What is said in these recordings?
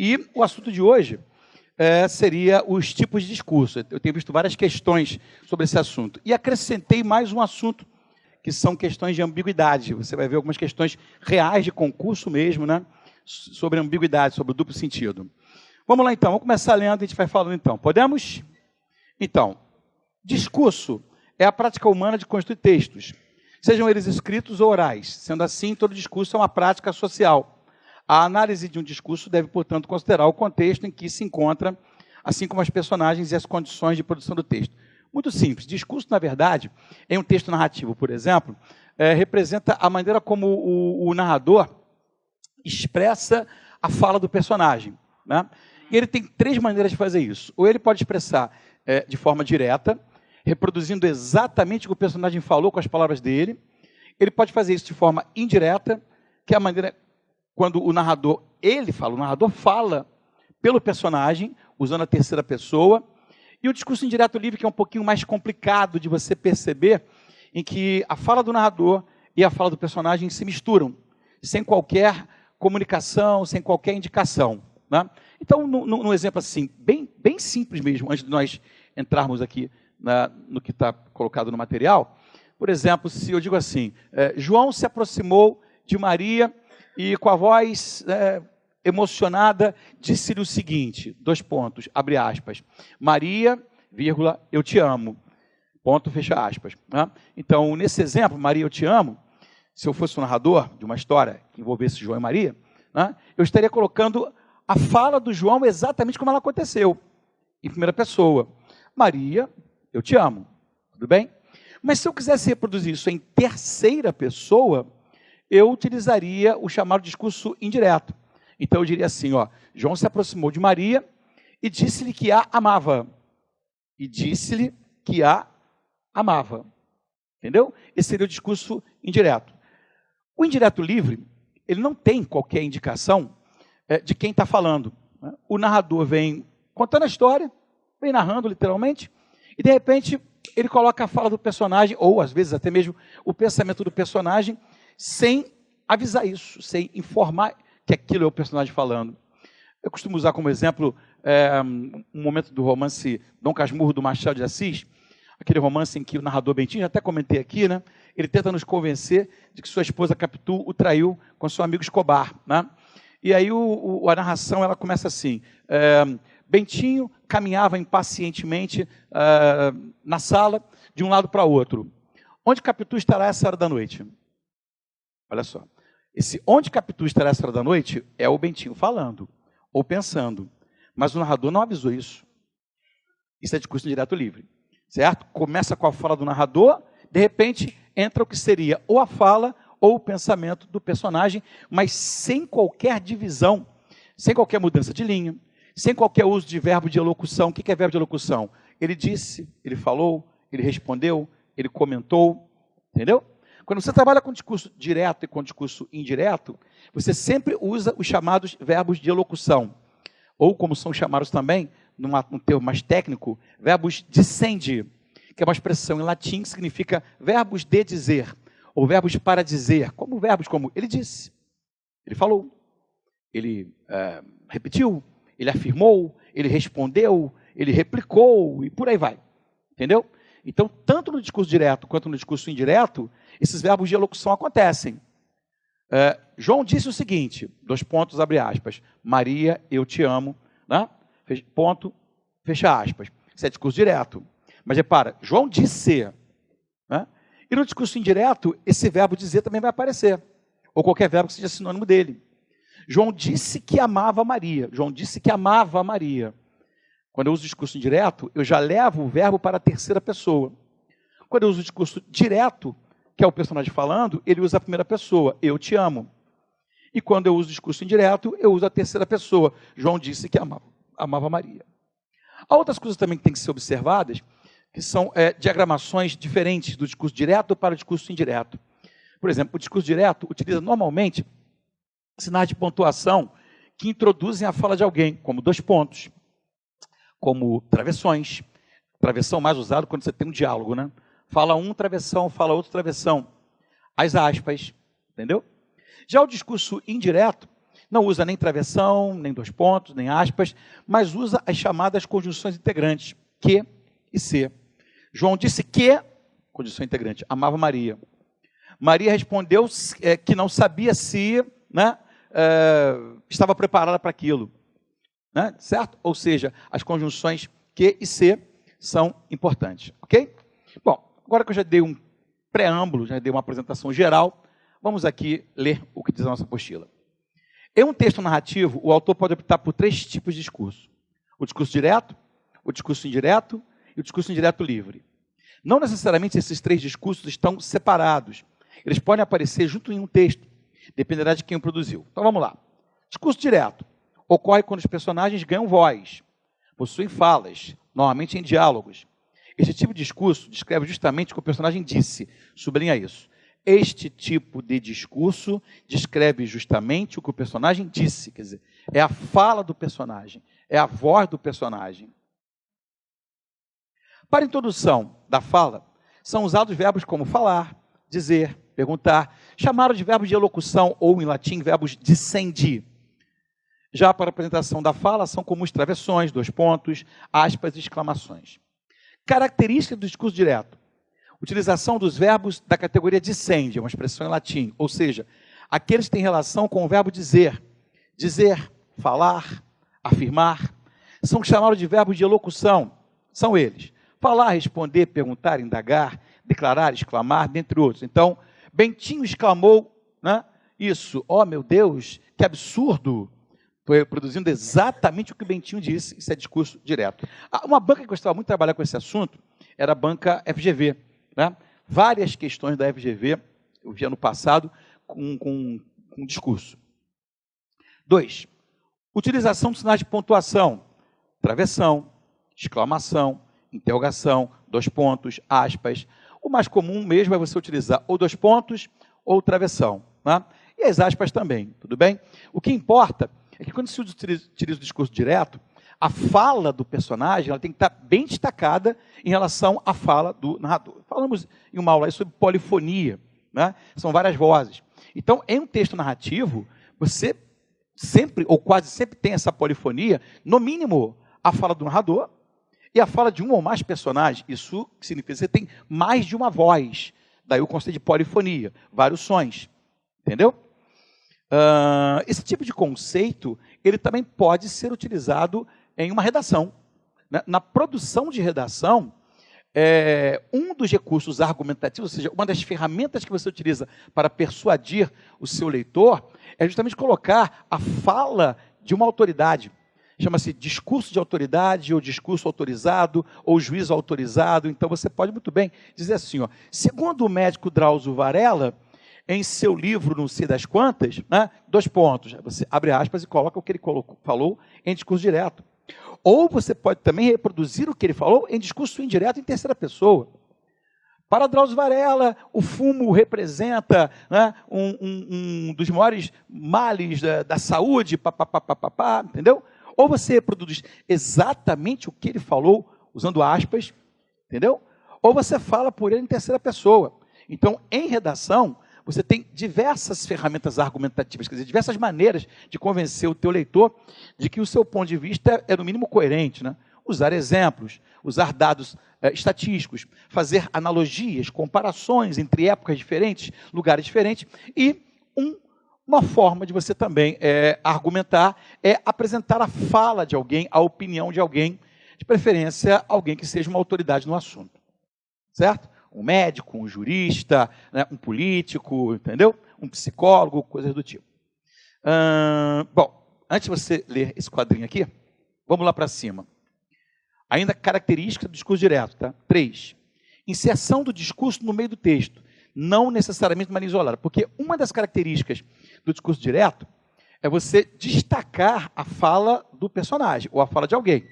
E o assunto de hoje seria os tipos de discurso. Eu tenho visto várias questões sobre esse assunto. E acrescentei mais um assunto, que são questões de ambiguidade. Você vai ver algumas questões reais de concurso mesmo, né? Sobre ambiguidade, sobre o duplo sentido. Vamos lá, então. Vamos começar lendo e a gente vai falando, então. Podemos? Então, discurso é a prática humana de construir textos, sejam eles escritos ou orais. Sendo assim, todo discurso é uma prática social. A análise de um discurso deve, portanto, considerar o contexto em que se encontra, assim como as personagens e as condições de produção do texto. Muito simples. Discurso, na verdade, em um texto narrativo, por exemplo, representa a maneira como o narrador expressa a fala do personagem, né? E ele tem três maneiras de fazer isso. Ou ele pode expressar de forma direta, reproduzindo exatamente o que o personagem falou com as palavras dele. Ele pode fazer isso de forma indireta, que é a maneira quando o narrador fala pelo personagem, usando a terceira pessoa. E o discurso indireto livre, que é um pouquinho mais complicado de você perceber, em que a fala do narrador e a fala do personagem se misturam, sem qualquer comunicação, sem qualquer indicação, né? Então, num exemplo assim, bem simples mesmo, antes de nós entrarmos aqui no que está colocado no material, por exemplo, se eu digo assim, João se aproximou de Maria e com a voz emocionada, disse-lhe o seguinte, abre aspas, Maria, vírgula, eu te amo, ponto, fecha aspas, né? Então, nesse exemplo, Maria, eu te amo, se eu fosse um narrador de uma história que envolvesse João e Maria, né, eu estaria colocando a fala do João exatamente como ela aconteceu, em primeira pessoa. Maria, eu te amo, tudo bem? Mas se eu quisesse reproduzir isso em terceira pessoa, eu utilizaria o chamado discurso indireto. Então eu diria assim, João se aproximou de Maria e disse-lhe que a amava. Entendeu? Esse seria o discurso indireto. O indireto livre, ele não tem qualquer indicação de quem está falando, né? O narrador vem contando a história, vem narrando literalmente, e de repente ele coloca a fala do personagem, ou às vezes até mesmo o pensamento do personagem, sem avisar isso, sem informar que aquilo é o personagem falando. Eu costumo usar como exemplo um momento do romance Dom Casmurro, do Machado de Assis, aquele romance em que o narrador Bentinho, já até comentei aqui, né? Ele tenta nos convencer de que sua esposa Capitu o traiu com seu amigo Escobar, né? E aí a narração ela começa assim, Bentinho caminhava impacientemente na sala, de um lado para o outro. Onde Capitu estará essa hora da noite? Olha só. Esse onde Capitu estará essa hora da noite é o Bentinho falando, ou pensando. Mas o narrador não avisou isso. Isso é discurso indireto livre. Certo? Começa com a fala do narrador, de repente entra o que seria ou a fala ou o pensamento do personagem, mas sem qualquer divisão, sem qualquer mudança de linha, sem qualquer uso de verbo de elocução. O que é verbo de elocução? Ele disse, ele falou, ele respondeu, ele comentou, entendeu? Quando você trabalha com discurso direto e com discurso indireto, você sempre usa os chamados verbos de elocução, ou como são chamados também, num termo mais técnico, verbos dicendi, que é uma expressão em latim que significa verbos de dizer, ou verbos para dizer, como verbos como ele disse, ele falou, ele repetiu, ele afirmou, ele respondeu, ele replicou, e por aí vai, entendeu? Então, tanto no discurso direto quanto no discurso indireto, esses verbos de elocução acontecem. João disse o seguinte, abre aspas, Maria, eu te amo, né? Ponto, fecha aspas. Isso é discurso direto. Mas repara, João disse, né? E no discurso indireto, esse verbo dizer também vai aparecer, ou qualquer verbo que seja sinônimo dele. João disse que amava Maria. João disse que amava Maria. Quando eu uso o discurso indireto, eu já levo o verbo para a terceira pessoa. Quando eu uso o discurso direto, que é o personagem falando, ele usa a primeira pessoa, eu te amo. E quando eu uso o discurso indireto, eu uso a terceira pessoa. João disse que amava Maria. Há outras coisas também que têm que ser observadas, que são diagramações diferentes do discurso direto para o discurso indireto. Por exemplo, o discurso direto utiliza normalmente sinais de pontuação que introduzem a fala de alguém, como dois pontos, como travessões. Travessão mais usado quando você tem um diálogo, né? Fala um travessão, fala outro travessão. As aspas, entendeu? Já o discurso indireto, Não usa nem travessão, nem dois pontos, nem aspas, mas usa as chamadas conjunções integrantes, que e se. João disse que, conjunção integrante, amava Maria. Maria respondeu que não sabia se, né, estava preparada para aquilo. Né, certo? Ou seja, as conjunções que e se são importantes. Ok? Bom, agora que eu já dei um preâmbulo, já dei uma apresentação geral, vamos aqui ler o que diz a nossa apostila. Em um texto narrativo, o autor pode optar por 3 tipos de discurso. O discurso direto, o discurso indireto e o discurso indireto livre. Não necessariamente esses 3 discursos estão separados. Eles podem aparecer junto em um texto. Dependerá de quem o produziu. Então vamos lá. Discurso direto ocorre quando os personagens ganham voz, possuem falas, normalmente em diálogos. Este tipo de discurso descreve justamente o que o personagem disse. Sublinha isso. Este tipo de discurso descreve justamente o que o personagem disse. Quer dizer, é a fala do personagem, é a voz do personagem. Para a introdução da fala, são usados verbos como falar, dizer, perguntar, chamados de verbos de elocução ou, em latim, verbos dicendi. Já para a apresentação da fala, são comuns travessões, dois pontos, aspas e exclamações. Característica do discurso direto. Utilização dos verbos da categoria dicendi, uma expressão em latim, ou seja, aqueles que têm relação com o verbo dizer. Dizer, falar, afirmar, são chamados de verbos de elocução. São eles. Falar, responder, perguntar, indagar, declarar, exclamar, dentre outros. Então, Bentinho exclamou, né, isso. Oh, meu Deus, que absurdo. Estou produzindo exatamente o que o Bentinho disse. Isso é discurso direto. Uma banca que gostava muito de trabalhar com esse assunto era a banca FGV. Né? Várias questões da FGV, eu vi ano passado, com discurso. 2. Utilização de sinais de pontuação. Travessão, exclamação, interrogação, dois pontos, aspas. O mais comum mesmo é você utilizar ou dois pontos ou travessão. Né? E as aspas também, tudo bem? O que importa é que quando se utiliza o discurso direto, a fala do personagem ela tem que estar bem destacada em relação à fala do narrador. Falamos em uma aula aí sobre polifonia, né? São várias vozes. Então, em um texto narrativo, você sempre, ou quase sempre, tem essa polifonia, no mínimo, a fala do narrador e a fala de um ou mais personagens. Isso significa que você tem mais de uma voz. Daí o conceito de polifonia, vários sons. Entendeu? Esse tipo de conceito, ele também pode ser utilizado em uma redação. Né? Na produção de redação, um dos recursos argumentativos, ou seja, uma das ferramentas que você utiliza para persuadir o seu leitor, é justamente colocar a fala de uma autoridade. Chama-se discurso de autoridade, ou discurso autorizado, ou juízo autorizado. Então, você pode muito bem dizer assim, ó, segundo o médico Drauzio Varela, em seu livro, não sei das quantas, né, dois pontos, você abre aspas e coloca o que ele falou em discurso direto. Ou você pode também reproduzir o que ele falou em discurso indireto em terceira pessoa. Para Drauzio Varela, o fumo representa, né, um dos maiores males da saúde, entendeu? Ou você reproduz exatamente o que ele falou, usando aspas, entendeu? Ou você fala por ele em terceira pessoa. Então, em redação, você tem diversas ferramentas argumentativas, quer dizer, diversas maneiras de convencer o teu leitor de que o seu ponto de vista é no mínimo coerente, né? Usar exemplos, usar dados estatísticos, fazer analogias, comparações entre épocas diferentes, lugares diferentes, e uma forma de você também argumentar é apresentar a fala de alguém, a opinião de alguém, de preferência alguém que seja uma autoridade no assunto, certo? Um médico, um jurista, né, um político, entendeu? Um psicólogo, coisas do tipo. Bom, antes de você ler esse quadrinho aqui, vamos lá para cima. Ainda característica do discurso direto, tá? 3. Inserção do discurso no meio do texto, não necessariamente de maneira isolada, porque uma das características do discurso direto é você destacar a fala do personagem, ou a fala de alguém.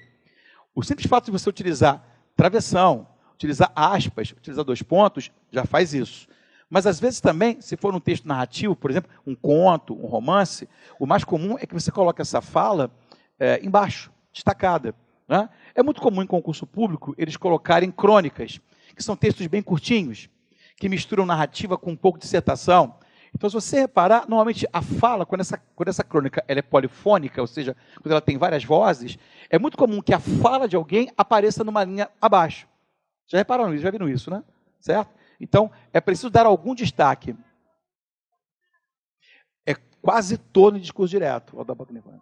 O simples fato de você utilizar travessão, utilizar aspas, utilizar dois pontos, já faz isso. Mas, às vezes, também, se for um texto narrativo, por exemplo, um conto, um romance, o mais comum é que você coloque essa fala embaixo, destacada. Né? É muito comum em concurso público eles colocarem crônicas, que são textos bem curtinhos, que misturam narrativa com um pouco de dissertação. Então, se você reparar, normalmente a fala, quando essa crônica ela é polifônica, ou seja, quando ela tem várias vozes, é muito comum que a fala de alguém apareça numa linha abaixo. Já repararam isso? Já viram isso, né? Certo? Então, é preciso dar algum destaque. É quase todo em discurso direto, o Alto da Barca do Inferno.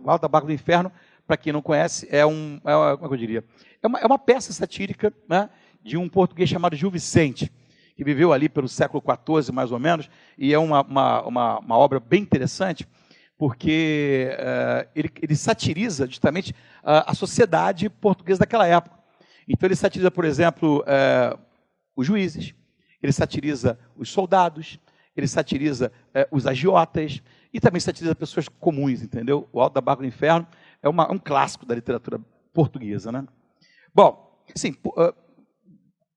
O Alto da Barca do Inferno, para quem não conhece, como é que eu diria? É uma peça satírica, né, de um português chamado Gil Vicente, que viveu ali pelo século XIV, mais ou menos, e é uma obra bem interessante, porque ele satiriza justamente a sociedade portuguesa daquela época. Então ele satiriza, por exemplo, os juízes, ele satiriza os soldados, ele satiriza os agiotas, e também satiriza pessoas comuns, entendeu? O Alto da Barca do Inferno é um clássico da literatura portuguesa, né? Bom, assim,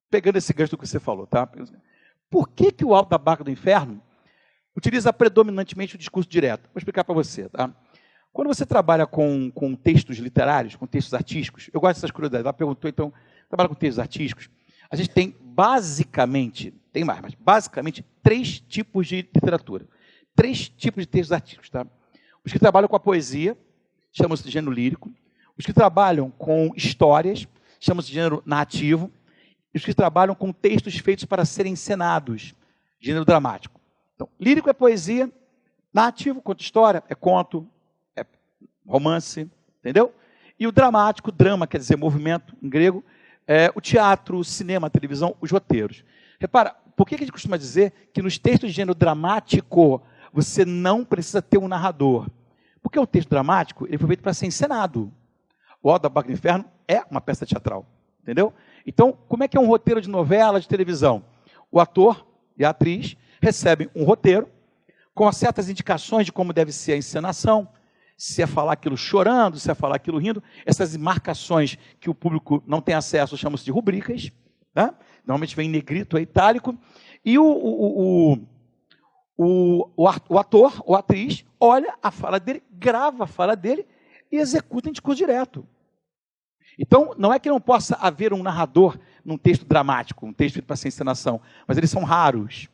pegando esse gancho do que você falou, tá? Por que o Alto da Barca do Inferno utiliza predominantemente o discurso direto? Vou explicar para você, tá? Quando você trabalha com textos literários, com textos artísticos, eu gosto dessas curiosidades, ela perguntou, então, trabalha com textos artísticos, a gente tem basicamente, tem mais, mas basicamente 3 tipos de literatura. 3 tipos de textos artísticos, tá? Os que trabalham com a poesia, chamam-se de gênero lírico. Os que trabalham com histórias, chamam-se de gênero narrativo. E os que trabalham com textos feitos para serem encenados, gênero dramático. Então, lírico é poesia, narrativo, conto história, é conto, é romance, entendeu? E o dramático, drama, quer dizer movimento em grego, é o teatro, o cinema, a televisão, os roteiros. Repara, por que a gente costuma dizer que nos textos de gênero dramático você não precisa ter um narrador? Porque o texto dramático ele foi feito para ser encenado. O Alto da Barca do Inferno é uma peça teatral, entendeu? Então, como é que é um roteiro de novela, de televisão? O ator e a atriz recebem um roteiro com certas indicações de como deve ser a encenação, se é falar aquilo chorando, se é falar aquilo rindo. Essas marcações que o público não tem acesso chamam-se de rubricas, né? Normalmente vem em negrito ou itálico. E o ator ou a atriz olha a fala dele, grava a fala dele e executa em discurso direto. Então, não é que não possa haver um narrador num texto dramático, um texto feito para ser encenação, mas eles são raros.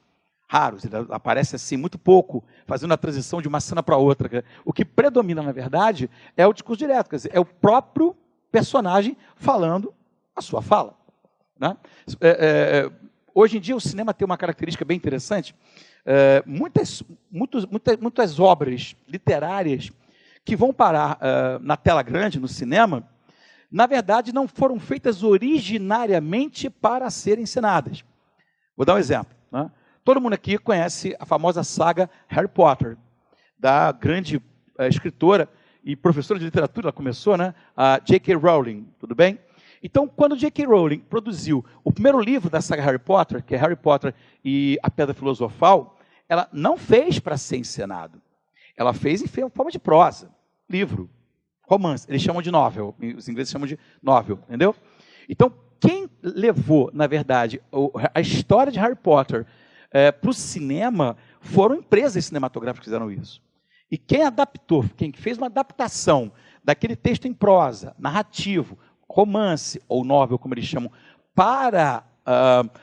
Raros, ele aparece assim muito pouco, fazendo a transição de uma cena para outra. O que predomina, na verdade, é o discurso direto, quer dizer, é o próprio personagem falando a sua fala, né? Hoje em dia, o cinema tem uma característica bem interessante. Muitas obras literárias que vão parar na tela grande, no cinema, na verdade, não foram feitas originariamente para serem ensinadas. Vou dar um exemplo, né? Todo mundo aqui conhece a famosa saga Harry Potter, da grande escritora e professora de literatura, ela começou, né? A J.K. Rowling, tudo bem? Então, quando J.K. Rowling produziu o primeiro livro da saga Harry Potter, que é Harry Potter e a Pedra Filosofal, ela não fez para ser encenado. Ela fez em forma de prosa, livro, romance. Eles chamam de novel, os ingleses chamam de novel, entendeu? Então, quem levou, na verdade, a história de Harry Potter para o cinema foram empresas cinematográficas que fizeram isso. E quem adaptou, quem fez uma adaptação daquele texto em prosa, narrativo, romance ou novel, como eles chamam, para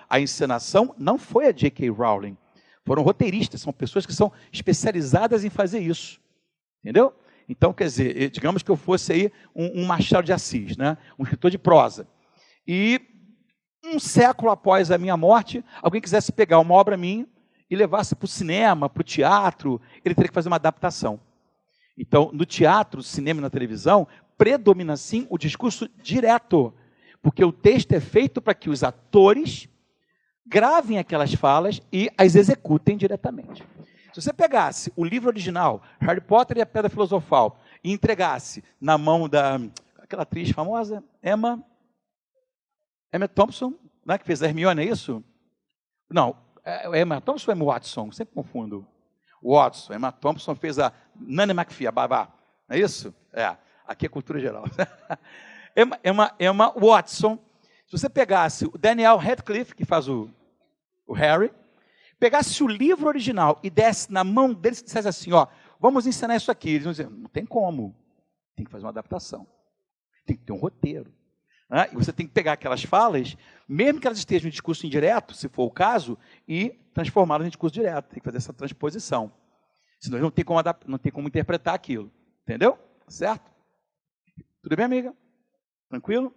a encenação, não foi a J.K. Rowling. Foram roteiristas, são pessoas que são especializadas em fazer isso. Entendeu? Então, quer dizer, digamos que eu fosse aí um Machado de Assis, né? Um escritor de prosa. E um século após a minha morte, alguém quisesse pegar uma obra minha e levasse para o cinema, para o teatro, ele teria que fazer uma adaptação. Então, no teatro, cinema e na televisão, predomina sim o discurso direto, porque o texto é feito para que os atores gravem aquelas falas e as executem diretamente. Se você pegasse o livro original, Harry Potter e a Pedra Filosofal, e entregasse na mão daquela atriz famosa, Emma Thompson, né, que fez a Hermione, é isso? Não, Emma Thompson ou Emma Watson? Sempre confundo. Watson, Emma Thompson fez a Nanny McPhee, a babá, não é isso? Aqui é cultura geral. Emma Watson. Se você pegasse o Daniel Radcliffe, que faz o Harry, pegasse o livro original e desse na mão deles e dissesse assim, ó, vamos ensinar isso aqui. Eles vão dizer, não tem como. Tem que fazer uma adaptação. Tem que ter um roteiro. né? E você tem que pegar aquelas falas, mesmo que elas estejam em discurso indireto, se for o caso, e transformá-las em discurso direto. Tem que fazer essa transposição. Senão não tem como interpretar aquilo. Entendeu? Certo? Tudo bem, amiga? Tranquilo?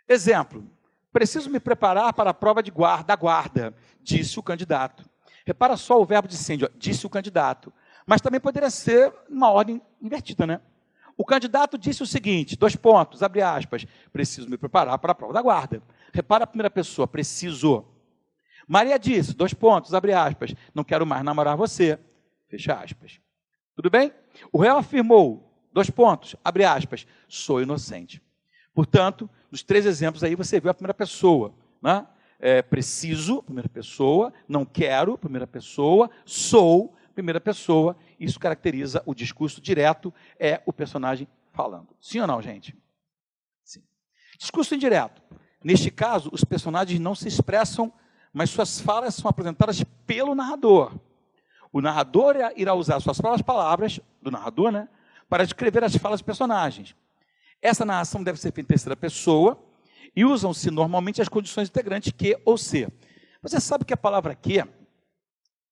Exemplo. Preciso me preparar para a prova da guarda, disse o candidato. Repara só o verbo dizendo, disse o candidato. Mas também poderia ser uma ordem invertida, né? O candidato disse o seguinte, 2 pontos, abre aspas, preciso me preparar para a prova da guarda. Repara a primeira pessoa, preciso. Maria disse, 2 pontos, abre aspas, não quero mais namorar você, fecha aspas. Tudo bem? O réu afirmou, 2 pontos, abre aspas, sou inocente. Portanto, nos 3 exemplos aí você viu a primeira pessoa, né? Preciso, primeira pessoa, não quero, primeira pessoa, sou, primeira pessoa. Isso caracteriza o discurso direto, é o personagem falando. Sim ou não, gente? Sim. Discurso indireto. Neste caso, os personagens não se expressam, mas suas falas são apresentadas pelo narrador. O narrador irá usar suas próprias palavras, do narrador, né, para descrever as falas dos personagens. Essa narração deve ser feita em terceira pessoa e usam-se normalmente as condições integrantes que ou se. Você sabe que a palavra que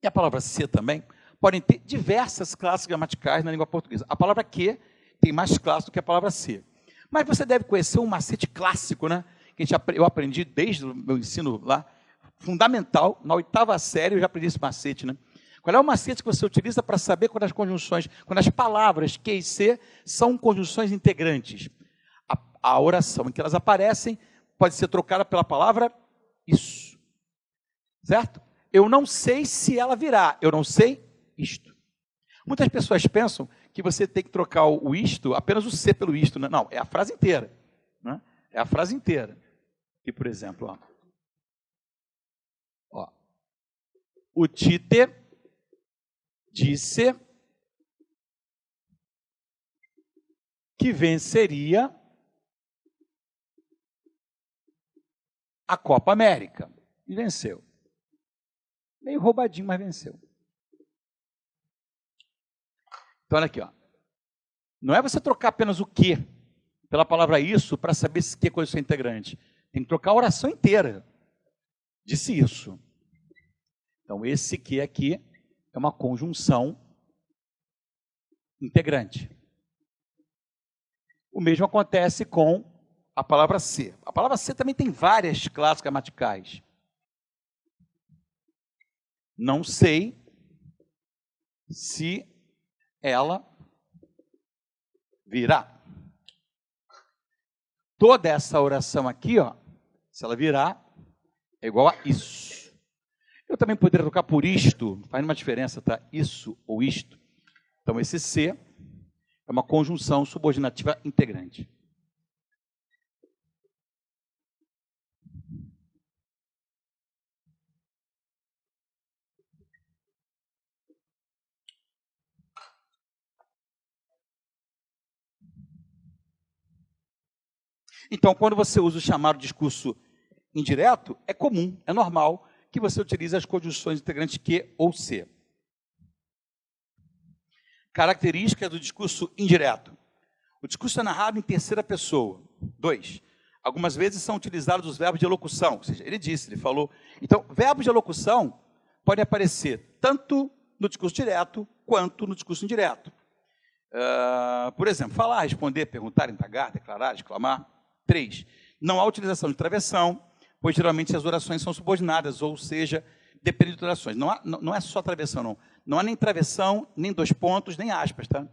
e a palavra se também podem ter diversas classes gramaticais na língua portuguesa. A palavra que tem mais classes do que a palavra se. Mas você deve conhecer um macete clássico, né? Que eu aprendi desde o meu ensino lá, fundamental, na 8ª série eu já aprendi esse macete, né? Qual é o macete que você utiliza para saber quando as palavras que e se são conjunções integrantes? A oração em que elas aparecem pode ser trocada pela palavra isso. Certo? Eu não sei se ela virá, eu não sei isto. Muitas pessoas pensam que você tem que trocar o isto, apenas o se pelo isto. Né? Não, é a frase inteira. Né? É a frase inteira. E, por exemplo, o Tite disse que venceria a Copa América. E venceu. Meio roubadinho, mas venceu. Então, olha aqui. Não é você trocar apenas o que pela palavra isso para saber se que é coisa integrante. Tem que trocar a oração inteira. Disse isso. Então, esse que aqui é uma conjunção integrante. O mesmo acontece com a palavra ser. A palavra ser também tem várias classes gramaticais. Não sei se ela virá. Toda essa oração aqui, se ela virar, é igual a isso. Eu também poderia trocar por isto, faz uma diferença, tá? Isso ou isto. Então, esse se é uma conjunção subordinativa integrante. Então, quando você usa o chamado discurso indireto, é comum, é normal que você utilize as conjunções integrantes que ou se. Características do discurso indireto. O discurso é narrado em terceira pessoa. 2. Algumas vezes são utilizados os verbos de elocução, ou seja, ele falou. Então, verbos de elocução podem aparecer tanto no discurso direto quanto no discurso indireto. Por exemplo, falar, responder, perguntar, indagar, declarar, exclamar. 3. Não há utilização de travessão, pois geralmente as orações são subordinadas, ou seja, dependem de orações. Não é só travessão, não. Não há nem travessão, nem 2 pontos, nem aspas, tá?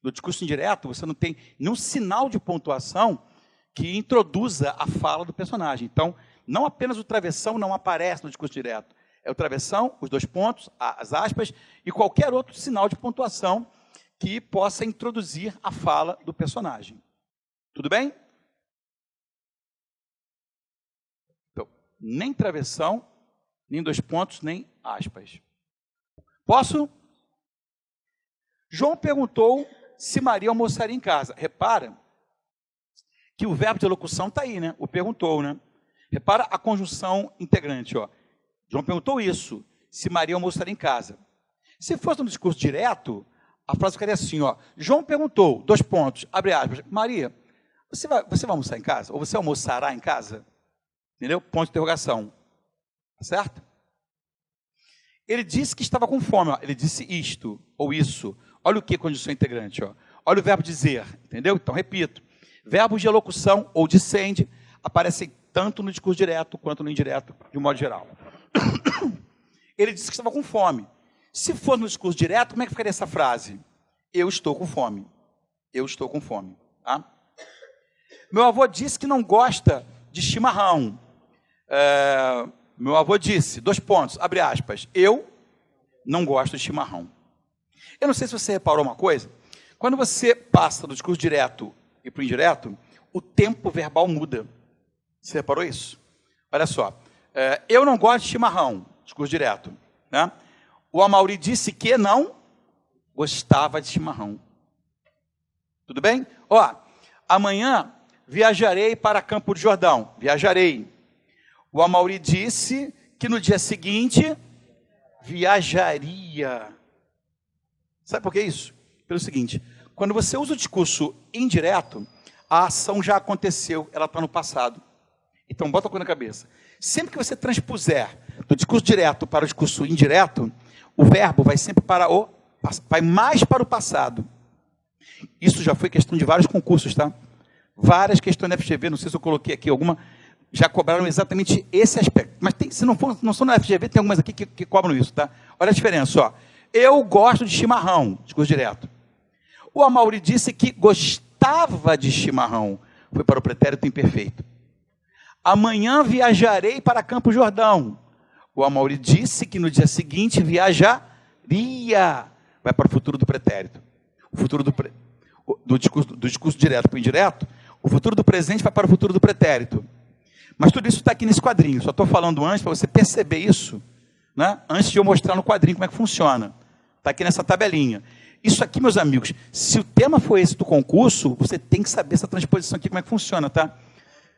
No discurso indireto, você não tem nenhum sinal de pontuação que introduza a fala do personagem. Então, não apenas o travessão não aparece no discurso direto. É o travessão, os 2 pontos, as aspas e qualquer outro sinal de pontuação que possa introduzir a fala do personagem. Tudo bem? Então, nem travessão, nem 2 pontos, nem aspas. Posso? João perguntou se Maria almoçaria em casa. Repara que o verbo de elocução está aí, né? O perguntou, né? Repara a conjunção integrante, João perguntou isso, se Maria almoçaria em casa. Se fosse um discurso direto, a frase ficaria assim, João perguntou, 2 pontos, abre aspas, Maria, Você vai almoçar em casa? Ou você almoçará em casa? Entendeu? Ponto de interrogação. Tá certo? Ele disse que estava com fome. Ó. Ele disse isto ou isso. Olha o que condição integrante. Ó. Olha o verbo dizer. Entendeu? Então, repito. Verbos de elocução ou de sende aparecem tanto no discurso direto quanto no indireto, de um modo geral. Ele disse que estava com fome. Se for no discurso direto, como é que ficaria essa frase? Eu estou com fome. Eu estou com fome. Tá? Meu avô disse que não gosta de chimarrão. Meu avô disse, 2 pontos, abre aspas, eu não gosto de chimarrão. Eu não sei se você reparou uma coisa, quando você passa do discurso direto e para o indireto, o tempo verbal muda. Você reparou isso? Olha só, eu não gosto de chimarrão, discurso direto. Né? O Amauri disse que não gostava de chimarrão. Tudo bem? Ó, amanhã viajarei para Campo de Jordão. Viajarei. O Amauri disse que no dia seguinte viajaria. Sabe por que isso? Pelo seguinte, quando você usa o discurso indireto, a ação já aconteceu, ela está no passado. Então, bota a coisa na cabeça. Sempre que você transpuser do discurso direto para o discurso indireto, o verbo vai sempre vai mais para o passado. Isso já foi questão de vários concursos, tá? Várias questões da FGV, não sei se eu coloquei aqui alguma, já cobraram exatamente esse aspecto. Mas se não são na FGV, tem algumas aqui que cobram isso, tá? Olha a diferença, ó. Eu gosto de chimarrão, discurso direto. O Amauri disse que gostava de chimarrão. Foi para o pretérito imperfeito. Amanhã viajarei para Campo Jordão. O Amauri disse que no dia seguinte viajaria. Vai para o futuro do pretérito. O futuro do discurso direto para o indireto, o futuro do presente vai para o futuro do pretérito. Mas tudo isso está aqui nesse quadrinho. Só estou falando antes para você perceber isso, né? Antes de eu mostrar no quadrinho como é que funciona. Está aqui nessa tabelinha. Isso aqui, meus amigos, se o tema for esse do concurso, você tem que saber essa transposição aqui, como é que funciona, tá?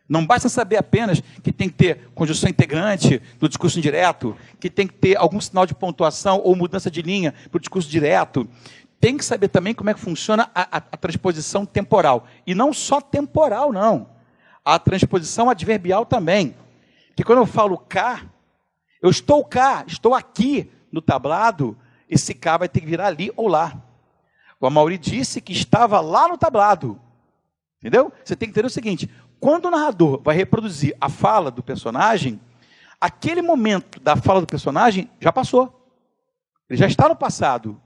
Não basta saber apenas que tem que ter conjunção integrante do discurso indireto, que tem que ter algum sinal de pontuação ou mudança de linha para o discurso direto. Tem que saber também como é que funciona a transposição temporal. E não só temporal, não. A transposição adverbial também. Que quando eu falo cá, eu estou cá, estou aqui no tablado, esse cá vai ter que virar ali ou lá. O Amauri disse que estava lá no tablado. Entendeu? Você tem que entender o seguinte, quando o narrador vai reproduzir a fala do personagem, aquele momento da fala do personagem já passou. Ele já está no passado.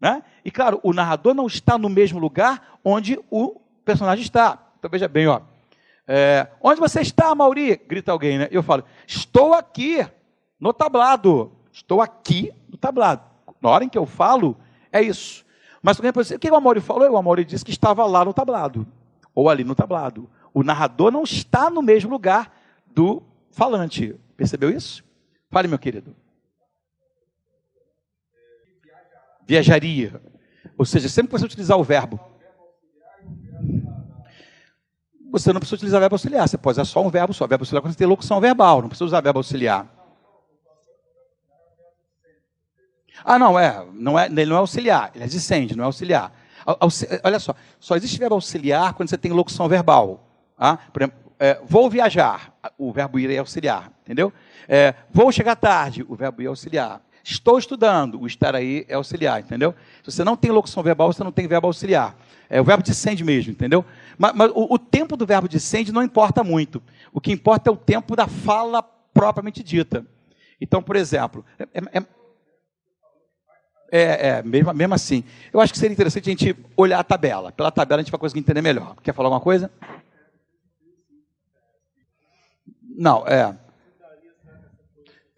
Né? E claro, o narrador não está no mesmo lugar onde o personagem está. Então veja bem, ó. Onde você está, Amauri? Grita alguém, né? Eu falo, estou aqui no tablado. Estou aqui no tablado. Na hora em que eu falo, é isso. Mas o que o Amauri falou? O Amauri disse que estava lá no tablado. Ou ali no tablado. O narrador não está no mesmo lugar do falante. Percebeu isso? Fale, meu querido. Viajaria. Ou seja, sempre que você utilizar o verbo, você não precisa utilizar verbo auxiliar. Você pode usar só um verbo só. Verbo auxiliar quando você tem locução verbal. Não precisa usar verbo auxiliar. Ah, não, ele não é auxiliar. Ele é dissende, não é auxiliar. Olha só existe verbo auxiliar quando você tem locução verbal. Tá? Por exemplo, vou viajar. O verbo ir é auxiliar. Entendeu? Vou chegar tarde. O verbo ir é auxiliar. Estou estudando, o estar aí é auxiliar, entendeu? Se você não tem locução verbal, você não tem verbo auxiliar. É o verbo dissende mesmo, entendeu? Mas o tempo do verbo dissende não importa muito. O que importa é o tempo da fala propriamente dita. Então, por exemplo, mesmo assim, eu acho que seria interessante a gente olhar a tabela. Pela tabela a gente vai conseguir entender melhor. Quer falar alguma coisa? Não,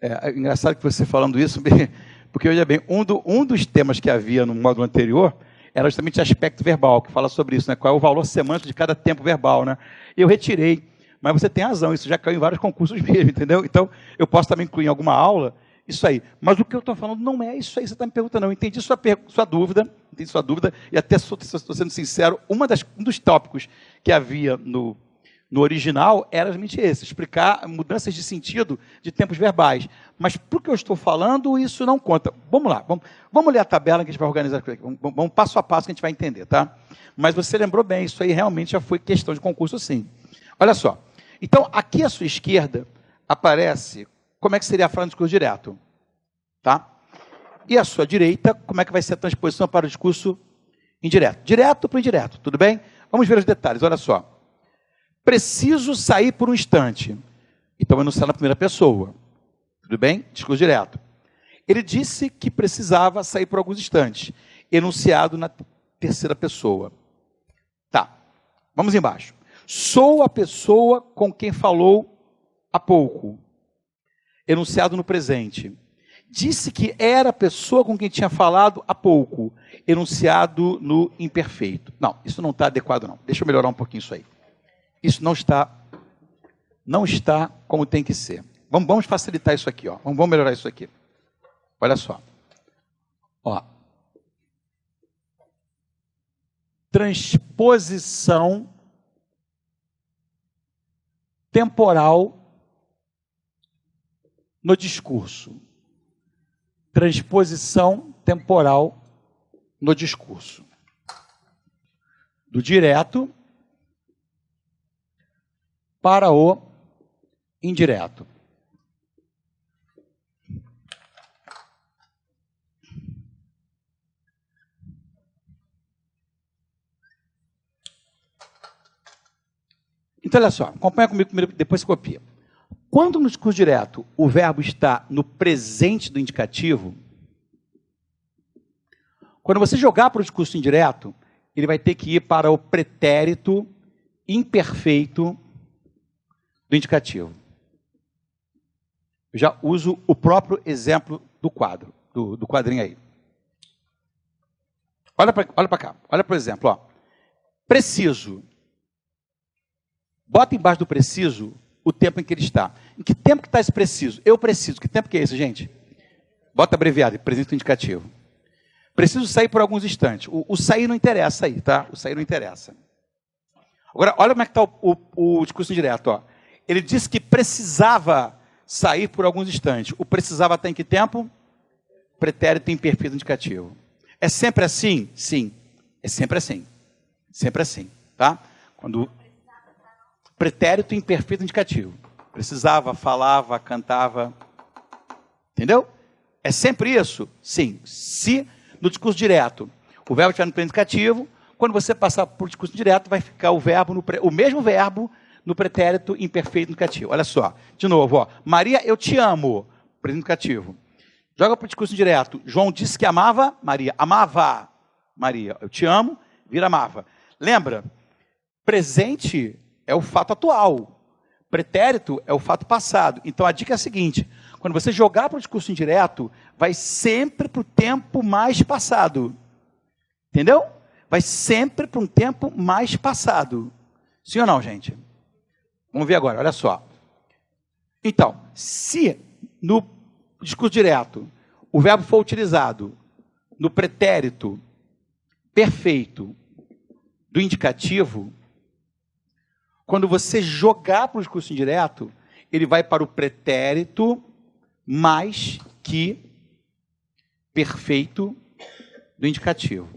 É engraçado que você falando isso, porque, veja bem, um dos temas que havia no módulo anterior era justamente o aspecto verbal, que fala sobre isso, né? Qual é o valor semântico de cada tempo verbal, né? Eu retirei, mas você tem razão, isso já caiu em vários concursos mesmo, entendeu? Então, eu posso também incluir em alguma aula isso aí. Mas o que eu estou falando não é isso aí que você está me perguntando, não. Eu entendi sua dúvida, e até estou sendo sincero, um dos tópicos que havia no No original, era realmente esse, explicar mudanças de sentido de tempos verbais. Mas, para o que eu estou falando, isso não conta. Vamos lá, vamos ler a tabela que a gente vai organizar aqui. Vamos passo a passo que a gente vai entender, tá? Mas você lembrou bem, isso aí realmente já foi questão de concurso, sim. Olha só. Então, aqui à sua esquerda, aparece como é que seria a frase no discurso direto. Tá? E à sua direita, como é que vai ser a transposição para o discurso indireto. Direto para o indireto, tudo bem? Vamos ver os detalhes, olha só. Preciso sair por um instante. Então, enunciado na primeira pessoa. Tudo bem? Discurso direto. Ele disse que precisava sair por alguns instantes. Enunciado na terceira pessoa. Tá. Vamos embaixo. Sou a pessoa com quem falou há pouco. Enunciado no presente. Disse que era a pessoa com quem tinha falado há pouco. Enunciado no imperfeito. Não, isso não está adequado, não. Deixa eu melhorar um pouquinho isso aí. Isso não está como tem que ser. Vamos facilitar isso aqui, ó. Vamos melhorar isso aqui. Olha só. Ó. Transposição temporal no discurso. Transposição temporal no discurso. Do direto para o indireto. Então, olha só, acompanha comigo, depois você copia. Quando no discurso direto o verbo está no presente do indicativo, quando você jogar para o discurso indireto, ele vai ter que ir para o pretérito imperfeito do indicativo. Eu já uso o próprio exemplo do quadro, do quadrinho aí. Olha para cá, olha para o exemplo. Ó. Preciso. Bota embaixo do preciso o tempo em que ele está. Em que tempo que está esse preciso? Eu preciso. Que tempo que é esse, gente? Bota abreviado, presente indicativo. Preciso sair por alguns instantes. O sair não interessa aí, tá? O sair não interessa. Agora, olha como é que está o discurso indireto. Ó. Ele disse que precisava sair por alguns instantes. O precisava está em que tempo? Pretérito imperfeito indicativo. É sempre assim? Sim. É sempre assim. Sempre assim, tá? Quando pretérito imperfeito indicativo. Precisava, falava, cantava. Entendeu? É sempre isso? Sim. Se no discurso direto o verbo estiver no presente indicativo, quando você passar por discurso direto, vai ficar o mesmo verbo no pretérito imperfeito indicativo. Olha só. De novo, ó. Maria, eu te amo. Presente indicativo. Joga para o discurso direto. João disse que amava Maria. Amava Maria. Eu te amo, vira amava. Lembra? Presente é o fato atual. Pretérito é o fato passado. Então, a dica é a seguinte. Quando você jogar para o discurso indireto, vai sempre para o tempo mais passado. Entendeu? Vai sempre para um tempo mais passado. Sim ou não, gente? Vamos ver agora, olha só. Então, se no discurso direto o verbo for utilizado no pretérito perfeito do indicativo, quando você jogar para o discurso indireto, ele vai para o pretérito mais que perfeito do indicativo.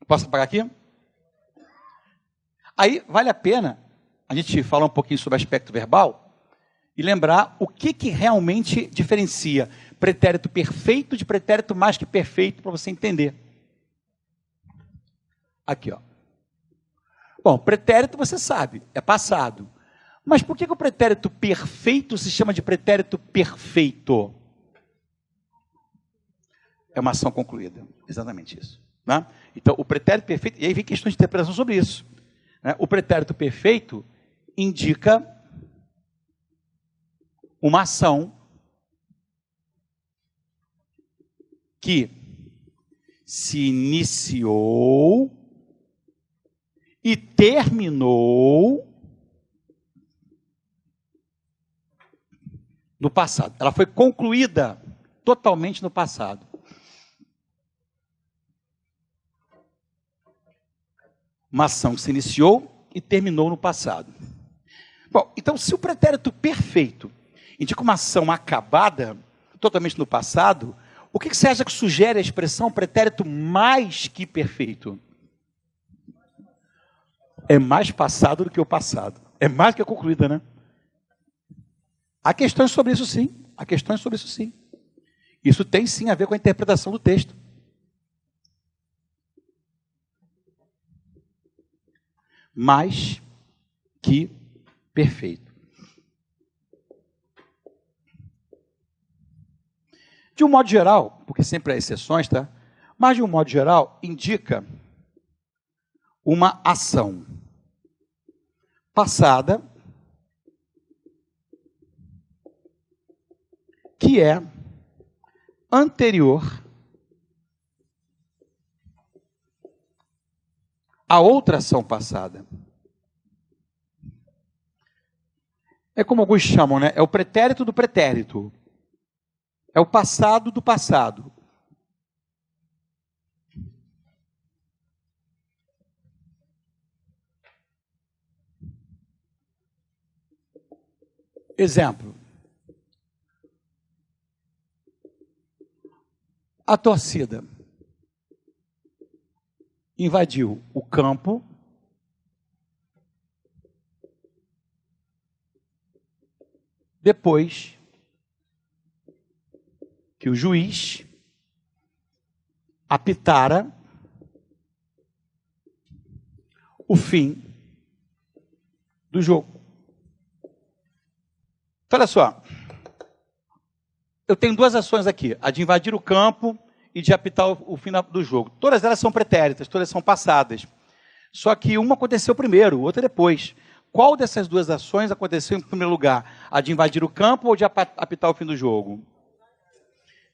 Posso apagar aqui? Aí, vale a pena a gente falar um pouquinho sobre aspecto verbal e lembrar o que realmente diferencia pretérito perfeito de pretérito mais que perfeito, para você entender. Aqui, ó. Bom, pretérito você sabe, é passado. Mas por que o pretérito perfeito se chama de pretérito perfeito? É uma ação concluída. Exatamente isso. Né? Então, o pretérito perfeito... E aí vem questão de interpretação sobre isso. Né? O pretérito perfeito indica uma ação que se iniciou e terminou no passado. Ela foi concluída totalmente no passado. Uma ação que se iniciou e terminou no passado. Bom, então se o pretérito perfeito indica uma ação acabada, totalmente no passado, o que você acha que sugere a expressão pretérito mais que perfeito? É mais passado do que o passado. É mais que a concluída, né? Há questões sobre isso sim. Há questões sobre isso sim. Isso tem sim a ver com a interpretação do texto. Mais que perfeito. De um modo geral, porque sempre há exceções, tá? Mas de um modo geral, indica uma ação passada que é anterior a outra ação passada. É como alguns chamam, né? É o pretérito do pretérito. É o passado do passado. Exemplo. A torcida invadiu o campo depois que o juiz apitara o fim do jogo. Então, olha só. Eu tenho duas ações aqui, a de invadir o campo e de apitar o fim do jogo. Todas elas são pretéritas, todas são passadas. Só que uma aconteceu primeiro, outra depois. Qual dessas duas ações aconteceu em primeiro lugar? A de invadir o campo ou de apitar o fim do jogo?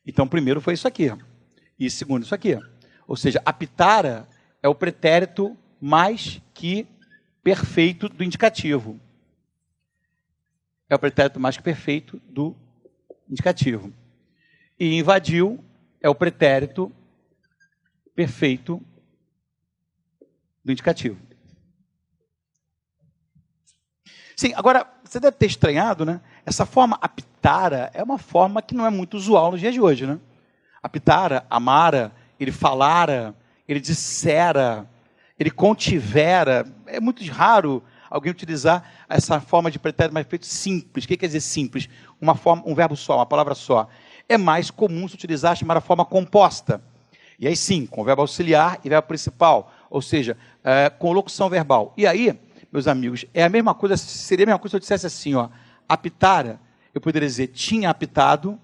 Então, primeiro foi isso aqui. E segundo, isso aqui. Ou seja, apitara é o pretérito mais que perfeito do indicativo. É o pretérito mais que perfeito do indicativo. E invadiu é o pretérito perfeito do indicativo. Sim, agora, você deve ter estranhado, né? Essa forma apitara é uma forma que não é muito usual nos dias de hoje, né? Apitara, amara, ele falara, ele dissera, ele contivera. É muito raro alguém utilizar essa forma de pretérito mais feito simples. O que quer dizer simples? Um verbo só, uma palavra só. É mais comum se utilizar a chamada forma composta. E aí sim, com verbo auxiliar e verbo principal. Ou seja, com locução verbal. E aí, meus amigos, é a mesma coisa, seria a mesma coisa se eu dissesse assim, ó, apitara, eu poderia dizer tinha apitado,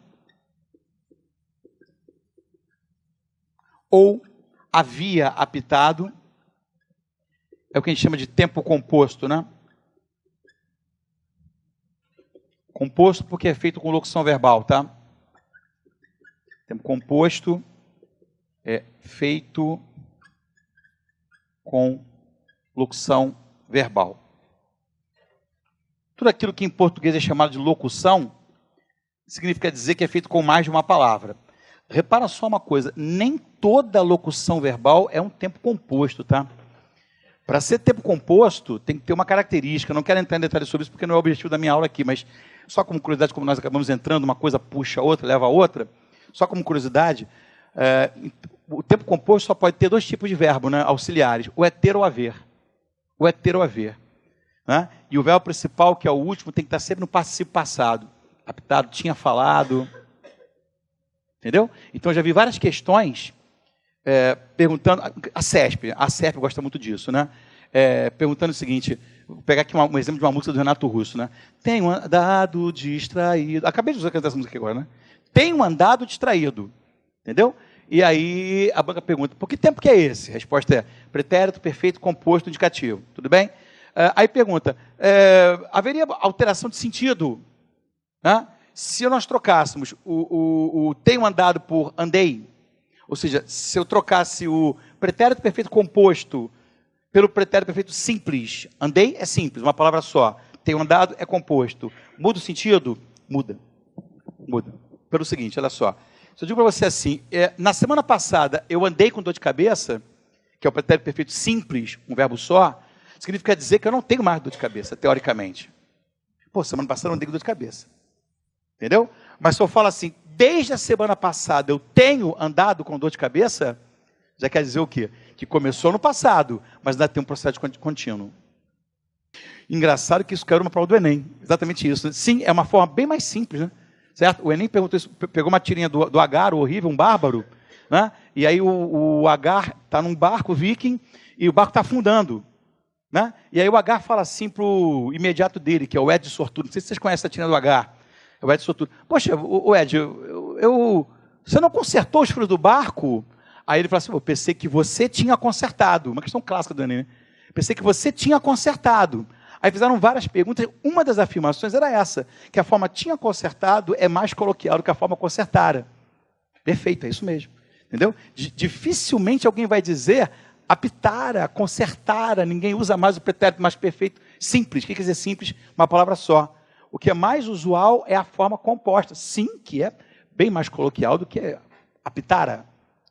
ou havia apitado. É o que a gente chama de tempo composto, né? Composto porque é feito com locução verbal, tá? Tempo composto é feito com locução verbal. Tudo aquilo que em português é chamado de locução, significa dizer que é feito com mais de uma palavra. Repara só uma coisa, nem toda locução verbal é um tempo composto, tá? Para ser tempo composto, tem que ter uma característica. Não quero entrar em detalhes sobre isso, porque não é o objetivo da minha aula aqui, mas só como curiosidade, como nós acabamos entrando, uma coisa puxa a outra, leva a outra, só como curiosidade, o tempo composto só pode ter dois tipos de verbo, né, auxiliares, o é ter ou haver. O é ter ou haver. Né? E o verbo principal, que é o último, tem que estar sempre no participo passado. Apitado, tinha falado. Entendeu? Então, eu já vi várias questões perguntando... A CESP gosta muito disso, né? Perguntando o seguinte... Vou pegar aqui um exemplo de uma música do Renato Russo, né? Tenho andado distraído... Acabei de usar essa música aqui agora, né? Tenho andado distraído. Entendeu? E aí a banca pergunta, por que tempo que é esse? A resposta é pretérito, perfeito, composto, indicativo. Tudo bem? Aí pergunta, haveria alteração de sentido? Né? Se nós trocássemos o tenho andado por andei, ou seja, se eu trocasse o pretérito perfeito composto pelo pretérito perfeito simples, andei é simples, uma palavra só, tenho andado é composto, muda o sentido? Muda. Muda. Pelo seguinte, olha só, se eu digo para você assim, na semana passada eu andei com dor de cabeça, o que é o pretérito perfeito simples, um verbo só, significa dizer que eu não tenho mais dor de cabeça, teoricamente. Pô, semana passada eu não tenho dor de cabeça. Entendeu? Mas se eu falo assim, desde a semana passada eu tenho andado com dor de cabeça, já quer dizer o quê? Que começou no passado, mas ainda tem um processo contínuo. Engraçado que isso caiu numa prova do Enem. Exatamente isso. Né? Sim, é uma forma bem mais simples, né? Certo? O Enem perguntou isso, pegou uma tirinha do Agar, o horrível, um bárbaro, né? E aí o Agar está num barco viking e o barco está afundando. Né? E aí o Agar fala assim para o imediato dele, que é o Ed Sortudo. Não sei se vocês conhecem a tirinha do Agar. É o Ed Sortudo. Poxa, o Ed, você não consertou os fios do barco? Aí ele fala assim, eu pensei que você tinha consertado. Uma questão clássica do Enem, né? Pensei que você tinha consertado. Aí fizeram várias perguntas. Uma das afirmações era essa, que a forma tinha consertado é mais coloquial do que a forma consertara. Perfeito, é isso mesmo. Entendeu? Dificilmente alguém vai dizer apitara, consertara. Ninguém usa mais o pretérito mais perfeito. Simples. O que quer dizer simples? Uma palavra só. O que é mais usual é a forma composta. Sim, que é bem mais coloquial do que apitara.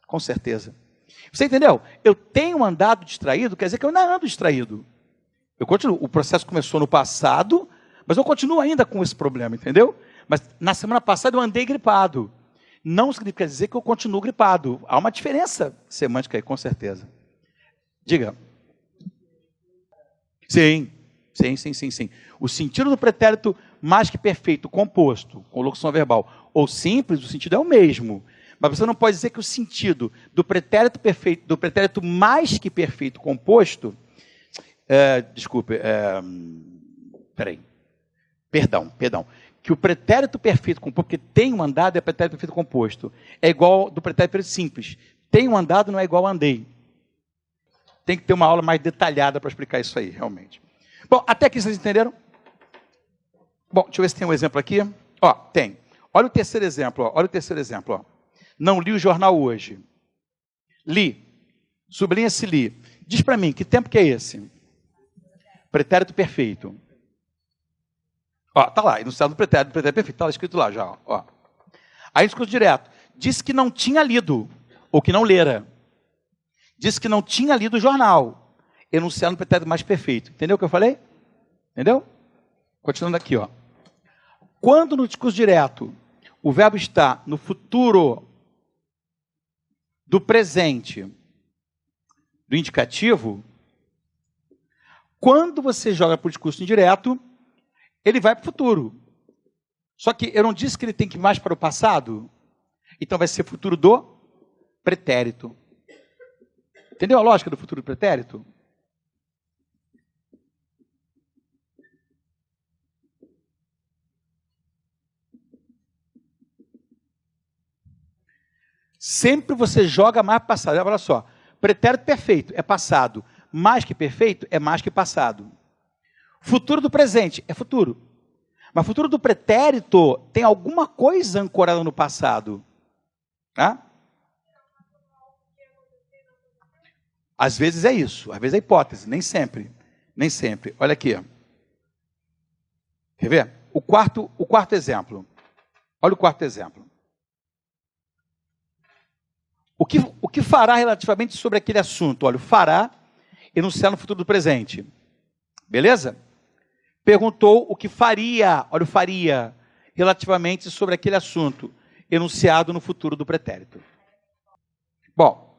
Com certeza. Você entendeu? Eu tenho andado distraído, quer dizer que eu ainda ando distraído. Eu continuo. O processo começou no passado, mas eu continuo ainda com esse problema, entendeu? Mas na semana passada eu andei gripado. Não significa dizer que eu continuo gripado. Há uma diferença semântica aí, com certeza. Diga. Sim. O sentido do pretérito mais que perfeito, composto, com locução verbal, ou simples, o sentido é o mesmo. Mas você não pode dizer que o sentido do pretérito perfeito, do pretérito mais que perfeito composto, perdão, que o pretérito perfeito composto, porque tenho andado é pretérito perfeito composto, é igual do pretérito perfeito simples. Tenho andado não é igual a andei. Tem que ter uma aula mais detalhada para explicar isso aí, realmente. Bom, até aqui vocês entenderam? Bom, deixa eu ver se tem um exemplo aqui. Ó, tem. Olha o terceiro exemplo, ó. Não li o jornal hoje. Li. Sublinha-se li. Diz para mim, que tempo que é esse? Pretérito perfeito. Ó, tá lá, enunciado do pretérito perfeito, tá lá escrito lá já, ó. Aí discurso direto. Disse que não tinha lido, ou que não lera. Disse que não tinha lido o jornal. Enunciado no pretérito mais perfeito. Entendeu o que eu falei? Entendeu? Continuando aqui, ó. Quando no discurso direto o verbo está no futuro do presente do indicativo, quando você joga para o discurso indireto, ele vai para o futuro. Só que eu não disse que ele tem que ir mais para o passado? Então vai ser futuro do pretérito. Entendeu a lógica do futuro do pretérito? Sempre você joga mais para o passado. Olha só, pretérito perfeito é passado. Mais que perfeito é mais que passado. Futuro do presente é futuro. Mas futuro do pretérito tem alguma coisa ancorada no passado. Tá? Às vezes é isso. Às vezes é hipótese. Nem sempre. Nem sempre. Olha aqui. Quer ver? O quarto exemplo. Olha o quarto exemplo. O que fará relativamente sobre aquele assunto? Olha, o fará enunciar no futuro do presente. Beleza? Perguntou o que faria, olha o faria, relativamente sobre aquele assunto, enunciado no futuro do pretérito. Bom,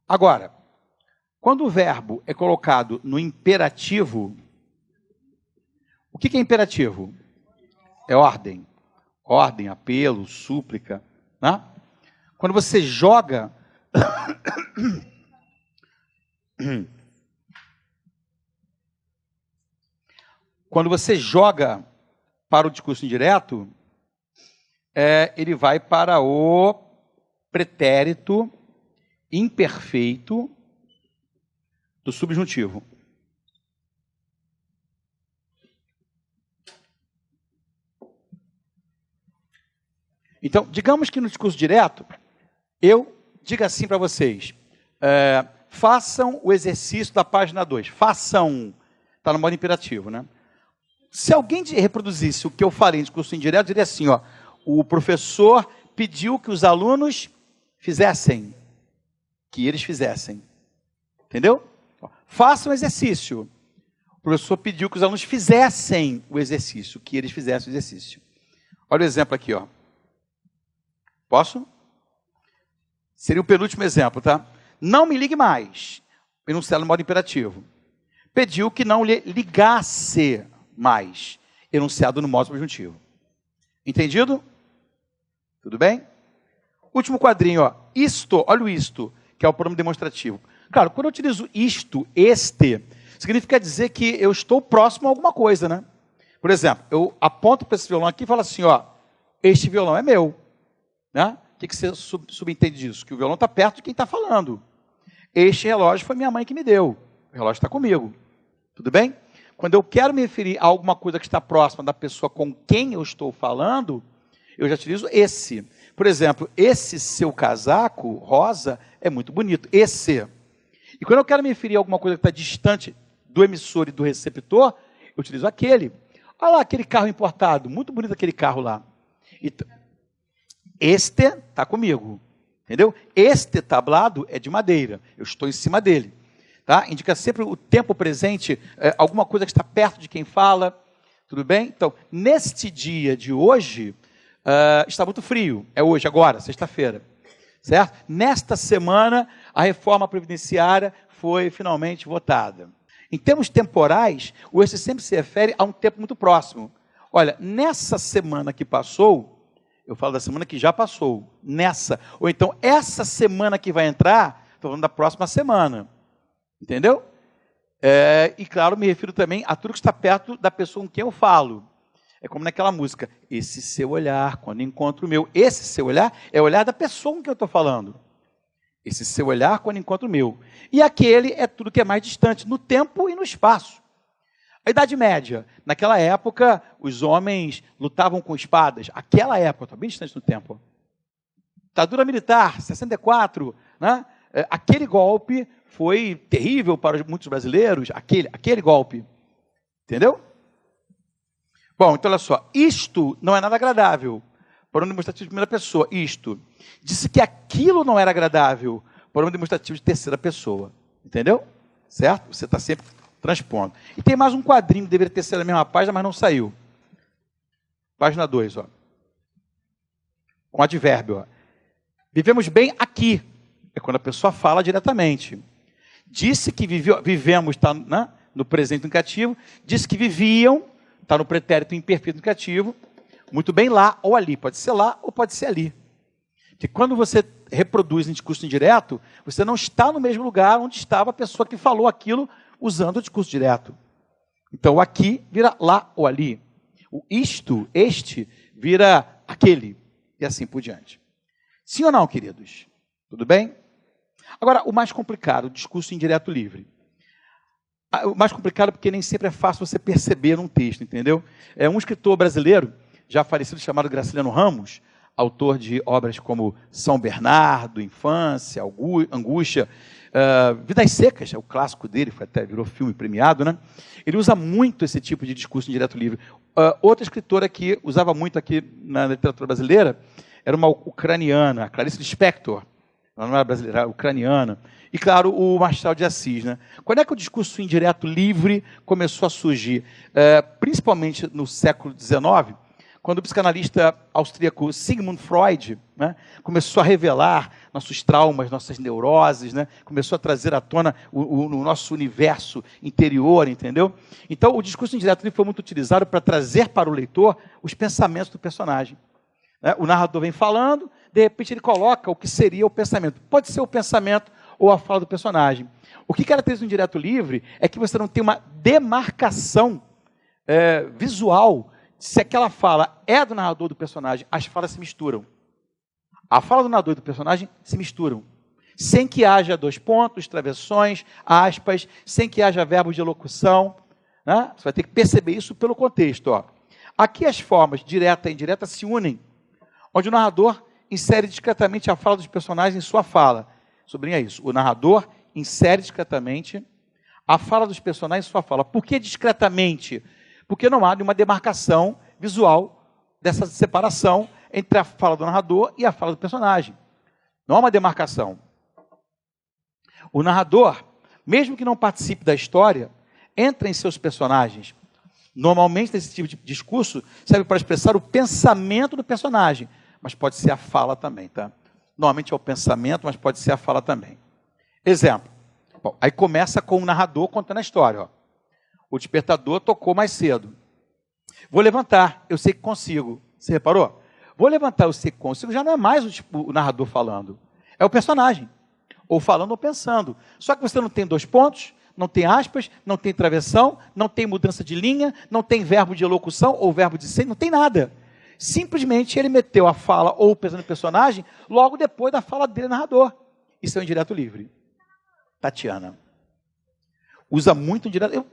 agora, quando o verbo é colocado no imperativo, o que é imperativo? É ordem. Ordem, apelo, súplica, né? Quando você joga... Quando você joga para o discurso indireto, ele vai para o pretérito imperfeito do subjuntivo. Então, digamos que no discurso direto, eu diga assim para vocês, façam o exercício da página 2. Façam, está no modo imperativo, né? Se alguém reproduzisse o que eu falei em discurso indireto, diria assim, ó, o professor pediu que os alunos fizessem, que eles fizessem. Entendeu? Façam exercício. O professor pediu que os alunos fizessem o exercício, que eles fizessem o exercício. Olha o exemplo aqui, ó. Posso? Seria o penúltimo exemplo, tá? Não me ligue mais. Enunciado no modo imperativo. Pediu que não lhe ligasse mais. Enunciado no modo subjuntivo. Entendido? Tudo bem? Último quadrinho, ó. Isto, olha o isto, que é o pronome demonstrativo. Claro, quando eu utilizo isto, este, significa dizer que eu estou próximo a alguma coisa, né? Por exemplo, eu aponto para esse violão aqui e falo assim, ó, este violão é meu. Né? O que você subentende disso? Que o violão está perto de quem está falando. Este relógio foi minha mãe que me deu. O relógio está comigo. Tudo bem? Quando eu quero me referir a alguma coisa que está próxima da pessoa com quem eu estou falando, eu já utilizo esse. Por exemplo, esse seu casaco rosa é muito bonito. Esse. E quando eu quero me referir a alguma coisa que está distante do emissor e do receptor, eu utilizo aquele. Olha lá aquele carro importado. Muito bonito aquele carro lá. Então, este está comigo. Entendeu? Este tablado é de madeira. Eu estou em cima dele. Tá? Indica sempre o tempo presente, alguma coisa que está perto de quem fala. Tudo bem? Então, neste dia de hoje, está muito frio. É hoje, agora, sexta-feira. Certo? Nesta semana, a reforma previdenciária foi finalmente votada. Em termos temporais, o esse sempre se refere a um tempo muito próximo. Olha, nessa semana que passou, eu falo da semana que já passou, nessa, ou então essa semana que vai entrar, estou falando da próxima semana. Entendeu? E claro, me refiro também a tudo que está perto da pessoa com quem eu falo. É como naquela música, esse seu olhar, quando encontro o meu. Esse seu olhar é o olhar da pessoa com quem eu estou falando. Esse seu olhar, quando encontro o meu. E aquele é tudo que é mais distante, no tempo e no espaço. A Idade Média, naquela época, os homens lutavam com espadas. Aquela época, está bem distante no tempo. Ditadura militar, 64, né? Aquele golpe foi terrível para muitos brasileiros, aquele golpe. Entendeu? Bom, então olha só, isto não é nada agradável. Pronome demonstrativo de primeira pessoa, isto. Disse que aquilo não era agradável. Pronome demonstrativo de terceira pessoa. Entendeu? Certo? Você está sempre transpondo. E tem mais um quadrinho que deveria ter sido na mesma página, mas não saiu. Página 2, ó. Com advérbio, ó. Vivemos bem aqui. É quando a pessoa fala diretamente. Disse que vivemos, está, né, no presente indicativo. Disse que viviam, está no pretérito imperfeito indicativo. Muito bem lá ou ali. Pode ser lá ou pode ser ali. Porque quando você reproduz em discurso indireto, você não está no mesmo lugar onde estava a pessoa que falou aquilo usando o discurso direto. Então, o aqui vira lá ou ali. O isto, este, vira aquele. E assim por diante. Sim ou não, queridos? Tudo bem? Agora, o mais complicado, o discurso indireto livre. O mais complicado porque nem sempre é fácil você perceber num texto, entendeu? Um escritor brasileiro, já falecido, chamado Graciliano Ramos, autor de obras como São Bernardo, Infância, Angústia, Vidas Secas, é o clássico dele, até virou filme premiado, né? Ele usa muito esse tipo de discurso indireto livre. Outra escritora que usava muito aqui na literatura brasileira era uma ucraniana, Clarice Lispector. Ela não era brasileira, era ucraniana. E, claro, o Machado de Assis. Né? Quando é que o discurso indireto livre começou a surgir? Principalmente no século XIX, quando o psicanalista austríaco Sigmund Freud, né, começou a revelar nossos traumas, nossas neuroses, né, começou a trazer à tona o nosso universo interior, entendeu? Então, o discurso indireto livre foi muito utilizado para trazer para o leitor os pensamentos do personagem. Né? O narrador vem falando, de repente ele coloca o que seria o pensamento. Pode ser o pensamento ou a fala do personagem. O que caracteriza o indireto livre é que você não tem uma demarcação visual se aquela fala é do narrador ou do personagem. As falas se misturam. A fala do narrador e do personagem se misturam. Sem que haja dois pontos, travessões, aspas, sem que haja verbos de locução. Né? Você vai ter que perceber isso pelo contexto. Ó. Aqui as formas direta e indireta se unem, onde o narrador insere discretamente a fala dos personagens em sua fala. Sublinha isso. O narrador insere discretamente a fala dos personagens em sua fala. Por que discretamente? Porque não há nenhuma demarcação visual dessa separação entre a fala do narrador e a fala do personagem. Não há uma demarcação. O narrador mesmo que não participe da história, entra em seus personagens. Normalmente, esse tipo de discurso serve para expressar o pensamento do personagem, mas pode ser a fala também, tá? Normalmente é o pensamento, mas pode ser a fala também. Exemplo. Bom, aí começa com o narrador contando a história. Ó. O despertador tocou mais cedo. Vou levantar, eu sei que consigo. Você reparou? Vou levantar, eu sei que consigo, já não é mais o narrador falando. É o personagem. Ou falando ou pensando. Só que você não tem dois pontos, não tem aspas, não tem travessão, não tem mudança de linha, não tem verbo de elocução ou verbo de ser, não tem nada. Simplesmente ele meteu a fala ou o pensamento do personagem logo depois da fala dele, narrador. Isso é um indireto livre. Tatiana. Usa muito indireto.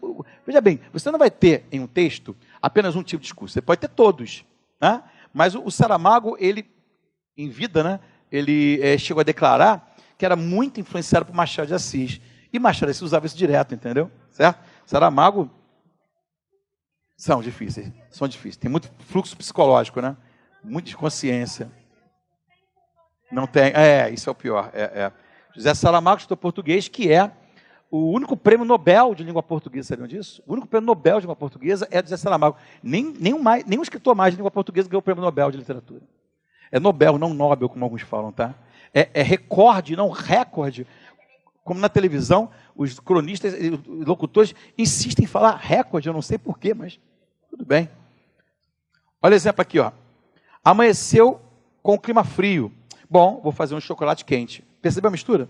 Veja bem, você não vai ter em um texto apenas um tipo de discurso. Você pode ter todos. Né? Mas o Saramago, ele, em vida, né, ele chegou a declarar que era muito influenciado por Machado de Assis. E Machado de Assis usava isso direto, entendeu? Certo? Saramago são difíceis. Tem muito fluxo psicológico, né? Muita consciência. Não tem. Isso é o pior. José Saramago estudou português, que é o único prêmio Nobel de língua portuguesa, sabiam disso? O único prêmio Nobel de língua portuguesa é José Saramago. Nenhum escritor mais de língua portuguesa ganhou o prêmio Nobel de literatura. É Nobel, não Nobel, como alguns falam, tá? É recorde, não recorde. Como na televisão, os cronistas e os locutores insistem em falar recorde, eu não sei porquê, mas tudo bem. Olha o exemplo aqui, ó. Amanheceu com o clima frio. Bom, vou fazer um chocolate quente. Percebeu a mistura?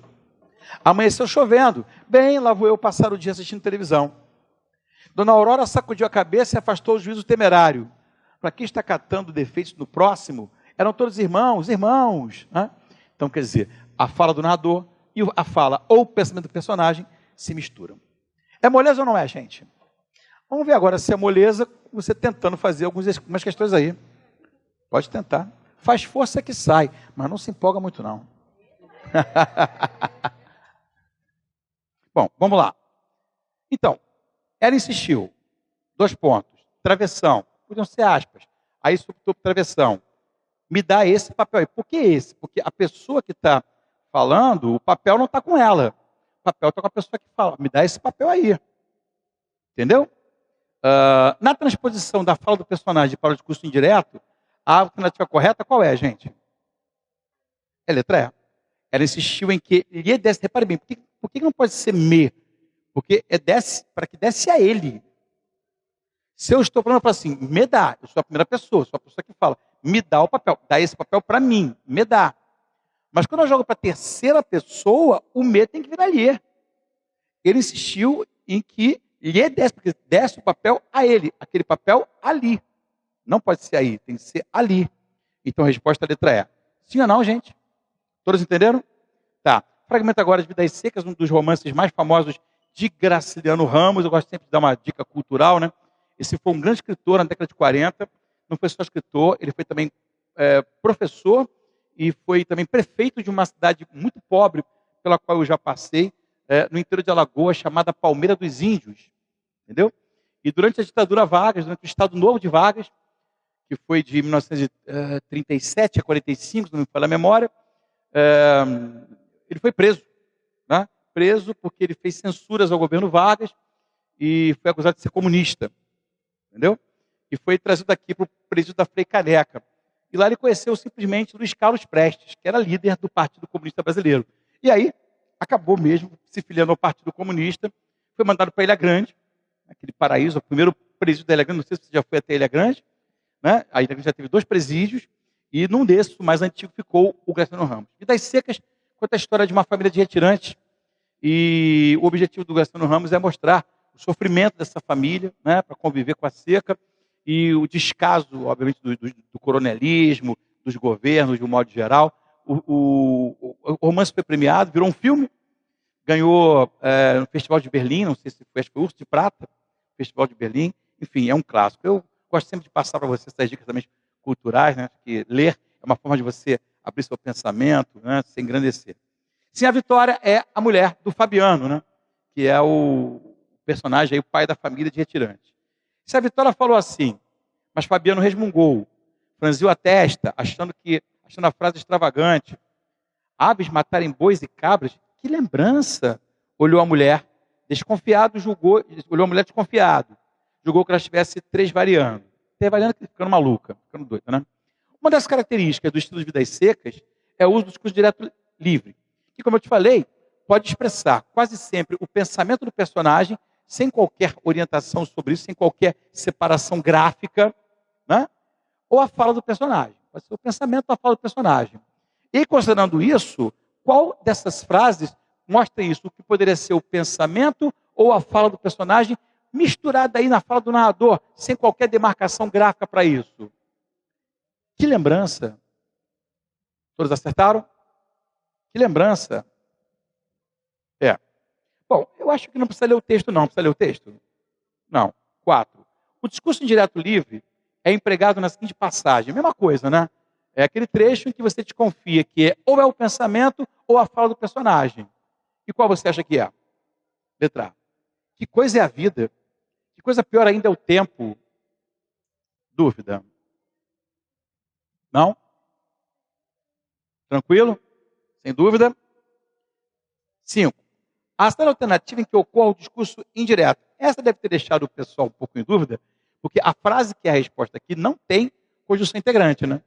Amanheceu chovendo. Bem, lá vou eu passar o dia assistindo televisão. Dona Aurora sacudiu a cabeça e afastou o juízo temerário. Para quem está catando defeitos no próximo, eram todos irmãos. Né? Então, quer dizer, a fala do narrador e a fala ou o pensamento do personagem se misturam. É moleza ou não é, gente? Vamos ver agora se é moleza, você tentando fazer algumas questões aí. Pode tentar. Faz força que sai, mas não se empolga muito, não. Bom, vamos lá. Então, ela insistiu. 2 pontos. Travessão. Podiam ser aspas. Aí subtou para travessão. Me dá esse papel aí. Por que esse? Porque a pessoa que está falando, o papel não está com ela. O papel está com a pessoa que fala. Me dá esse papel aí. Entendeu? Na transposição da fala do personagem para o discurso indireto, a alternativa correta qual é, gente? É letra E. Ela insistiu em que lhe desse. Repare bem, por que não pode ser me? Porque para que desse a ele. Se eu estou falando para assim, me dá, eu sou a primeira pessoa, sou a pessoa que fala, me dá o papel, dá esse papel para mim, me dá. Mas quando eu jogo para a terceira pessoa, o me tem que virar lhe. Ele insistiu em que lhe desse, porque desse o papel a ele, aquele papel ali. Não pode ser aí, tem que ser ali. Então a resposta é a letra E. Sim ou não, gente? Todos entenderam? Tá. Fragmento agora de Vidas Secas, um dos romances mais famosos de Graciliano Ramos. Eu gosto sempre de dar uma dica cultural, né? Esse foi um grande escritor na década de 40. Não foi só escritor, ele foi também professor e foi também prefeito de uma cidade muito pobre, pela qual eu já passei, no interior de Alagoas, chamada Palmeira dos Índios. Entendeu? E durante a ditadura Vargas, durante o Estado Novo de Vargas, que foi de 1937 a 45, se não me falha a memória, ele foi preso. Né? Preso porque ele fez censuras ao governo Vargas e foi acusado de ser comunista. Entendeu? E foi trazido aqui para o presídio da Frei Caneca. E lá ele conheceu simplesmente Luiz Carlos Prestes, que era líder do Partido Comunista Brasileiro. E aí, acabou mesmo se filiando ao Partido Comunista, foi mandado para Ilha Grande, aquele paraíso, o primeiro presídio da Ilha Grande, não sei se você já foi até a Ilha Grande, né? A Ilha Grande já teve 2 presídios, e num desses, o mais antigo, ficou o Graciliano Ramos. Vidas Secas conta a história de uma família de retirantes, e o objetivo do Graciliano Ramos é mostrar o sofrimento dessa família, né, para conviver com a seca, e o descaso, obviamente, do coronelismo, dos governos, de um modo geral. O romance foi premiado, virou um filme, ganhou no Festival de Berlim, não sei se foi, acho que foi Urso de Prata, Festival de Berlim, enfim, é um clássico. Eu gosto sempre de passar para vocês essas dicas também culturais, né, que ler é uma forma de você abrir seu pensamento, né, se engrandecer. Sim, a Vitória é a mulher do Fabiano, né, que é o personagem, aí, o pai da família de retirantes. Se a Vitória falou assim, mas Fabiano resmungou, franziu a testa, achando a frase extravagante. Aves matarem bois e cabras? Que lembrança! Olhou a mulher, Desconfiado, olhou a mulher desconfiado. Julgou que ela estivesse tresvariando. Tresvariando, ficando maluca, ficando doida, né? Uma das características do estudo de vidas secas é o uso do discurso direto livre, que, como eu te falei, pode expressar quase sempre o pensamento do personagem, sem qualquer orientação sobre isso, sem qualquer separação gráfica, né? Ou a fala do personagem. Pode ser o pensamento ou a fala do personagem. E considerando isso, qual dessas frases mostra isso? O que poderia ser o pensamento ou a fala do personagem, misturada aí na fala do narrador, sem qualquer demarcação gráfica para isso? Que lembrança? Todos acertaram? Que lembrança? Bom, eu acho que não precisa ler o texto, não. Precisa ler o texto? Não. 4. O discurso indireto livre é empregado na seguinte passagem. Mesma coisa, né? É aquele trecho em que você desconfia que ou é o pensamento ou a fala do personagem. E qual você acha que é? Letra A. Que coisa é a vida? Que coisa pior ainda é o tempo? Dúvida? Não? Tranquilo? Sem dúvida? 5. A ação alternativa em que ocorre o discurso indireto. Essa deve ter deixado o pessoal um pouco em dúvida, porque a frase que é a resposta aqui não tem conjunção integrante, né?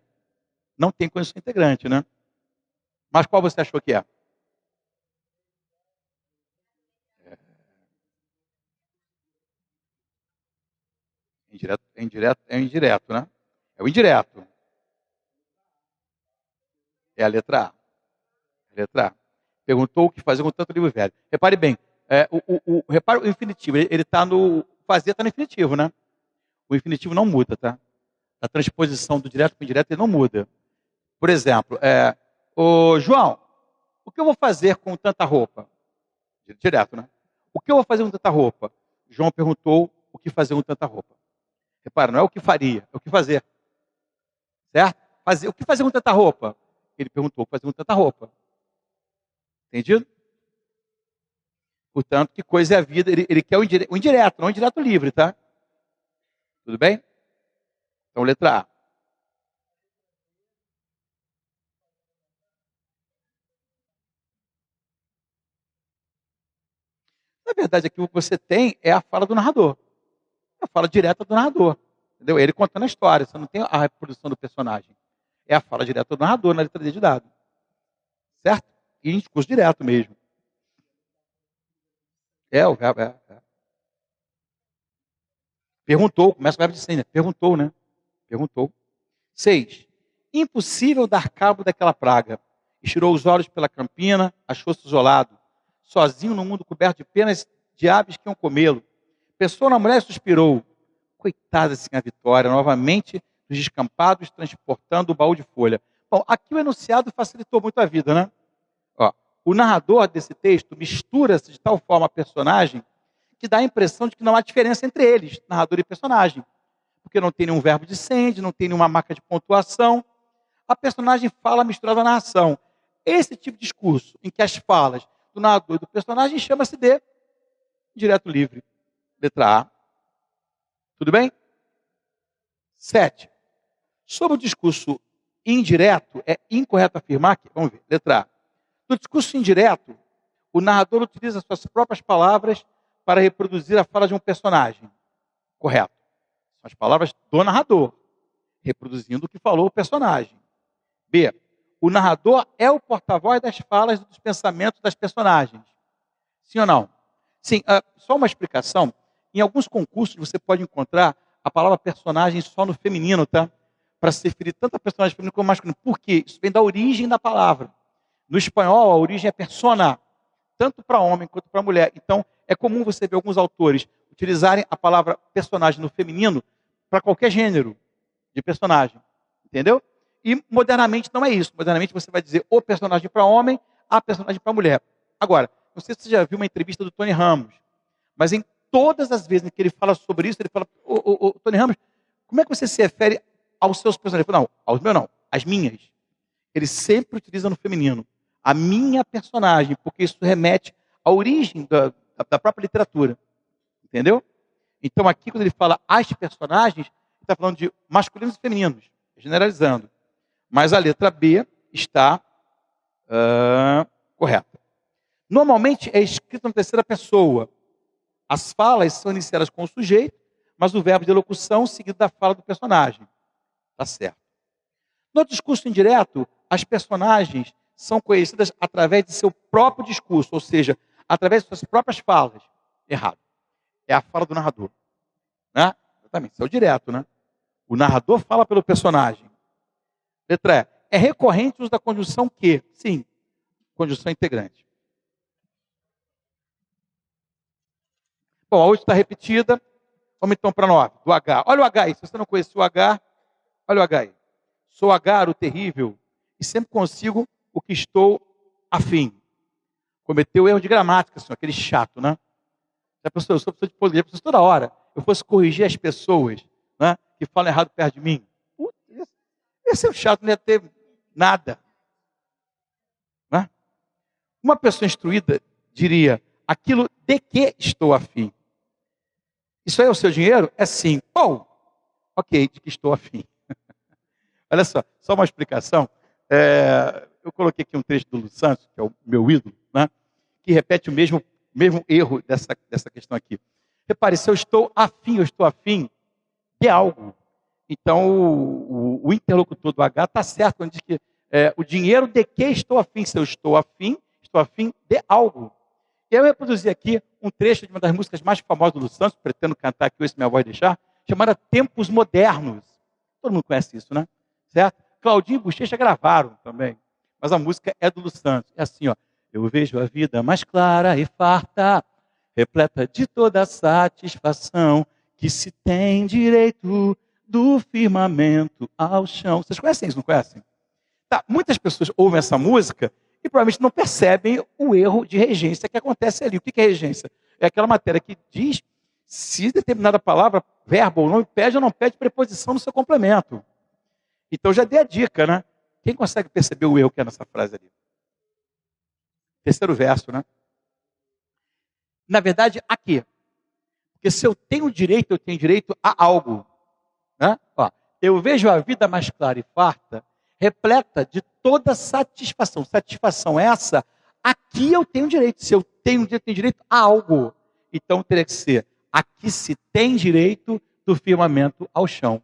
Não tem conjunção integrante, né? Mas qual você achou que é? É o indireto, né? É o indireto. É a letra A. A letra A. Perguntou o que fazer com tanto livro velho. Repare bem, repare o infinitivo, ele está no... Fazer está no infinitivo, né? O infinitivo não muda, tá? A transposição do direto para o indireto ele não muda. Por exemplo, ô João, o que eu vou fazer com tanta roupa? Direto, né? O que eu vou fazer com tanta roupa? João perguntou o que fazer com tanta roupa. Repara, não é o que faria, é o que fazer. Certo? O que fazer com tanta roupa? Ele perguntou o que fazer com tanta roupa. Entendido? Portanto, que coisa é a vida? Ele quer o indireto, não o indireto livre, tá? Tudo bem? Então, letra A. Na verdade, aqui o que você tem é a fala do narrador. É a fala direta do narrador. Entendeu? Ele contando a história. Você não tem a reprodução do personagem. É a fala direta do narrador na letra D de dado. Certo? E em discurso direto mesmo. O verbo é. Perguntou, começa o verbo de ser, né? Perguntou, né? Perguntou. 6. Impossível dar cabo daquela praga. Estirou os olhos pela campina, achou-se isolado, sozinho no mundo coberto de penas de aves que iam comê-lo. Pensou na mulher e suspirou. Coitada senhora Vitória, novamente nos descampados, transportando o baú de folha. Bom, aqui o enunciado facilitou muito a vida, né? Ó, o narrador desse texto mistura-se de tal forma a personagem que dá a impressão de que não há diferença entre eles, narrador e personagem. Porque não tem nenhum verbo de sende, não tem nenhuma marca de pontuação. A personagem fala misturada na narração. Esse tipo de discurso, em que as falas do narrador e do personagem chama-se de direto livre. Letra A. Tudo bem? 7. Sobre o discurso indireto, é incorreto afirmar que, vamos ver, letra A. No discurso indireto, o narrador utiliza suas próprias palavras para reproduzir a fala de um personagem. Correto. São as palavras do narrador, reproduzindo o que falou o personagem. B. O narrador é o porta-voz das falas e dos pensamentos das personagens. Sim ou não? Sim. Só uma explicação. Em alguns concursos você pode encontrar a palavra personagem só no feminino, tá? Para se referir tanto a personagem feminino como masculino. Por quê? Isso vem da origem da palavra. No espanhol, a origem é persona, tanto para homem quanto para mulher. Então, é comum você ver alguns autores utilizarem a palavra personagem no feminino para qualquer gênero de personagem. Entendeu? E modernamente não é isso. Modernamente você vai dizer o personagem para homem, a personagem para mulher. Agora, não sei se você já viu uma entrevista do Tony Ramos, mas em todas as vezes em que ele fala sobre isso, ele fala, Tony Ramos, como é que você se refere aos seus personagens? Ele fala, não, aos meus não, às minhas. Ele sempre utiliza no feminino. A minha personagem, porque isso remete à origem da própria literatura. Entendeu? Então aqui, quando ele fala as personagens, ele está falando de masculinos e femininos, generalizando. Mas a letra B está correta. Normalmente é escrito na terceira pessoa. As falas são iniciadas com o sujeito, mas o verbo de elocução seguido da fala do personagem. Tá certo. No discurso indireto, as personagens são conhecidas através de seu próprio discurso, ou seja, através de suas próprias falas. Errado. É a fala do narrador. Né? Exatamente, isso é o direto, né? O narrador fala pelo personagem. Letra E. É recorrente o uso da conjunção que? Sim, conjunção integrante. Bom, a 8 está repetida. Vamos então para a 9, do H. Olha o H aí, se você não conhece o H, olha o H aí. Sou H, o terrível, e sempre consigo o que estou afim. Cometeu erro de gramática, senhor, aquele chato, né? Já pensou, eu sou pessoa de poder, toda hora eu fosse corrigir as pessoas, né, que falam errado perto de mim. Putz, esse é o chato, não ia ter nada. Né? Uma pessoa instruída diria, aquilo de que estou afim. Isso aí é o seu dinheiro? É sim. Oh, ok, de que estou afim. Olha só uma explicação. Eu coloquei aqui um trecho do Lúcio Santos, que é o meu ídolo, né, que repete o mesmo erro dessa questão aqui. Repare, se eu estou afim de algo. Então, o interlocutor do H está certo quando diz que o dinheiro de que estou afim. Se eu estou afim de algo. Eu reproduzi aqui um trecho de uma das músicas mais famosas do Lúcio Santos, pretendo cantar aqui hoje, se minha voz deixar, chamada Tempos Modernos. Todo mundo conhece isso, né? Certo? Claudinho e Bochecha gravaram também. Mas a música é do Lúcio Santos. É assim, ó. Eu vejo a vida mais clara e farta, repleta de toda a satisfação, que se tem direito do firmamento ao chão. Vocês conhecem isso, não conhecem? Tá, muitas pessoas ouvem essa música e provavelmente não percebem o erro de regência que acontece ali. O que é regência? É aquela matéria que diz se determinada palavra, verbo ou nome, pede ou não pede preposição no seu complemento. Então já dei a dica, né? Quem consegue perceber o erro que é nessa frase ali? Terceiro verso, né? Na verdade, a quê? Porque se eu tenho direito a algo. Né? Ó, eu vejo a vida mais clara e farta, repleta de toda satisfação. Satisfação essa, aqui eu tenho direito. Se eu tenho direito a algo. Então teria que ser, aqui se tem direito do firmamento ao chão.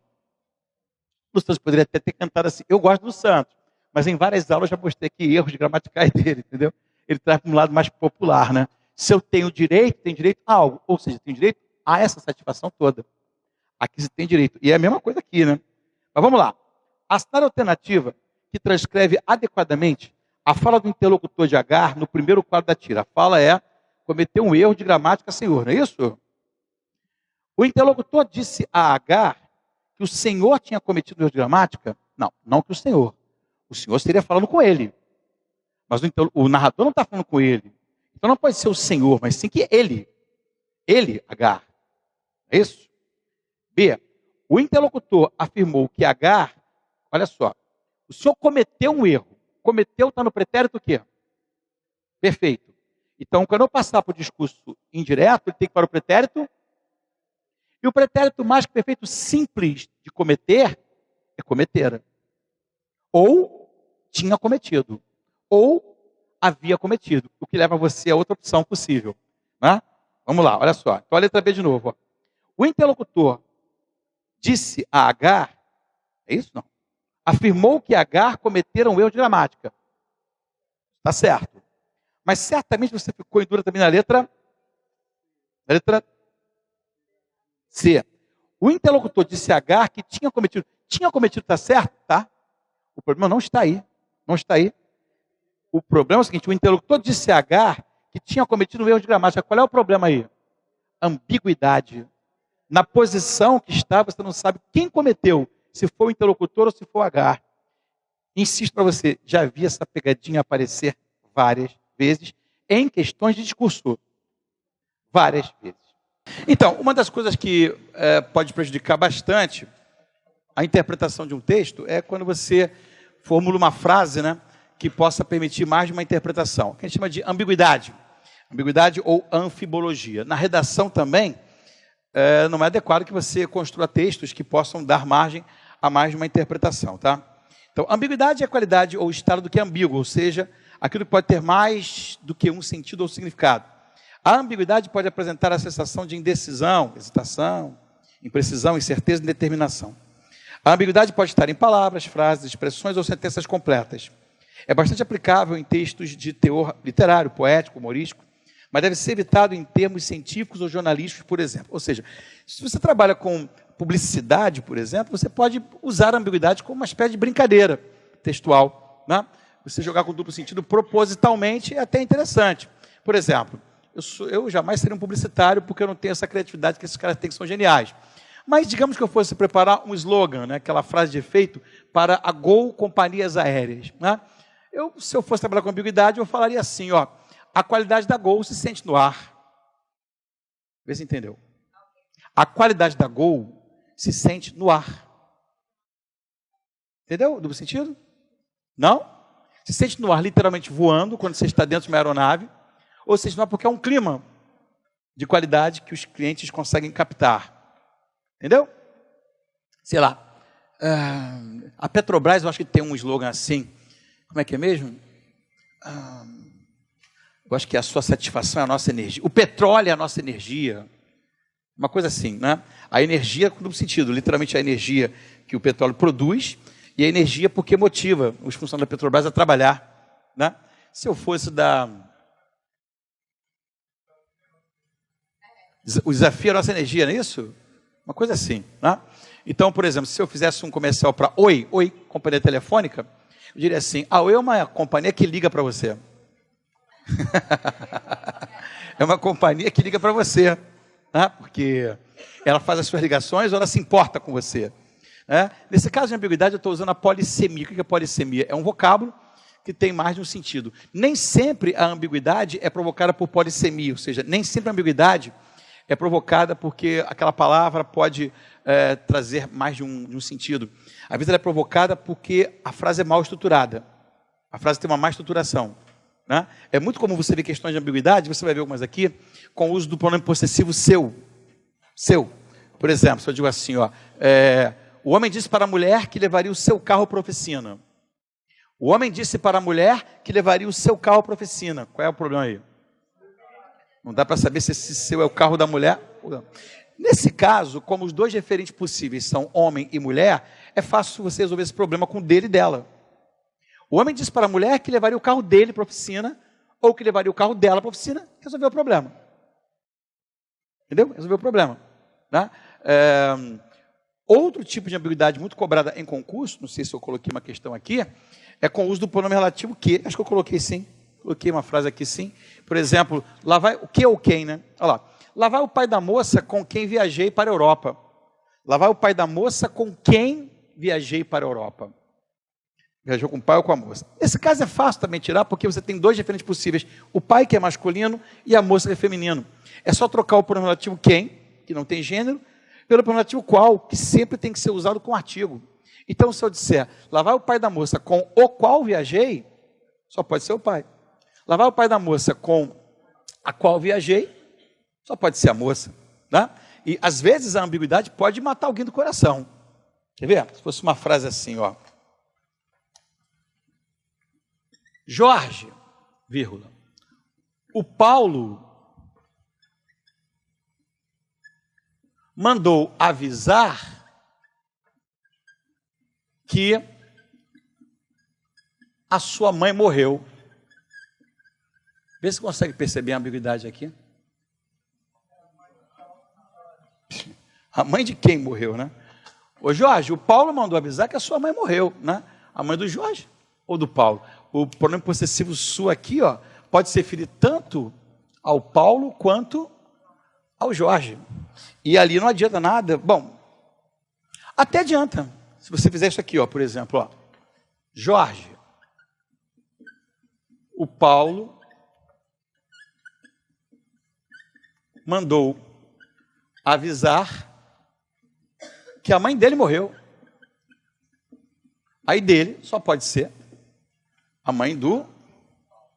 O Santos poderia até ter cantado assim. Eu gosto do Santos, mas em várias aulas já mostrei aqui erros gramaticais dele, entendeu? Ele traz para um lado mais popular, né? Se eu tenho direito a algo. Ou seja, tenho direito a essa satisfação toda. Aqui se tem direito. E é a mesma coisa aqui, né? Mas vamos lá. A cidade alternativa que transcreve adequadamente a fala do interlocutor de Agar no primeiro quadro da tira. A fala é, cometeu um erro de gramática, senhor, não é isso? O interlocutor disse a Agar que o senhor tinha cometido um erro de gramática? Não que o senhor. O senhor estaria falando com ele. Mas o narrador não está falando com ele. Então não pode ser o senhor, mas sim que ele. Ele, Agar. É isso? B. O interlocutor afirmou que Agar, olha só, o senhor cometeu um erro. Cometeu está no pretérito o quê? Perfeito. Então, quando eu passar para o discurso indireto, ele tem que ir para o pretérito. E o pretérito mais que perfeito simples de cometer é cometera. Ou tinha cometido. Ou havia cometido. O que leva você a outra opção possível. Né? Vamos lá, olha só. Então a letra B de novo. Ó. O interlocutor disse a Agar, é isso não? Afirmou que Agar cometera um erro de gramática. Está certo. Mas certamente você ficou em dúvida também na letra C. O interlocutor disse a Agar que tinha cometido. Tinha cometido, está certo? Tá. O problema não está aí. Não está aí. O problema é o seguinte, o interlocutor disse a Agar que tinha cometido um erro de gramática. Qual é o problema aí? Ambiguidade. Na posição que está, você não sabe quem cometeu, se foi o interlocutor ou se foi o Agar. Insisto para você, já vi essa pegadinha aparecer várias vezes em questões de discurso. Várias vezes. Então, uma das coisas que pode prejudicar bastante a interpretação de um texto é quando você formula uma frase, né, que possa permitir mais de uma interpretação, que a gente chama de ambiguidade. Ambiguidade ou anfibologia. Na redação também, não é adequado que você construa textos que possam dar margem a mais de uma interpretação, tá? Então, ambiguidade é a qualidade ou estado do que é ambíguo, ou seja, aquilo que pode ter mais do que um sentido ou significado. A ambiguidade pode apresentar a sensação de indecisão, hesitação, imprecisão, incerteza e indeterminação. A ambiguidade pode estar em palavras, frases, expressões ou sentenças completas. É bastante aplicável em textos de teor literário, poético, humorístico, mas deve ser evitado em termos científicos ou jornalísticos, por exemplo. Ou seja, se você trabalha com publicidade, por exemplo, você pode usar a ambiguidade como uma espécie de brincadeira textual, né? Você jogar com duplo sentido propositalmente é até interessante. Por exemplo, eu jamais seria um publicitário porque eu não tenho essa criatividade que esses caras têm, que são geniais. Mas digamos que eu fosse preparar um slogan, né, aquela frase de efeito para a Gol Companhias Aéreas, né? Se eu fosse trabalhar com ambiguidade, eu falaria assim, ó, a qualidade da Gol se sente no ar. Vê se entendeu. A qualidade da Gol se sente no ar. Entendeu? Duplo sentido? Não? Se sente no ar literalmente voando, quando você está dentro de uma aeronave, ou se sente no ar porque é um clima de qualidade que os clientes conseguem captar. Entendeu? Sei lá. A Petrobras, eu acho que tem um slogan assim. Como é que é mesmo? Eu acho que a sua satisfação é a nossa energia. O petróleo é a nossa energia. Uma coisa assim, né? A energia, no sentido, literalmente a energia que o petróleo produz, e a energia porque motiva os funcionários da Petrobras a trabalhar, né? Se eu fosse o desafio é a nossa energia, não é isso? Uma coisa assim, né? Então, por exemplo, se eu fizesse um comercial para Oi, companhia telefônica, eu diria assim, a Oi é uma companhia que liga para você. É uma companhia que liga para você, né? Porque ela faz as suas ligações ou ela se importa com você. Né? Nesse caso de ambiguidade, eu estou usando a polissemia. O que é polissemia? É um vocábulo que tem mais de um sentido. Nem sempre a ambiguidade é provocada por polissemia, ou seja, nem sempre a ambiguidade é provocada porque aquela palavra pode trazer mais de um sentido. Às vezes ela é provocada porque a frase é mal estruturada. A frase tem uma má estruturação. Né? É muito comum você ver questões de ambiguidade, você vai ver algumas aqui, com o uso do pronome possessivo seu. Seu. Por exemplo, se eu digo assim, ó, o homem disse para a mulher que levaria o seu carro para a oficina. O homem disse para a mulher que levaria o seu carro para a oficina. Qual é o problema aí? Não dá para saber se esse seu é o carro da mulher ou não. Nesse caso, como os dois referentes possíveis são homem e mulher, é fácil você resolver esse problema com dele e dela. O homem disse para a mulher que levaria o carro dele para a oficina, ou que levaria o carro dela para a oficina, resolveu o problema. Entendeu? Resolveu o problema. Né? Outro tipo de ambiguidade muito cobrada em concurso, não sei se eu coloquei uma questão aqui, é com o uso do pronome relativo que. Acho que eu coloquei sim. Coloquei uma frase aqui sim. Por exemplo, lá vai o que ou quem, né? Olha lá. Lá vai o pai da moça com quem viajei para a Europa. Lá vai o pai da moça com quem viajei para a Europa. Viajou com o pai ou com a moça. Nesse caso é fácil também tirar, porque você tem dois referentes possíveis. O pai, que é masculino, e a moça, que é feminino. É só trocar o pronome relativo quem, que não tem gênero, pelo pronome relativo qual, que sempre tem que ser usado com artigo. Então, se eu disser, lá vai o pai da moça com o qual viajei, só pode ser o pai. Lá vai o pai da moça com a qual viajei, só pode ser a moça. Né? E, às vezes, a ambiguidade pode matar alguém do coração. Quer ver? Se fosse uma frase assim, ó. Jorge, vírgula, o Paulo mandou avisar que a sua mãe morreu. Vê se consegue perceber a ambiguidade aqui. A mãe de quem morreu, né? Ô Jorge, o Paulo mandou avisar que a sua mãe morreu, né? A mãe do Jorge ou do Paulo? O pronome possessivo sua aqui, ó, pode se referir tanto ao Paulo quanto ao Jorge. E ali não adianta nada. Bom, até adianta. Se você fizer isso aqui, ó, por exemplo, ó, Jorge, o Paulo mandou avisar que a mãe dele morreu. Aí dele só pode ser a mãe do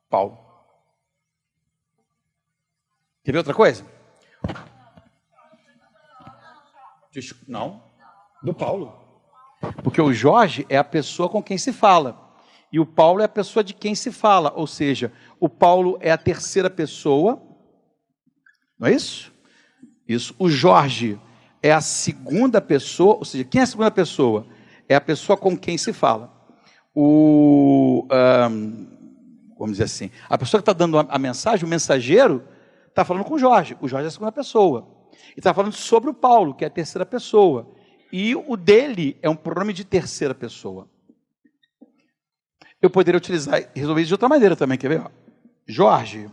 Paulo. Quer ver outra coisa? Não, do Paulo. Porque o Jorge é a pessoa com quem se fala. E o Paulo é a pessoa de quem se fala. Ou seja, o Paulo é a terceira pessoa Não é isso? Isso. O Jorge é a segunda pessoa, ou seja, quem é a segunda pessoa? É a pessoa com quem se fala. Vamos dizer assim, a pessoa que está dando a mensagem, o mensageiro, está falando com o Jorge. O Jorge é a segunda pessoa. E está falando sobre o Paulo, que é a terceira pessoa. E o dele é um pronome de terceira pessoa. Eu poderia utilizar e resolver isso de outra maneira também, quer ver? Jorge,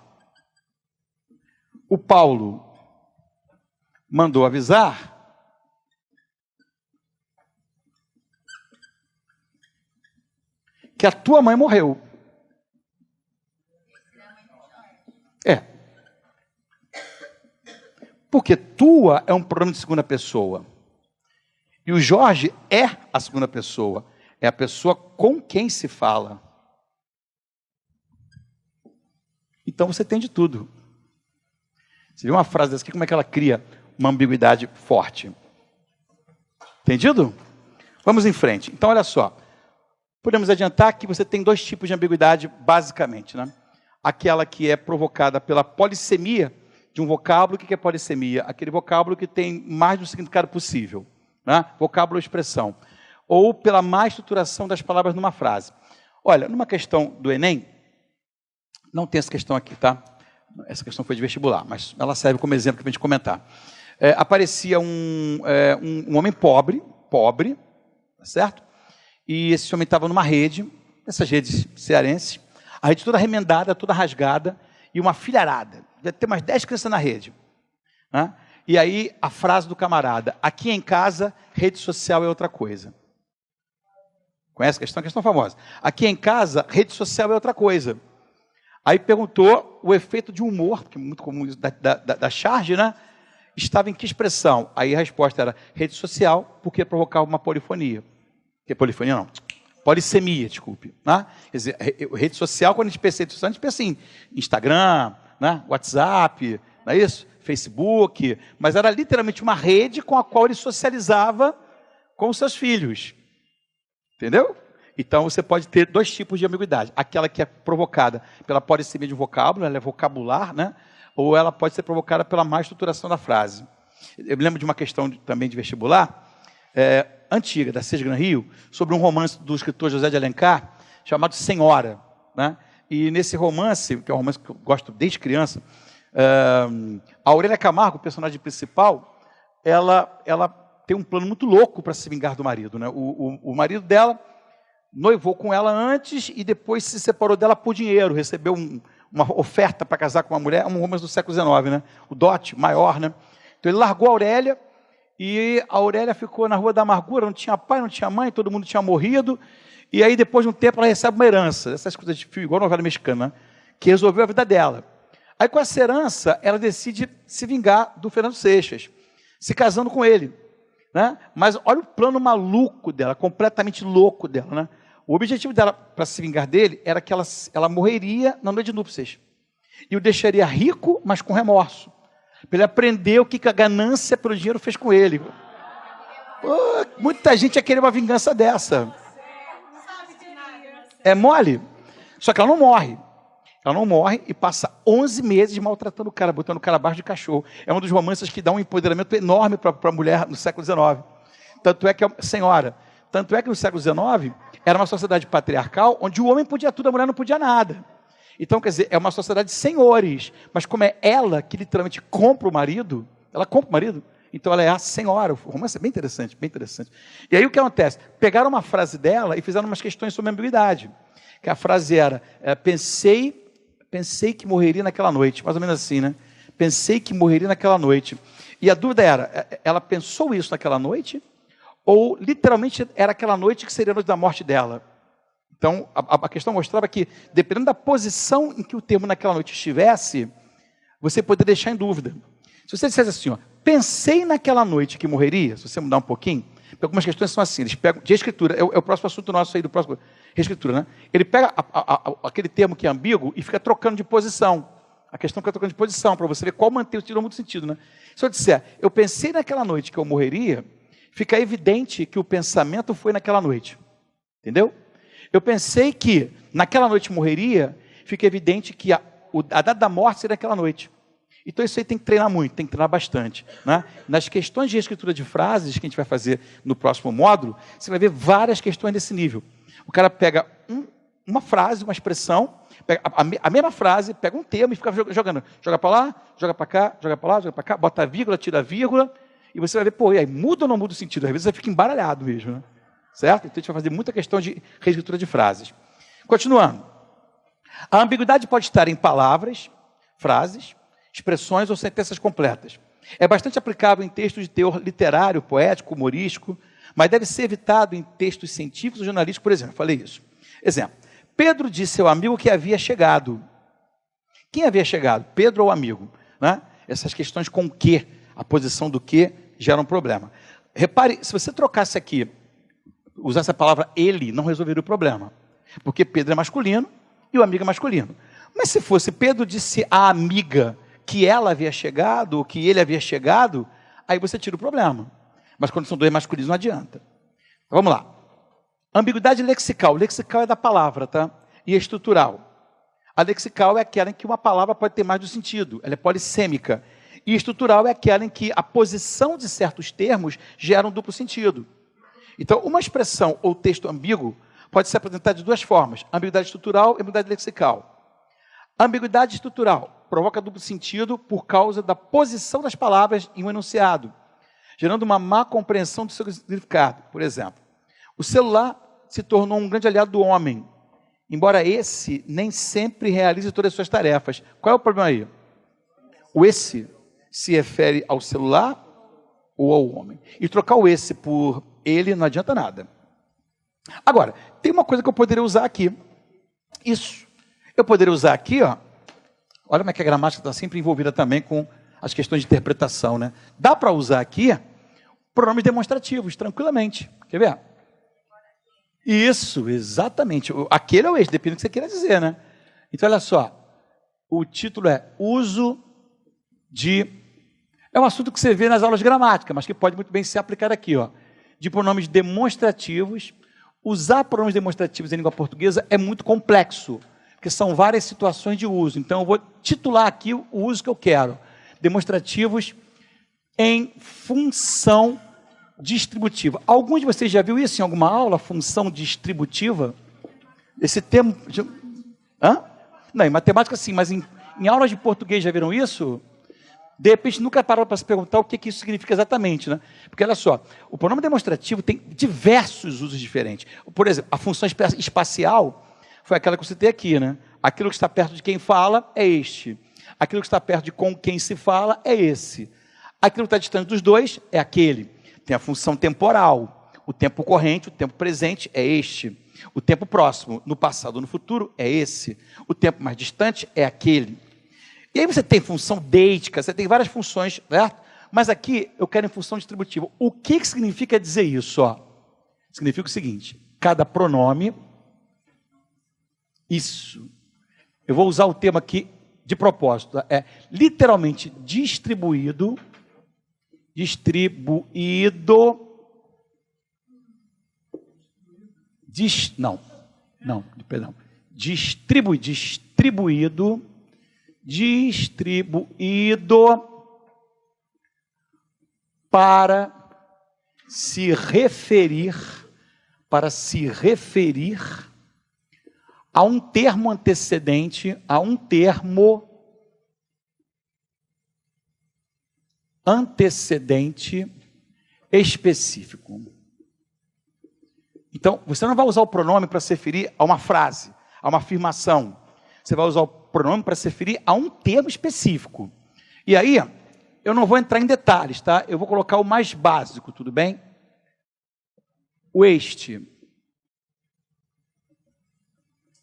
o Paulo mandou avisar que a tua mãe morreu. Porque tua é um pronome de segunda pessoa. E o Jorge é a segunda pessoa. É a pessoa com quem se fala. Então você tem de tudo. Você viu uma frase dessa aqui, como é que ela cria uma ambiguidade forte? Entendido? Vamos em frente. Então, olha só. Podemos adiantar que você tem dois tipos de ambiguidade, basicamente, né? Aquela que é provocada pela polissemia de um vocábulo. O que é polissemia? Aquele vocábulo que tem mais de um significado possível, né? Vocábulo ou expressão. Ou pela má estruturação das palavras numa frase. Olha, numa questão do Enem, não tem essa questão aqui, tá? Essa questão foi de vestibular, mas ela serve como exemplo para a gente comentar. Aparecia um homem pobre, tá certo? E esse homem estava numa rede, essas redes cearenses, a rede toda remendada, toda rasgada, e uma filharada. Deve ter umas 10 crianças na rede, né? E aí a frase do camarada: aqui em casa, rede social é outra coisa. Conhece a questão? A questão famosa. Aqui em casa, rede social é outra coisa. Aí perguntou o efeito de humor, que é muito comum da charge, né? Estava em que expressão? Aí a resposta era rede social, porque provocava uma polifonia. Que polifonia não? Polissemia, desculpe. Né? Quer dizer, rede social, quando a gente pensa em rede social, a gente pensa em Instagram, né? WhatsApp, não é isso? Facebook, mas era literalmente uma rede com a qual ele socializava com os seus filhos. Entendeu? Então você pode ter dois tipos de ambiguidade. Aquela que é provocada pela polissemia de um vocábulo, ela é vocabular, né? Ou ela pode ser provocada pela má estruturação da frase. Eu me lembro de uma questão também de vestibular, antiga, da SES Gran Rio, sobre um romance do escritor José de Alencar, chamado Senhora, né? E nesse romance, que é um romance que eu gosto desde criança, a Aurélia Camargo, o personagem principal, ela tem um plano muito louco para se vingar do marido, né? O marido dela noivou com ela antes e depois se separou dela por dinheiro, recebeu uma oferta para casar com uma mulher, um romance do século XIX, né? O dote maior, né? Então ele largou a Aurélia e a Aurélia ficou na Rua da Amargura, não tinha pai, não tinha mãe, todo mundo tinha morrido, e aí depois de um tempo ela recebe uma herança, essas coisas de fio, igual novela mexicana, né? Que resolveu a vida dela. Aí com essa herança, ela decide se vingar do Fernando Seixas, se casando com ele, né? Mas olha o plano maluco dela, completamente louco dela, né? O objetivo dela, para se vingar dele, era que ela morreria na noite de núpcias. E o deixaria rico, mas com remorso. Para ele aprender o que a ganância pelo dinheiro fez com ele. Pô, muita gente ia querer uma vingança dessa. É mole? Só que ela não morre. Ela não morre e passa 11 meses maltratando o cara, botando o cara abaixo de cachorro. É um dos romances que dá um empoderamento enorme para a mulher no século XIX. Tanto é que no século XIX, era uma sociedade patriarcal, onde o homem podia tudo, a mulher não podia nada. Então, quer dizer, é uma sociedade de senhores, mas como é ela que literalmente compra o marido, então ela é a senhora. O romance é bem interessante, bem interessante. E aí o que acontece? Pegaram uma frase dela e fizeram umas questões sobre ambiguidade. Que a frase era, pensei que morreria naquela noite, mais ou menos assim, né? Pensei que morreria naquela noite. E a dúvida era, ela pensou isso naquela noite? Ou literalmente era aquela noite que seria a noite da morte dela? Então, a questão mostrava que, dependendo da posição em que o termo naquela noite estivesse, você poderia deixar em dúvida. Se você dissesse assim, pensei naquela noite que morreria, se você mudar um pouquinho, porque algumas questões são assim, eles pegam, de escritura, é o próximo assunto nosso aí, do próximo, reescritura, né? Ele pega aquele termo que é ambíguo e fica trocando de posição. A questão fica trocando de posição, para você ver qual manter, tirou muito sentido, né? Se eu disser, eu pensei naquela noite que eu morreria, fica evidente que o pensamento foi naquela noite. Entendeu? Eu pensei que naquela noite morreria, fica evidente que a data da morte seria naquela noite. Então isso aí tem que treinar muito, tem que treinar bastante, né? Nas questões de reescritura de frases que a gente vai fazer no próximo módulo, você vai ver várias questões desse nível. O cara pega uma frase, uma expressão, pega a mesma frase, pega um termo e fica jogando. Joga para lá, joga para cá, joga para lá, joga para cá, bota a vírgula, tira a vírgula, e você vai ver, pô, e aí muda ou não muda o sentido? Às vezes você fica embaralhado mesmo, né? Certo? Então a gente vai fazer muita questão de reescritura de frases. Continuando. A ambiguidade pode estar em palavras, frases, expressões ou sentenças completas. É bastante aplicável em textos de teor literário, poético, humorístico, mas deve ser evitado em textos científicos ou jornalísticos, por exemplo. Falei isso. Exemplo. Pedro disse ao amigo que havia chegado. Quem havia chegado? Pedro ou amigo? Né? Essas questões com o que, a posição do que, geram problema. Repare, se você trocasse aqui, usasse a palavra ele, não resolveria o problema. Porque Pedro é masculino e o amigo é masculino. Mas se fosse Pedro disse à amiga que ela havia chegado, ou que ele havia chegado, aí você tira o problema. Mas quando são dois masculinos, não adianta. Então, vamos lá. Ambiguidade lexical. Lexical é da palavra, tá? E estrutural. A lexical é aquela em que uma palavra pode ter mais de um sentido. Ela é polissêmica. E estrutural é aquela em que a posição de certos termos gera um duplo sentido. Então, uma expressão ou texto ambíguo pode ser apresentado de duas formas. Ambiguidade estrutural e ambiguidade lexical. A ambiguidade estrutural provoca duplo sentido por causa da posição das palavras em um enunciado, gerando uma má compreensão do seu significado. Por exemplo, o celular se tornou um grande aliado do homem, embora esse nem sempre realize todas as suas tarefas. Qual é o problema aí? O esse se refere ao celular ou ao homem. E trocar o esse por ele não adianta nada. Agora, tem uma coisa que eu poderia usar aqui. Isso. Eu poderia usar aqui, ó. Olha como é que a gramática está sempre envolvida também com as questões de interpretação, né? Dá para usar aqui pronomes demonstrativos, tranquilamente. Quer ver? Isso, exatamente. Aquele é o eixo, depende do que você queira dizer, né? Então, olha só. O título é uso de... É um assunto que você vê nas aulas de gramática, mas que pode muito bem ser aplicado aqui, ó. De pronomes demonstrativos. Usar pronomes demonstrativos em língua portuguesa é muito complexo, porque são várias situações de uso. Então, eu vou titular aqui o uso que eu quero. Demonstrativos em função distributiva. Alguns de vocês já viram isso em alguma aula? Função distributiva? Esse termo... Hã? Não, em matemática sim, mas em aulas de português já viram isso? De repente, nunca pararam para se perguntar o que isso significa exatamente, né? Porque, olha só, o pronome demonstrativo tem diversos usos diferentes. Por exemplo, a função espacial foi aquela que eu citei aqui, né? Aquilo que está perto de quem fala é este. Aquilo que está perto de com quem se fala é esse. Aquilo que está distante dos dois é aquele. Tem a função temporal. O tempo corrente, o tempo presente é este. O tempo próximo, no passado ou no futuro, é esse. O tempo mais distante é aquele. E aí você tem função deítica, você tem várias funções, certo? Mas aqui eu quero em função distributiva. O que significa dizer isso? Ó? Significa o seguinte, cada pronome... Isso. Eu vou usar o termo aqui de propósito. É literalmente distribuído. Perdão. Distribuído para se referir a um termo antecedente, a um termo antecedente específico. Então, você não vai usar o pronome para se referir a uma frase, a uma afirmação. Você vai usar o pronome para se referir a um termo específico. E aí, eu não vou entrar em detalhes, tá? Eu vou colocar o mais básico, tudo bem? O este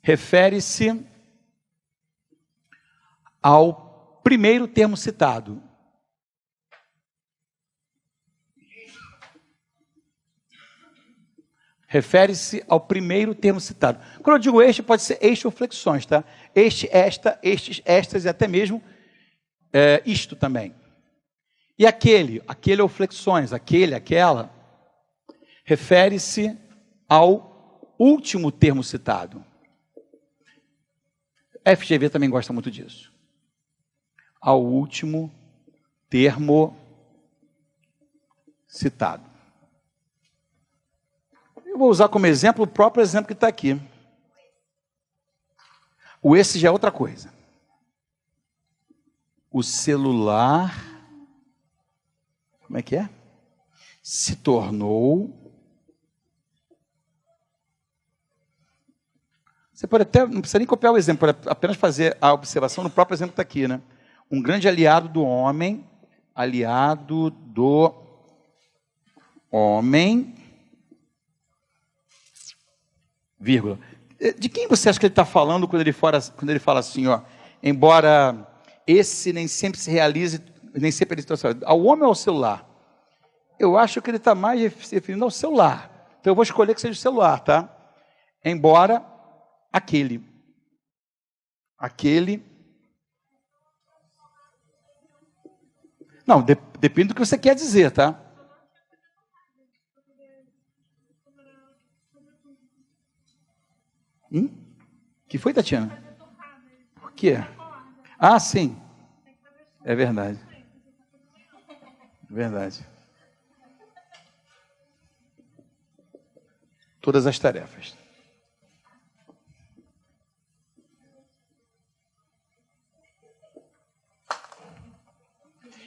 refere-se ao primeiro termo citado. Refere-se ao primeiro termo citado. Quando eu digo este, pode ser este ou flexões, tá? Este, esta, estes, estas e até mesmo isto também. E aquele ou flexões, aquele, aquela, refere-se ao último termo citado. FGV também gosta muito disso. ao último termo citado. Eu vou usar como exemplo o próprio exemplo que está aqui. O esse já é outra coisa. O celular, como é que é? Se tornou... Você pode até, não precisa nem copiar o exemplo, pode apenas fazer a observação no próprio exemplo que está aqui, né? Um grande aliado do homem, vírgula. De quem você acha que ele está falando quando ele fala assim, ó, embora esse nem sempre se realize, nem sempre ele está ao homem ou ao celular? Eu acho que ele está mais se referindo ao celular. Então eu vou escolher que seja o celular, tá? Embora aquele. Não, depende do que você quer dizer, tá? Que foi, Tatiana? Por quê? Ah, sim. É verdade. É verdade. Todas as tarefas.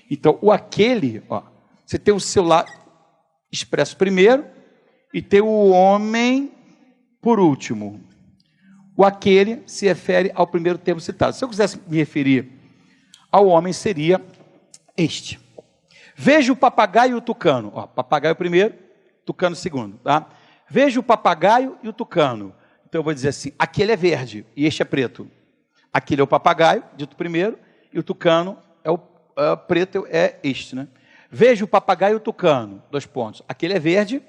Então, o aquele, ó, você tem o celular expresso primeiro e tem o homem por último. O aquele se refere ao primeiro termo citado. Se eu quisesse me referir ao homem, seria este. Veja o papagaio e o tucano. Ó, papagaio primeiro, tucano segundo. Tá? Veja o papagaio e o tucano. Então eu vou dizer assim, aquele é verde e este é preto. Aquele é o papagaio, dito primeiro, e o tucano é o preto, é este, né? Veja o papagaio e o tucano. 2 pontos. Aquele é verde,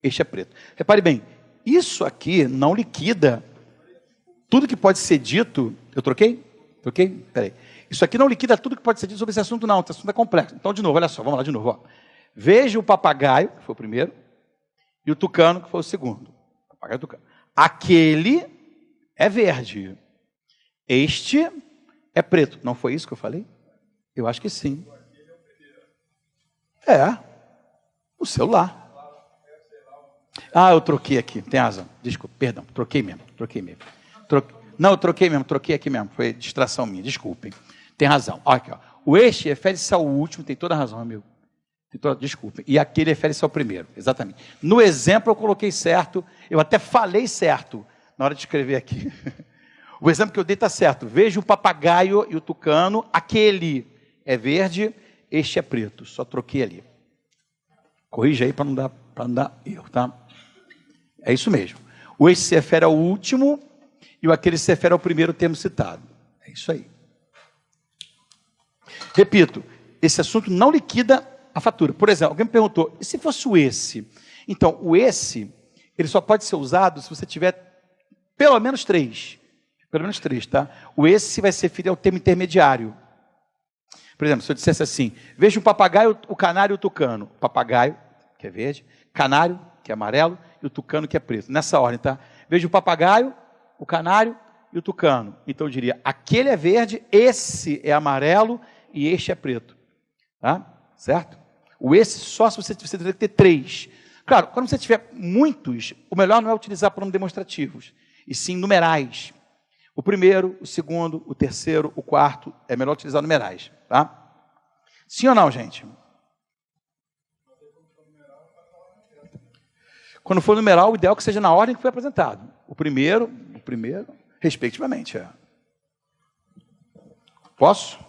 este é preto. Repare bem, isso aqui não liquida tudo que pode ser dito. Eu troquei? Troquei? Peraí. Isso aqui não liquida tudo que pode ser dito sobre esse assunto, não. Esse assunto é complexo. Então, de novo, olha só, vamos lá de novo. Ó. Veja o papagaio, que foi o primeiro, e o tucano, que foi o segundo. Papagaio e tucano. Aquele é verde. Este é preto. Não foi isso que eu falei? Eu acho que sim. É. O celular. Ah, eu troquei aqui. Tem razão. Desculpa, perdão. Troquei mesmo. Não, eu troquei mesmo. Troquei aqui mesmo. Foi distração minha. Desculpem. Tem razão. Olha aqui, ó. O este refere-se ao último. Tem toda a razão, amigo. Desculpem. E aquele refere-se ao primeiro. Exatamente. No exemplo eu coloquei certo. Eu até falei certo na hora de escrever aqui. O exemplo que eu dei está certo. Veja o papagaio e o tucano. Aquele é verde, este é preto. Só troquei ali. Corrija aí para não dar erro, tá? É isso mesmo. O este se refere ao último e o aquele se refere ao primeiro termo citado. É isso aí. Repito, esse assunto não liquida a fatura. Por exemplo, alguém me perguntou, e se fosse o esse? Então, o esse, ele só pode ser usado se você tiver pelo menos 3. Pelo menos 3, tá? O esse vai se referir ao termo intermediário. Por exemplo, se eu dissesse assim, veja o papagaio, o canário e o tucano. O papagaio, que é verde, canário, que é amarelo, e o tucano, que é preto. Nessa ordem, tá? Veja o papagaio, o canário e o tucano. Então eu diria, aquele é verde, esse é amarelo e este é preto. Tá? Certo? O esse só se você teria que ter 3. Claro, quando você tiver muitos, o melhor não é utilizar pronomes demonstrativos, e sim numerais. O primeiro, o segundo, o terceiro, o quarto, é melhor utilizar numerais, tá? Sim ou não, gente? Quando for numeral, o ideal é que seja na ordem que foi apresentado. O primeiro, respectivamente. É. Posso?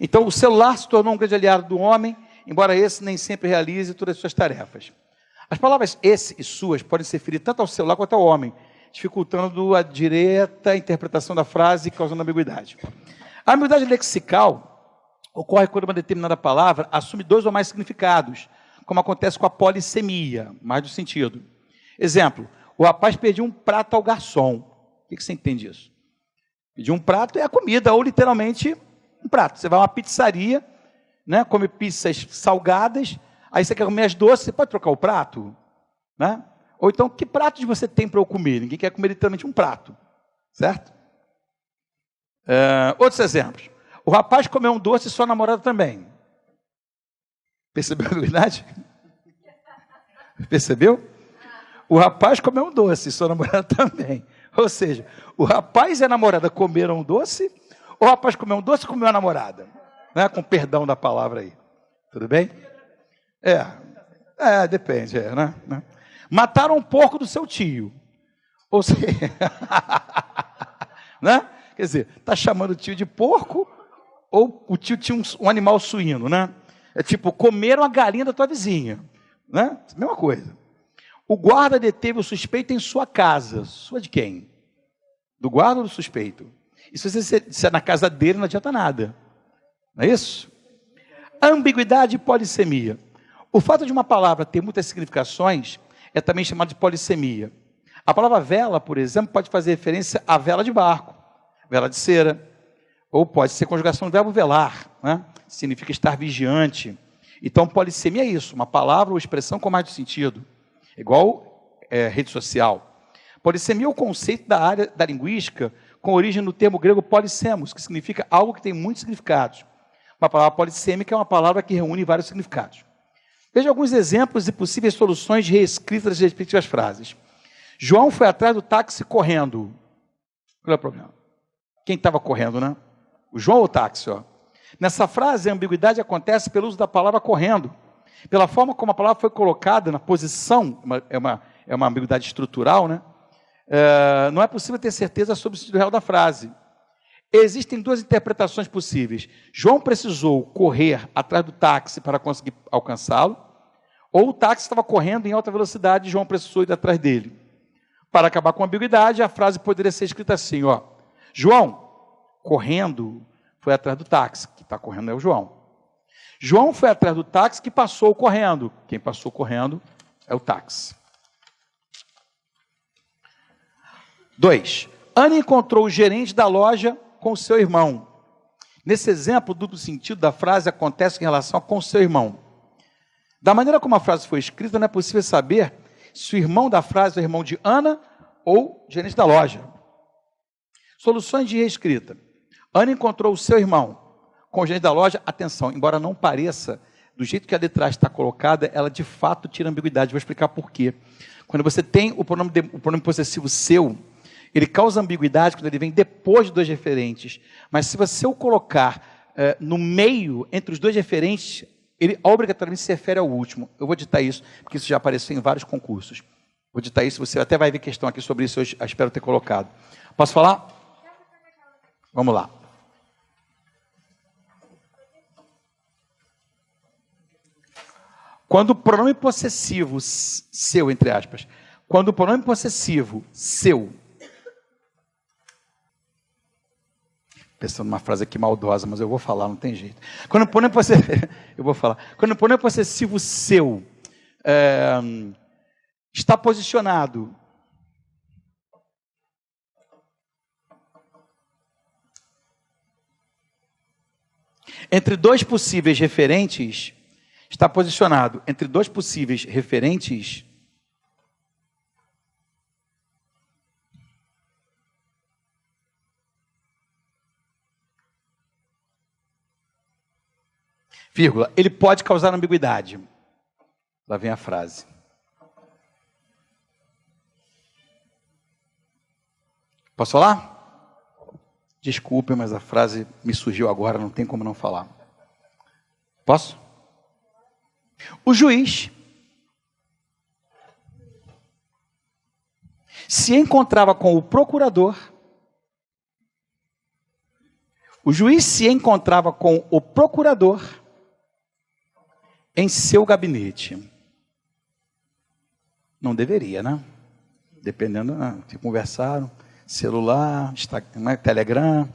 Então, o celular se tornou um grande aliado do homem, embora esse nem sempre realize todas as suas tarefas. As palavras esse e suas podem se referir tanto ao celular quanto ao homem, dificultando a direta interpretação da frase e causando ambiguidade. A ambiguidade lexical ocorre quando uma determinada palavra assume 2 ou mais significados, como acontece com a polissemia, mais do sentido. Exemplo, o rapaz pediu um prato ao garçom. O que você entende disso? Pedir um prato é a comida, ou literalmente um prato. Você vai a uma pizzaria, né, come pizzas salgadas, aí você quer comer as doces, você pode trocar o prato? Né? Ou então, que pratos você tem para eu comer? Ninguém quer comer literalmente um prato. Certo? Outros exemplos. O rapaz comeu um doce e sua namorada também. Percebeu a ambiguidade? Percebeu? O rapaz comeu um doce e sua namorada também. Ou seja, o rapaz e a namorada comeram um doce, ou o rapaz comeu um doce e comeu a namorada? Né? Com perdão da palavra aí. Tudo bem? Depende. Né? Mataram um porco do seu tio. Ou seja, né? Quer dizer, está chamando o tio de porco, ou o tio tinha um animal suíno, né? É tipo, comeram a galinha da tua vizinha. Né? Mesma coisa. O guarda deteve o suspeito em sua casa. Sua de quem? Do guarda ou do suspeito? E se você disser na casa dele, não adianta nada. Não é isso? Ambiguidade e polissemia. O fato de uma palavra ter muitas significações é também chamado de polissemia. A palavra vela, por exemplo, pode fazer referência à vela de barco, vela de cera, ou pode ser conjugação do verbo velar, né? Significa estar vigiante. Então, polissemia é isso, uma palavra ou expressão com mais de sentido. Igual rede social. Polissemia é o conceito da área da linguística com origem no termo grego polissemos, que significa algo que tem muitos significados. Uma palavra polissêmica é uma palavra que reúne vários significados. Veja alguns exemplos e possíveis soluções de reescrita das respectivas frases. João foi atrás do táxi correndo. Qual é o problema? Quem estava correndo, né? O João ou o táxi, ó. Nessa frase, a ambiguidade acontece pelo uso da palavra correndo. Pela forma como a palavra foi colocada na posição, é uma ambiguidade estrutural, né? Não é possível ter certeza sobre o sentido real da frase. Existem duas interpretações possíveis. João precisou correr atrás do táxi para conseguir alcançá-lo, ou o táxi estava correndo em alta velocidade e João precisou ir atrás dele. Para acabar com a ambiguidade, a frase poderia ser escrita assim, ó. João, correndo, foi atrás do táxi. Que está correndo é o João. João foi atrás do táxi que passou correndo. Quem passou correndo é o táxi. 2. Ana encontrou o gerente da loja com o seu irmão. Nesse exemplo, o duplo sentido da frase acontece em relação com o seu irmão. Da maneira como a frase foi escrita, não é possível saber se o irmão da frase é o irmão de Ana ou gerente da loja. Soluções de reescrita. Ana encontrou o seu irmão com o gerente da loja. Atenção, embora não pareça, do jeito que a letra está colocada, ela de fato tira ambiguidade. Vou explicar por quê. Quando você tem o pronome possessivo seu, ele causa ambiguidade quando ele vem depois de dois referentes. Mas se você o colocar no meio, entre os dois referentes, ele obrigatoriamente se refere ao último. Eu vou ditar isso, porque isso já apareceu em vários concursos. Vou ditar isso, você até vai ver questão aqui sobre isso, eu espero ter colocado. Posso falar? Vamos lá. Quando o pronome possessivo seu, entre aspas, quando o pronome possessivo seu, pensando numa frase aqui maldosa, mas eu vou falar, não tem jeito. Quando o pronome possessivo, eu vou falar. Quando o pronome possessivo seu está posicionado entre dois possíveis referentes, está posicionado entre dois possíveis referentes, vírgula, ele pode causar ambiguidade. Lá vem a frase. Posso falar? Desculpe, mas a frase me surgiu agora, não tem como não falar. Posso? O juiz se encontrava com o procurador. O juiz se encontrava com o procurador em seu gabinete. Não deveria, né? Dependendo, se conversaram, celular, Instagram, Telegram.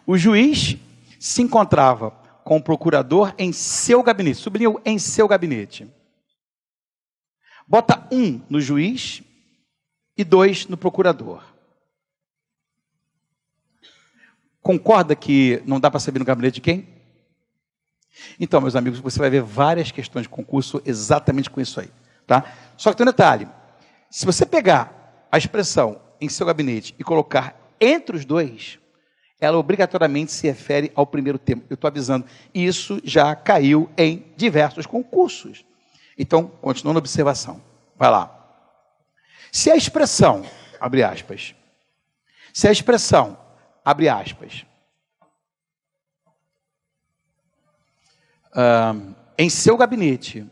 O juiz se encontrava com o procurador em seu gabinete. Sublinhou em seu gabinete. Bota 1 no juiz e 2 no procurador. Concorda que não dá para saber no gabinete de quem? Então, meus amigos, você vai ver várias questões de concurso exatamente com isso aí. Tá? Só que tem um detalhe. Se você pegar a expressão em seu gabinete e colocar entre os dois, ela obrigatoriamente se refere ao primeiro termo. Eu estou avisando, isso já caiu em diversos concursos. Então, continuando a observação. Vai lá. Se a expressão, abre aspas, se a expressão, abre aspas, em seu gabinete,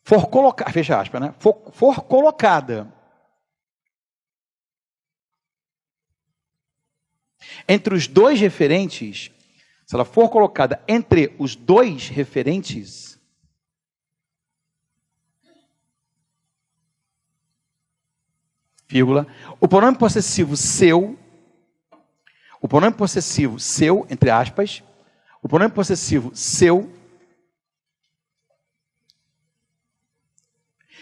for colocada, fecha aspas, né? For colocada entre os dois referentes, se ela for colocada entre os dois referentes, vírgula, o pronome possessivo seu, entre aspas, o pronome possessivo seu,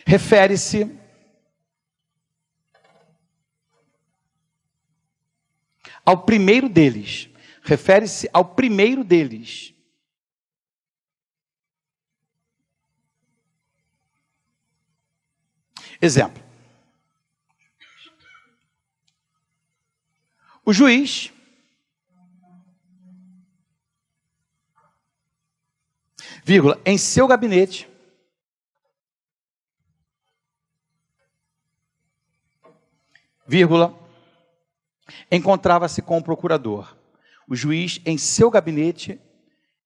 refere-se ao primeiro deles. Refere-se ao primeiro deles. Exemplo. O juiz vírgula, em seu gabinete, vírgula, encontrava-se com o procurador. O juiz, em seu gabinete,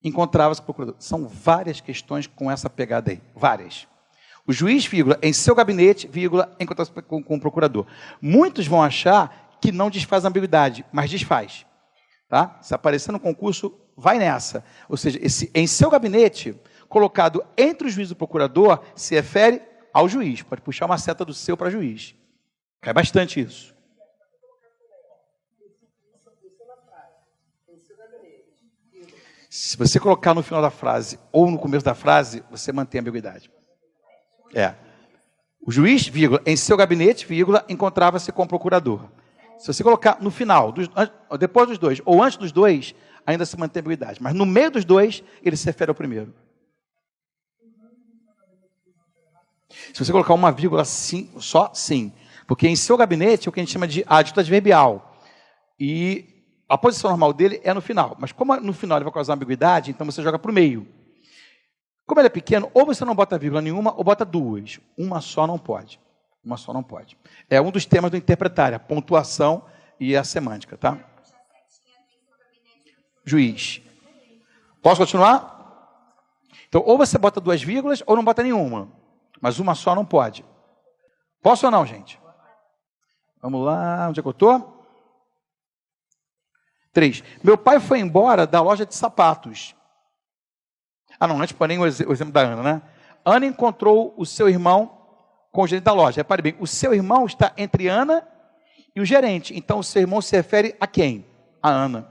encontrava-se com o procurador. São várias questões com essa pegada aí. Várias. O juiz, vírgula, em seu gabinete, vírgula, encontrava-se com o procurador. Muitos vão achar que não desfaz a ambiguidade, mas desfaz. Tá? Se aparecer no concurso, vai nessa. Ou seja, esse em seu gabinete, colocado entre o juiz e o procurador, se refere ao juiz. Pode puxar uma seta do seu para juiz. Cai bastante isso. Se você colocar no final da frase ou no começo da frase, você mantém a ambiguidade. O juiz, vírgula, em seu gabinete, vírgula, encontrava-se com o procurador. Se você colocar no final, depois dos dois, ou antes dos dois, ainda se mantém a ambiguidade. Mas no meio dos dois, ele se refere ao primeiro. Se você colocar uma vírgula sim, só sim. Porque em seu gabinete é o que a gente chama de adjunto adverbial. E a posição normal dele é no final. Mas como no final ele vai causar ambiguidade, então você joga para o meio. Como ele é pequeno, ou você não bota vírgula nenhuma, ou bota duas. Uma só não pode. Uma só não pode. É um dos temas do interpretar, a pontuação e a semântica, tá? Juiz. Posso continuar? Então, ou você bota duas vírgulas, ou não bota nenhuma. Mas uma só não pode. Posso ou não, gente? Vamos lá, onde é que eu estou? 3. Meu pai foi embora da loja de sapatos. Antes porém o exemplo da Ana, né? Ana encontrou o seu irmão com o gerente da loja. Repare bem, o seu irmão está entre Ana e o gerente. Então, o seu irmão se refere a quem? A Ana.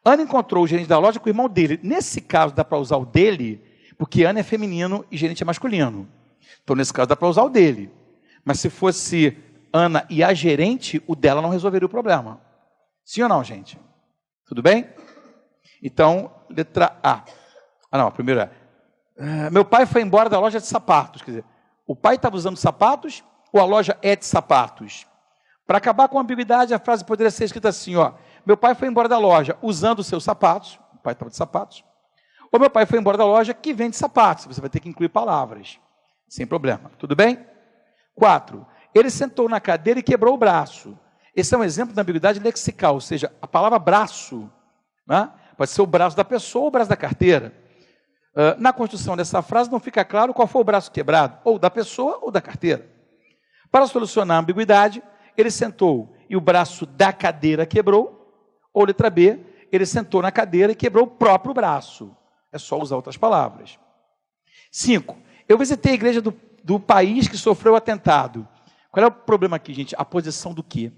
Ana encontrou o gerente da loja com o irmão dele. Nesse caso, dá para usar o dele, porque Ana é feminino e gerente é masculino. Então, nesse caso, dá para usar o dele. Mas se fosse Ana e a gerente, o dela não resolveria o problema. Sim ou não, gente? Tudo bem? Então, letra A. A primeira é. Meu pai foi embora da loja de sapatos. Quer dizer, o pai estava usando sapatos ou a loja é de sapatos? Para acabar com a ambiguidade, a frase poderia ser escrita assim, ó. Meu pai foi embora da loja usando os seus sapatos. O pai estava de sapatos. Ou meu pai foi embora da loja que vende sapatos. Você vai ter que incluir palavras. Sem problema. Tudo bem? 4. Ele sentou na cadeira e quebrou o braço. Esse é um exemplo da ambiguidade lexical, ou seja, a palavra braço, né, pode ser o braço da pessoa ou o braço da carteira. Na construção dessa frase não fica claro qual foi o braço quebrado, ou da pessoa ou da carteira. Para solucionar a ambiguidade, ele sentou e o braço da cadeira quebrou, ou letra B, ele sentou na cadeira e quebrou o próprio braço. É só usar outras palavras. 5. Eu visitei a igreja do país que sofreu o atentado. Qual é o problema aqui, gente? A posição do que?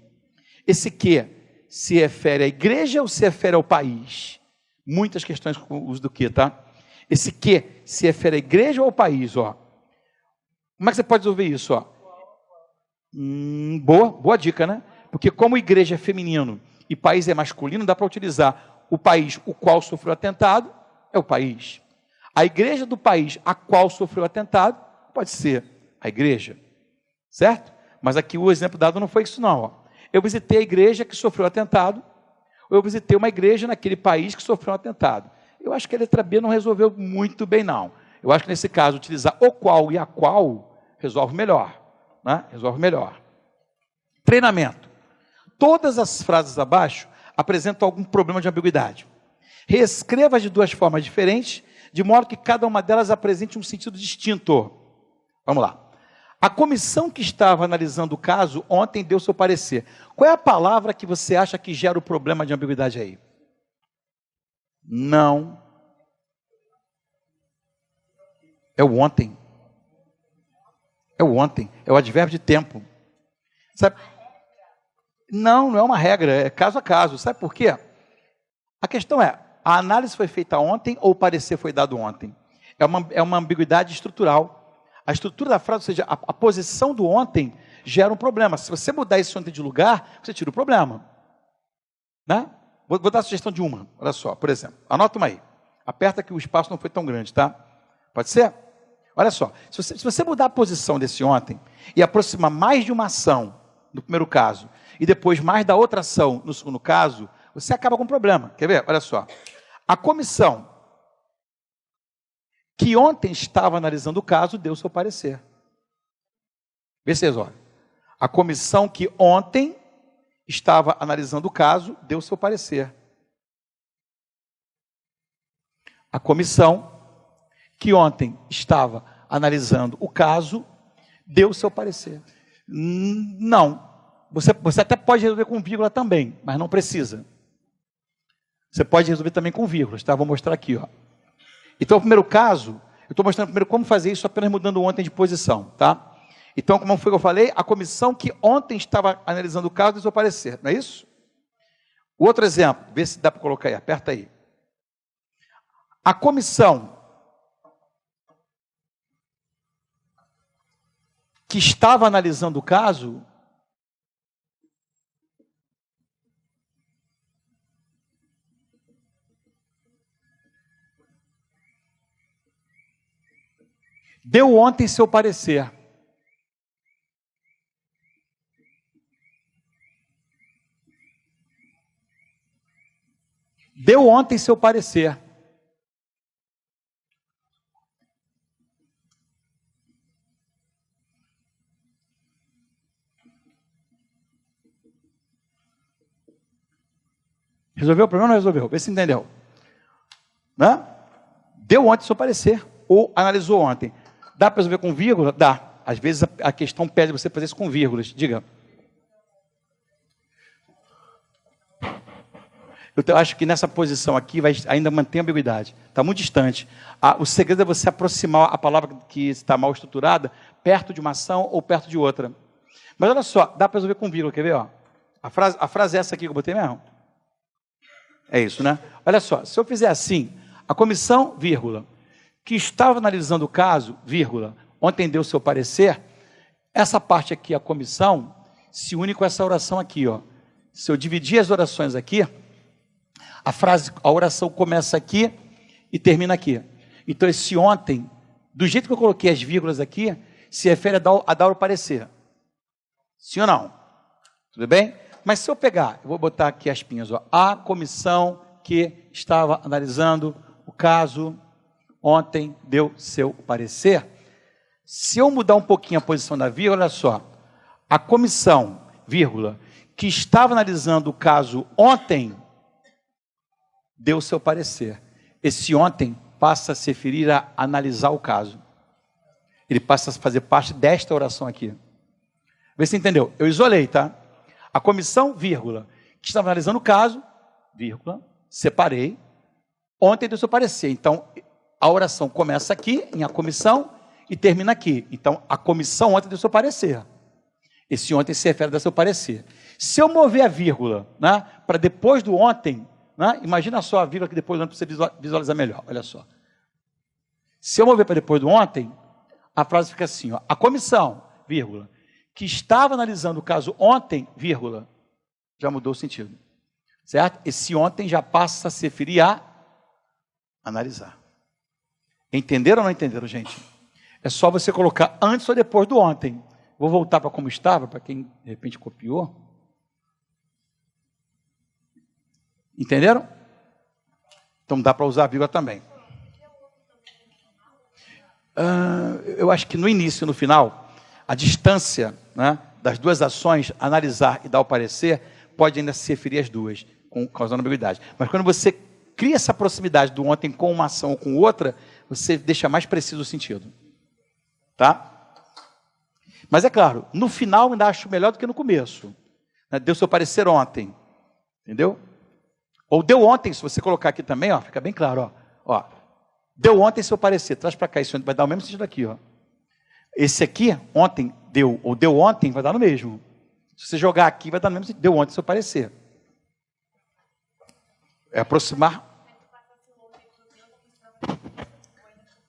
Esse que se refere à igreja ou se refere ao país? Muitas questões com o uso do que, tá? Esse que se refere à igreja ou ao país, ó. Como é que você pode resolver isso, ó? Boa dica, né? Porque como igreja é feminino e país é masculino, dá para utilizar o país o qual sofreu o atentado É o país. A igreja do país a qual sofreu atentado pode ser a igreja, certo? Mas aqui o exemplo dado não foi isso não. Ó. Eu visitei a igreja que sofreu atentado, ou eu visitei uma igreja naquele país que sofreu um atentado. Eu acho que a letra B não resolveu muito bem não. Eu acho que nesse caso utilizar o qual e a qual resolve melhor, né? Resolve melhor. Treinamento. Todas as frases abaixo apresentam algum problema de ambiguidade. Reescreva de duas formas diferentes, de modo que cada uma delas apresente um sentido distinto. Vamos lá. A comissão que estava analisando o caso ontem deu seu parecer. Qual é a palavra que você acha que gera o problema de ambiguidade aí? Não. É o ontem. É o ontem. É o advérbio de tempo. Sabe? Não, não é uma regra. É caso a caso. Sabe por quê? A questão é, a análise foi feita ontem ou o parecer foi dado ontem? É uma ambiguidade estrutural. A estrutura da frase, ou seja, a posição do ontem gera um problema. Se você mudar esse ontem de lugar, você tira o problema. Né? Vou dar a sugestão de uma. Olha só, por exemplo. Anota uma aí. Aperta que o espaço não foi tão grande, tá? Pode ser? Olha só. Se você mudar a posição desse ontem e aproximar mais de uma ação, no primeiro caso, e depois mais da outra ação, no segundo caso, você acaba com um problema. Quer ver? Olha só. A comissão que ontem estava analisando o caso deu seu parecer. Vê se vocês olham. A comissão que ontem estava analisando o caso deu seu parecer. A comissão que ontem estava analisando o caso deu seu parecer. Não. Você até pode resolver com vírgula também, mas não precisa. Você pode resolver também com vírgulas, tá? Vou mostrar aqui, ó. Então, o primeiro caso, eu estou mostrando primeiro como fazer isso apenas mudando ontem de posição, tá? Então, como foi que eu falei? A comissão que ontem estava analisando o caso deu seu parecer, não é isso? O outro exemplo, vê se dá para colocar aí, aperta aí. A comissão que estava analisando o caso deu ontem seu parecer. Deu ontem seu parecer. Resolveu o problema ou não resolveu? Vê se entendeu. Né? Deu ontem seu parecer. Ou analisou ontem. Dá para resolver com vírgula? Dá. Às vezes a questão pede você fazer isso com vírgulas. Diga. Eu acho que nessa posição aqui vai ainda manter a ambiguidade. Está muito distante. O segredo é você aproximar a palavra que está mal estruturada perto de uma ação ou perto de outra. Mas olha só, dá para resolver com vírgula. Quer ver? Ó? A frase é essa aqui que eu botei mesmo? É isso, né? Olha só, se eu fizer assim, a comissão, vírgula, que estava analisando o caso, vírgula, ontem deu seu parecer, essa parte aqui, a comissão, se une com essa oração aqui, ó. Se eu dividir as orações aqui, a oração começa aqui e termina aqui. Então, esse ontem, do jeito que eu coloquei as vírgulas aqui, se refere a dar o parecer. Sim ou não? Tudo bem? Mas se eu pegar, eu vou botar aqui as pinhas, ó, a comissão que estava analisando o caso ontem deu seu parecer. Se eu mudar um pouquinho a posição da vírgula, olha só, a comissão, vírgula, que estava analisando o caso ontem deu seu parecer. Esse ontem passa a se referir a analisar o caso. Ele passa a fazer parte desta oração aqui. Vê se entendeu. Eu isolei, tá? A comissão, vírgula, que estava analisando o caso, vírgula, separei, ontem deu seu parecer. Então, a oração começa aqui, em a comissão, e termina aqui. Então, a comissão ontem deu seu parecer. Esse ontem se refere a seu parecer. Se eu mover a vírgula, né, para depois do ontem, né, imagina só a vírgula que depois do ontem para você visualizar melhor. Olha só. Se eu mover para depois do ontem, a frase fica assim, ó, a comissão, vírgula, que estava analisando o caso ontem, vírgula, já mudou o sentido. Certo? Esse ontem já passa a se referir a Analisar. Entenderam ou não entenderam, gente? É só você colocar antes ou depois do ontem. Vou voltar para como estava, para quem de repente copiou. Entenderam? Então dá para usar a vírgula também. Eu acho que no início e no final, a distância, né, das duas ações, analisar e dar o parecer, pode ainda se referir às duas, causando ambiguidade. Mas quando você cria essa proximidade do ontem com uma ação ou com outra, você deixa mais preciso o sentido. Tá? Mas é claro, no final ainda acho melhor do que no começo. Né? Deu seu parecer ontem. Entendeu? Ou deu ontem, se você colocar aqui também, ó, fica bem claro. Ó. Deu ontem seu parecer. Traz para cá, isso vai dar o mesmo sentido aqui. Ó. Esse aqui, ontem, deu, ou deu ontem, vai dar no mesmo. Se você jogar aqui, vai dar no mesmo sentido. Deu ontem seu parecer. É aproximar.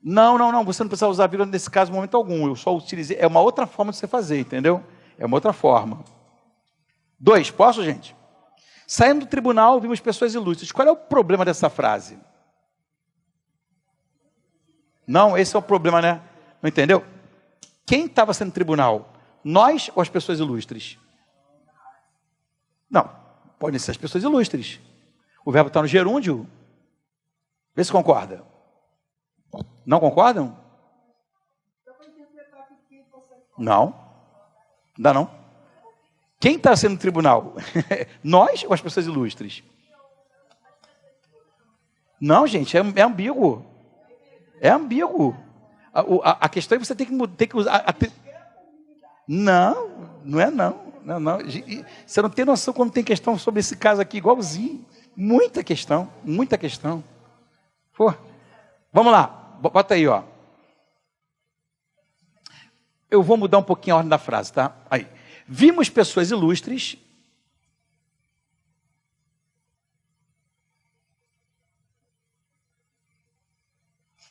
Não. Você não precisa usar a vírgula nesse caso, em momento algum. Eu só utilizei. É uma outra forma de você fazer, entendeu? É uma outra forma. 2, posso, gente? Saindo do tribunal, vimos pessoas ilustres. Qual é o problema dessa frase? Não, esse é o problema, né? Não entendeu? Quem estava sendo tribunal? Nós ou as pessoas ilustres? Não, podem ser as pessoas ilustres. O verbo está no gerúndio. Vê se concorda. Não concordam? Não. Dá não. Quem está sendo tribunal? Nós ou as pessoas ilustres? Não, gente, é ambíguo. É ambíguo. A questão é que você tem que usar... Não é não. Não. Você não tem noção como tem questão sobre esse caso aqui, igualzinho. Muita questão. Pô. Vamos lá, bota aí, ó. Eu vou mudar um pouquinho a ordem da frase, tá? Aí. Vimos pessoas ilustres.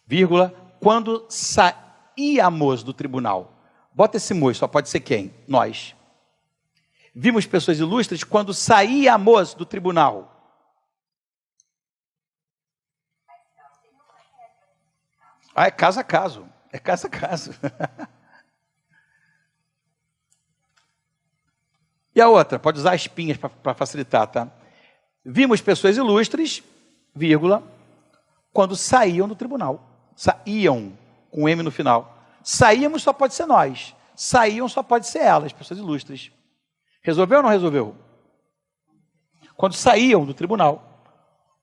Vírgula, quando saíamos do tribunal. Bota esse "mos", só pode ser quem? Nós. Vimos pessoas ilustres quando saíamos do tribunal. É caso a caso. É caso a caso. E a outra? Pode usar espinhas para facilitar, tá? Vimos pessoas ilustres, vírgula, quando saíam do tribunal. Saíam, com M no final. Saíamos só pode ser nós. Saíam só pode ser elas, pessoas ilustres. Resolveu ou não resolveu? Quando saíam do tribunal.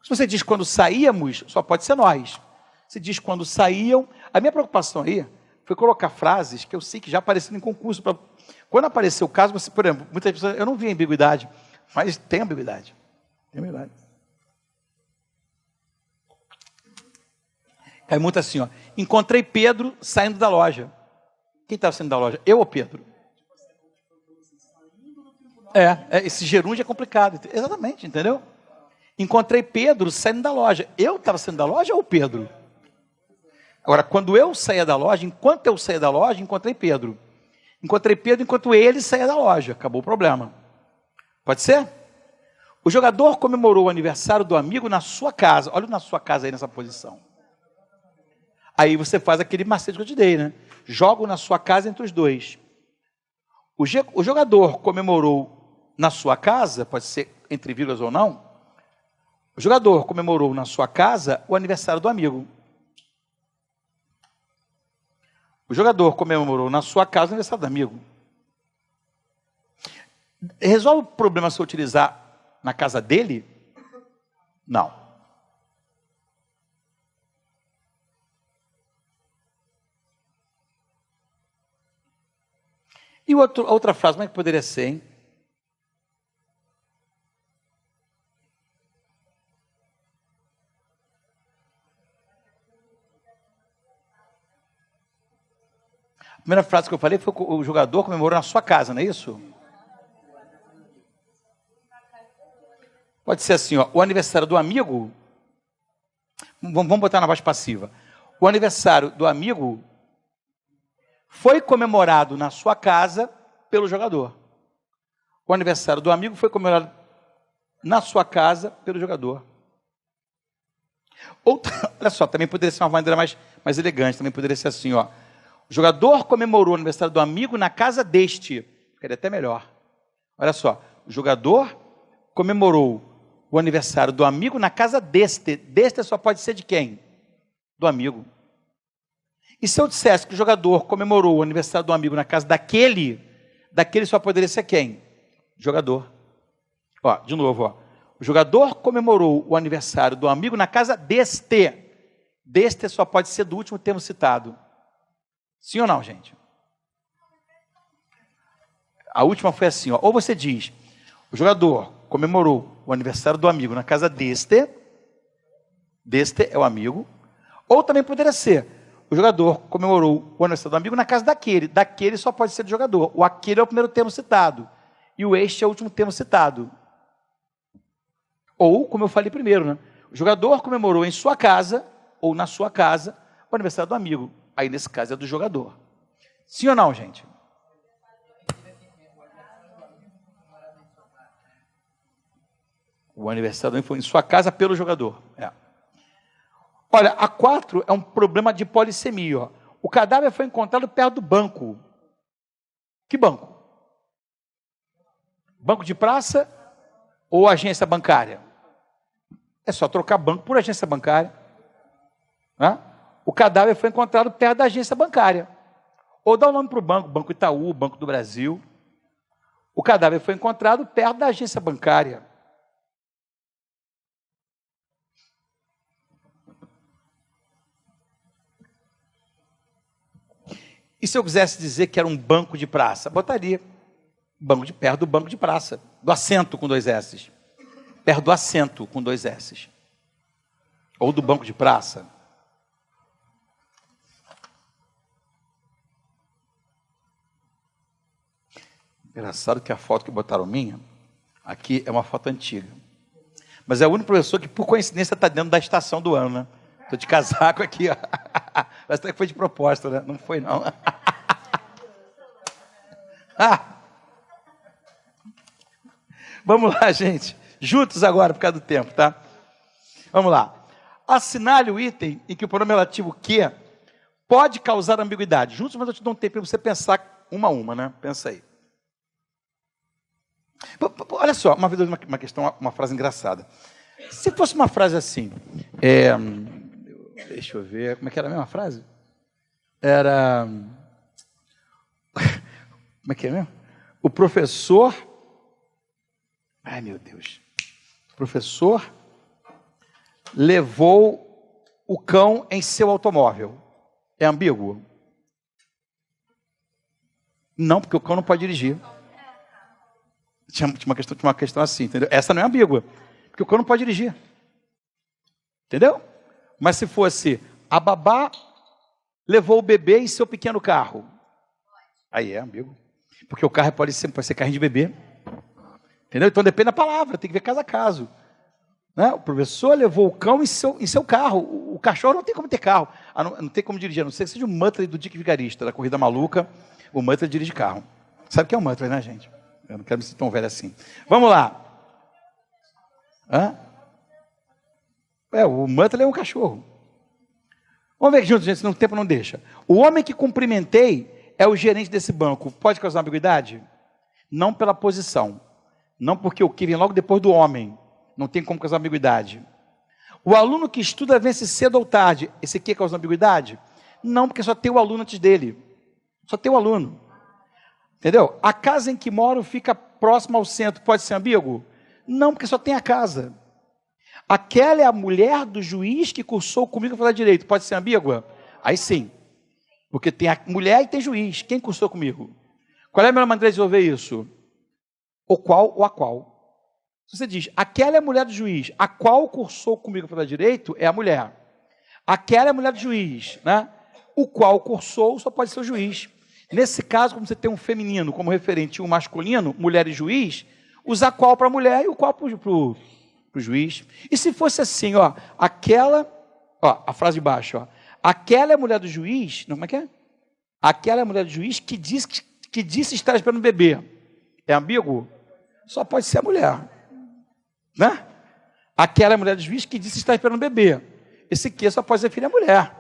Se você diz quando saíamos, só pode ser nós. Se diz quando saíam. A minha preocupação aí foi colocar frases que eu sei que já apareceram em concurso. Quando apareceu o caso, você, por exemplo, muitas pessoas, eu não vi ambiguidade, mas tem ambiguidade. Tem ambiguidade. Cai muito assim, ó. Encontrei Pedro saindo da loja. Quem estava saindo da loja? Eu ou Pedro? Esse gerúndio é complicado. Exatamente, entendeu? Encontrei Pedro saindo da loja. Eu estava saindo da loja ou Pedro? Agora, quando eu saía da loja, enquanto eu saía da loja, encontrei Pedro. Encontrei Pedro enquanto ele saía da loja. Acabou o problema. Pode ser? O jogador comemorou o aniversário do amigo na sua casa. Olha na sua casa aí nessa posição. Aí você faz aquele macete que eu te dei, né? Jogo na sua casa entre os dois. O jogador comemorou na sua casa, pode ser entre vírgulas ou não. O jogador comemorou na sua casa o aniversário do amigo. O jogador comemorou na sua casa o aniversário do amigo. Resolve o problema se eu utilizar na casa dele? Não. E a outra frase, como é que poderia ser, hein? A primeira frase que eu falei foi que o jogador comemorou na sua casa, não é isso? Pode ser assim, ó, o aniversário do amigo, vamos botar na voz passiva. O aniversário do amigo foi comemorado na sua casa pelo jogador. O aniversário do amigo foi comemorado na sua casa pelo jogador. Ou, olha só, também poderia ser uma maneira mais elegante, também poderia ser assim, ó. O jogador comemorou o aniversário do amigo na casa deste. Ficaria até melhor. Olha só, o jogador comemorou o aniversário do amigo na casa deste. Deste só pode ser de quem? Do amigo. E se eu dissesse que o jogador comemorou o aniversário do amigo na casa daquele só poderia ser quem? Jogador. Ó, de novo, ó. O jogador comemorou o aniversário do amigo na casa deste. Deste só pode ser do último termo citado. Sim ou não, gente? A última foi assim, ó. Ou você diz, o jogador comemorou o aniversário do amigo na casa deste. Deste é o amigo. Ou também poderia ser, o jogador comemorou o aniversário do amigo na casa daquele. Daquele só pode ser do jogador. O aquele é o primeiro termo citado. E o este é o último termo citado. Ou, como eu falei primeiro, né? O jogador comemorou em sua casa, ou na sua casa, o aniversário do amigo. Aí, nesse caso, é do jogador. Sim ou não, gente? O aniversário foi em sua casa pelo jogador. É. Olha, a 4 é um problema de polissemia. Ó. O cadáver foi encontrado perto do banco. Que banco? Banco de praça ou agência bancária? É só trocar banco por agência bancária. Né? O cadáver foi encontrado perto da agência bancária. Ou dá o nome para o banco, Banco Itaú, Banco do Brasil. O cadáver foi encontrado perto da agência bancária. E se eu quisesse dizer que era um banco de praça? Botaria banco de perto do banco de praça. Do assento com 2 S's. Perto do assento com 2 S's. Ou do banco de praça. Engraçado que a foto que botaram minha, aqui é uma foto antiga. Mas é o único professor que, por coincidência, está dentro da estação do ano, né? Estou de casaco aqui, ó. Mas até que foi de proposta, né? Não foi, não. Vamos lá, gente. Juntos agora, por causa do tempo, tá? Vamos lá. Assinale o item em que o pronome relativo que pode causar ambiguidade. Juntos, mas eu te dou um tempo para você pensar uma a uma, né? Pensa aí. Olha só, uma vez uma questão, uma frase engraçada. Se fosse uma frase assim, deixa eu ver, como é que era a mesma frase? Era, como é que é mesmo? O professor, ai meu Deus, o professor levou o cão em seu automóvel. É ambíguo? Não, porque o cão não pode dirigir. Tinha uma questão assim, entendeu? Essa não é ambígua, porque o cão não pode dirigir. Entendeu? Mas se fosse, a babá levou o bebê em seu pequeno carro. Aí é ambíguo. Porque o carro pode ser carrinho de bebê. Entendeu? Então depende da palavra, tem que ver caso a caso. Né? O professor levou o cão em seu carro. O cachorro não tem como ter carro. Não tem como dirigir, a não ser que seja o Muttley do Dick Vigarista, da Corrida Maluca. O Muttley dirige carro. Sabe o que é o Muttley, né, gente? Eu não quero me sentir tão velho assim. Vamos lá. O Muttley é um cachorro. Vamos ver juntos, gente, senão o tempo não deixa. O homem que cumprimentei é o gerente desse banco. Pode causar ambiguidade? Não pela posição. Não porque o que vem logo depois do homem. Não tem como causar ambiguidade. O aluno que estuda vence cedo ou tarde. Esse aqui causa ambiguidade? Não, porque só tem o aluno antes dele. Só tem o aluno. Entendeu? A casa em que moro fica próxima ao centro. Pode ser ambíguo? Não, porque só tem a casa. Aquela é a mulher do juiz que cursou comigo a falar direito. Pode ser ambígua? Aí sim. Porque tem a mulher e tem juiz. Quem cursou comigo? Qual é a melhor maneira de resolver isso? O qual ou a qual? Se você diz, aquela é a mulher do juiz, a qual cursou comigo a falar direito, é a mulher. Aquela é a mulher do juiz, né? O qual cursou só pode ser o juiz. Nesse caso, como você tem um feminino como referente e um masculino, mulher e juiz, usa a qual para a mulher e o qual para o juiz. E se fosse assim, ó, aquela, ó, a frase de baixo, ó, aquela é a mulher do juiz, não, como é que é? Aquela é a mulher do juiz que disse estar esperando o bebê. É ambíguo? Só pode ser a mulher. Né? Aquela é a mulher do juiz que disse estar esperando o bebê. Esse que só pode ser filho da mulher.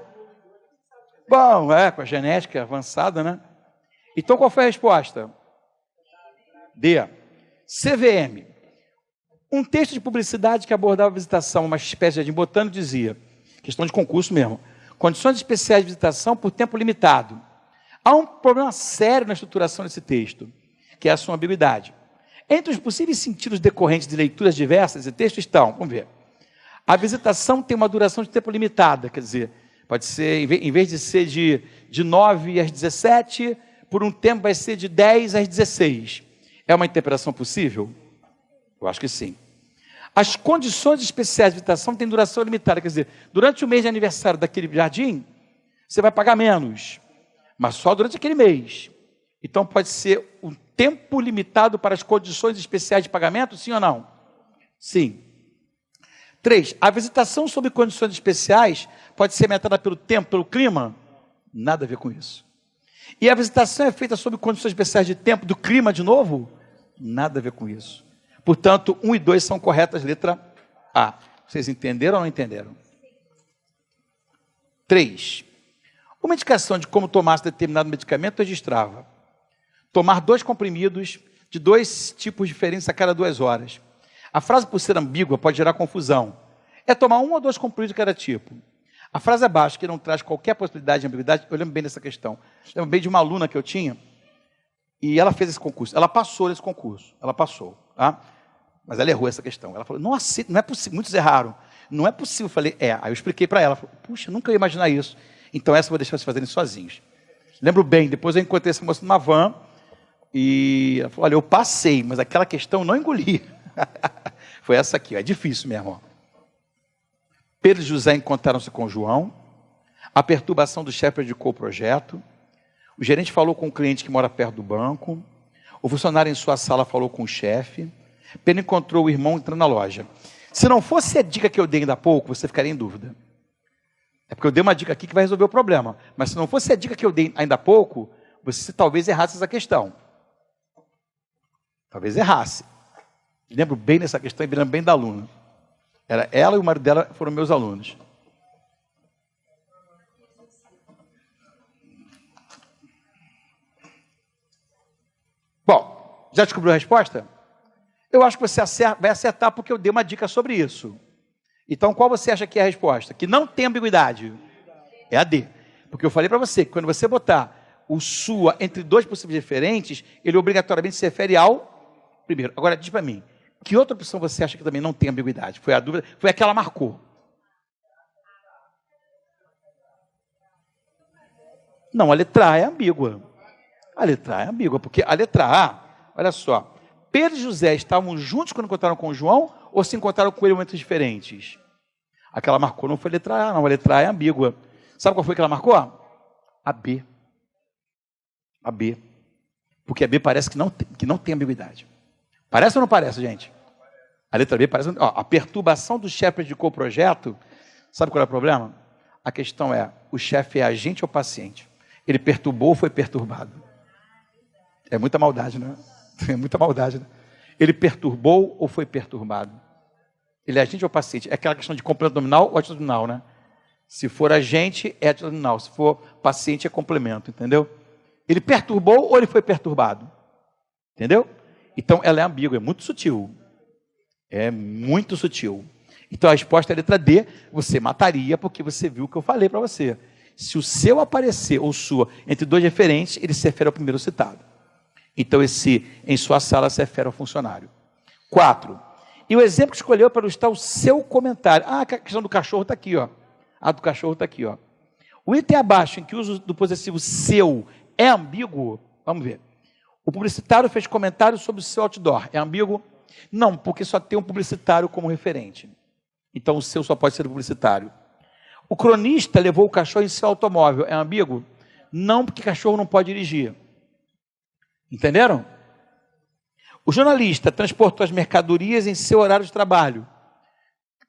Bom, com a genética avançada, né? Então, qual foi a resposta? D. CVM. Um texto de publicidade que abordava a visitação a uma espécie de jardim botânico dizia, questão de concurso mesmo, condições especiais de visitação por tempo limitado. Há um problema sério na estruturação desse texto, que é a sua ambiguidade. Entre os possíveis sentidos decorrentes de leituras diversas desse texto estão, vamos ver, a visitação tem uma duração de tempo limitada, quer dizer, pode ser, em vez de ser de 9 às 17, por um tempo vai ser de 10 às 16. É uma interpretação possível? Eu acho que sim. As condições especiais de visitação têm duração limitada, quer dizer, durante o mês de aniversário daquele jardim, você vai pagar menos, mas só durante aquele mês. Então pode ser um tempo limitado para as condições especiais de pagamento, sim ou não? Sim. 3. A visitação sob condições especiais pode ser aumentada pelo tempo, pelo clima? Nada a ver com isso. E a visitação é feita sob condições especiais de tempo, do clima de novo? Nada a ver com isso. Portanto, 1 e 2 são corretas, letra A. Vocês entenderam ou não entenderam? 3. Uma indicação de como tomar determinado medicamento registrava tomar 2 comprimidos de 2 tipos diferentes a cada 2 horas. A frase, por ser ambígua, pode gerar confusão. É tomar 1 ou 2 comprimidos de cada tipo. A frase abaixo, que não traz qualquer possibilidade de ambiguidade, eu lembro bem dessa questão. Eu lembro bem de uma aluna que eu tinha, e ela fez esse concurso. Ela passou nesse concurso. Ela passou. Tá? Mas ela errou essa questão. Ela falou, não é possível. Muitos erraram. Não é possível. Eu falei, Aí eu expliquei para ela. Falei, puxa, nunca ia imaginar isso. Então essa eu vou deixar vocês fazerem sozinhos. Lembro bem, depois eu encontrei essa moça numa van, e ela falou, olha, eu passei, mas aquela questão eu não engoli. Foi essa aqui, é difícil mesmo. Ó. Pedro e José encontraram-se com João, a perturbação do chefe predicou o projeto, o gerente falou com o cliente que mora perto do banco, o funcionário em sua sala falou com o chefe, Pedro encontrou o irmão entrando na loja. Se não fosse a dica que eu dei ainda há pouco, você ficaria em dúvida. É porque eu dei uma dica aqui que vai resolver o problema, mas se não fosse a dica que eu dei ainda há pouco, você talvez errasse essa questão. Talvez errasse. Lembro bem dessa questão e lembro bem da aluna. Era ela e o marido dela foram meus alunos. Bom, já descobriu a resposta? Eu acho que você vai acertar porque eu dei uma dica sobre isso. Então, qual você acha que é a resposta? Que não tem ambiguidade. É a D. Porque eu falei para você que quando você botar o sua entre 2 possíveis diferentes, ele obrigatoriamente se refere ao primeiro. Agora, diz para mim, que outra opção você acha que também não tem ambiguidade? Foi a dúvida, foi a que ela marcou. Não, a letra A é ambígua. A letra A é ambígua, porque a letra A, olha só, Pedro e José estavam juntos quando encontraram com João ou se encontraram com ele em momentos diferentes? A que ela marcou não foi a letra A, não, a letra A é ambígua. Sabe qual foi que ela marcou? A B. A B. Porque a B parece que não tem ambiguidade. Parece ou não parece, gente? A letra B parece... a perturbação do chefe predicou o projeto, sabe qual é o problema? A questão é, o chefe é agente ou paciente? Ele perturbou ou foi perturbado? É muita maldade, né? É muita maldade, né? Ele perturbou ou foi perturbado? Ele é agente ou paciente? É aquela questão de complemento nominal ou atitudinal, né? Se for agente, é atitudinal. Se for paciente, é complemento, entendeu? Ele perturbou ou ele foi perturbado? Entendeu? Então, ela é ambígua, é muito sutil. É muito sutil. Então, a resposta é a letra D. Você mataria porque você viu o que eu falei para você. Se o seu aparecer, ou sua, entre 2 referentes, ele se refere ao primeiro citado. Então, esse em sua sala se refere ao funcionário. 4. E o exemplo que escolheu para ilustrar o seu comentário. A questão do cachorro está aqui, ó. A do cachorro está aqui, ó. O item abaixo, em que o uso do possessivo seu é ambíguo, vamos ver. O publicitário fez comentário sobre o seu outdoor. É ambíguo? Não, porque só tem um publicitário como referente. Então, o seu só pode ser o publicitário. O cronista levou o cachorro em seu automóvel. É ambíguo? Não, porque cachorro não pode dirigir. Entenderam? O jornalista transportou as mercadorias em seu horário de trabalho.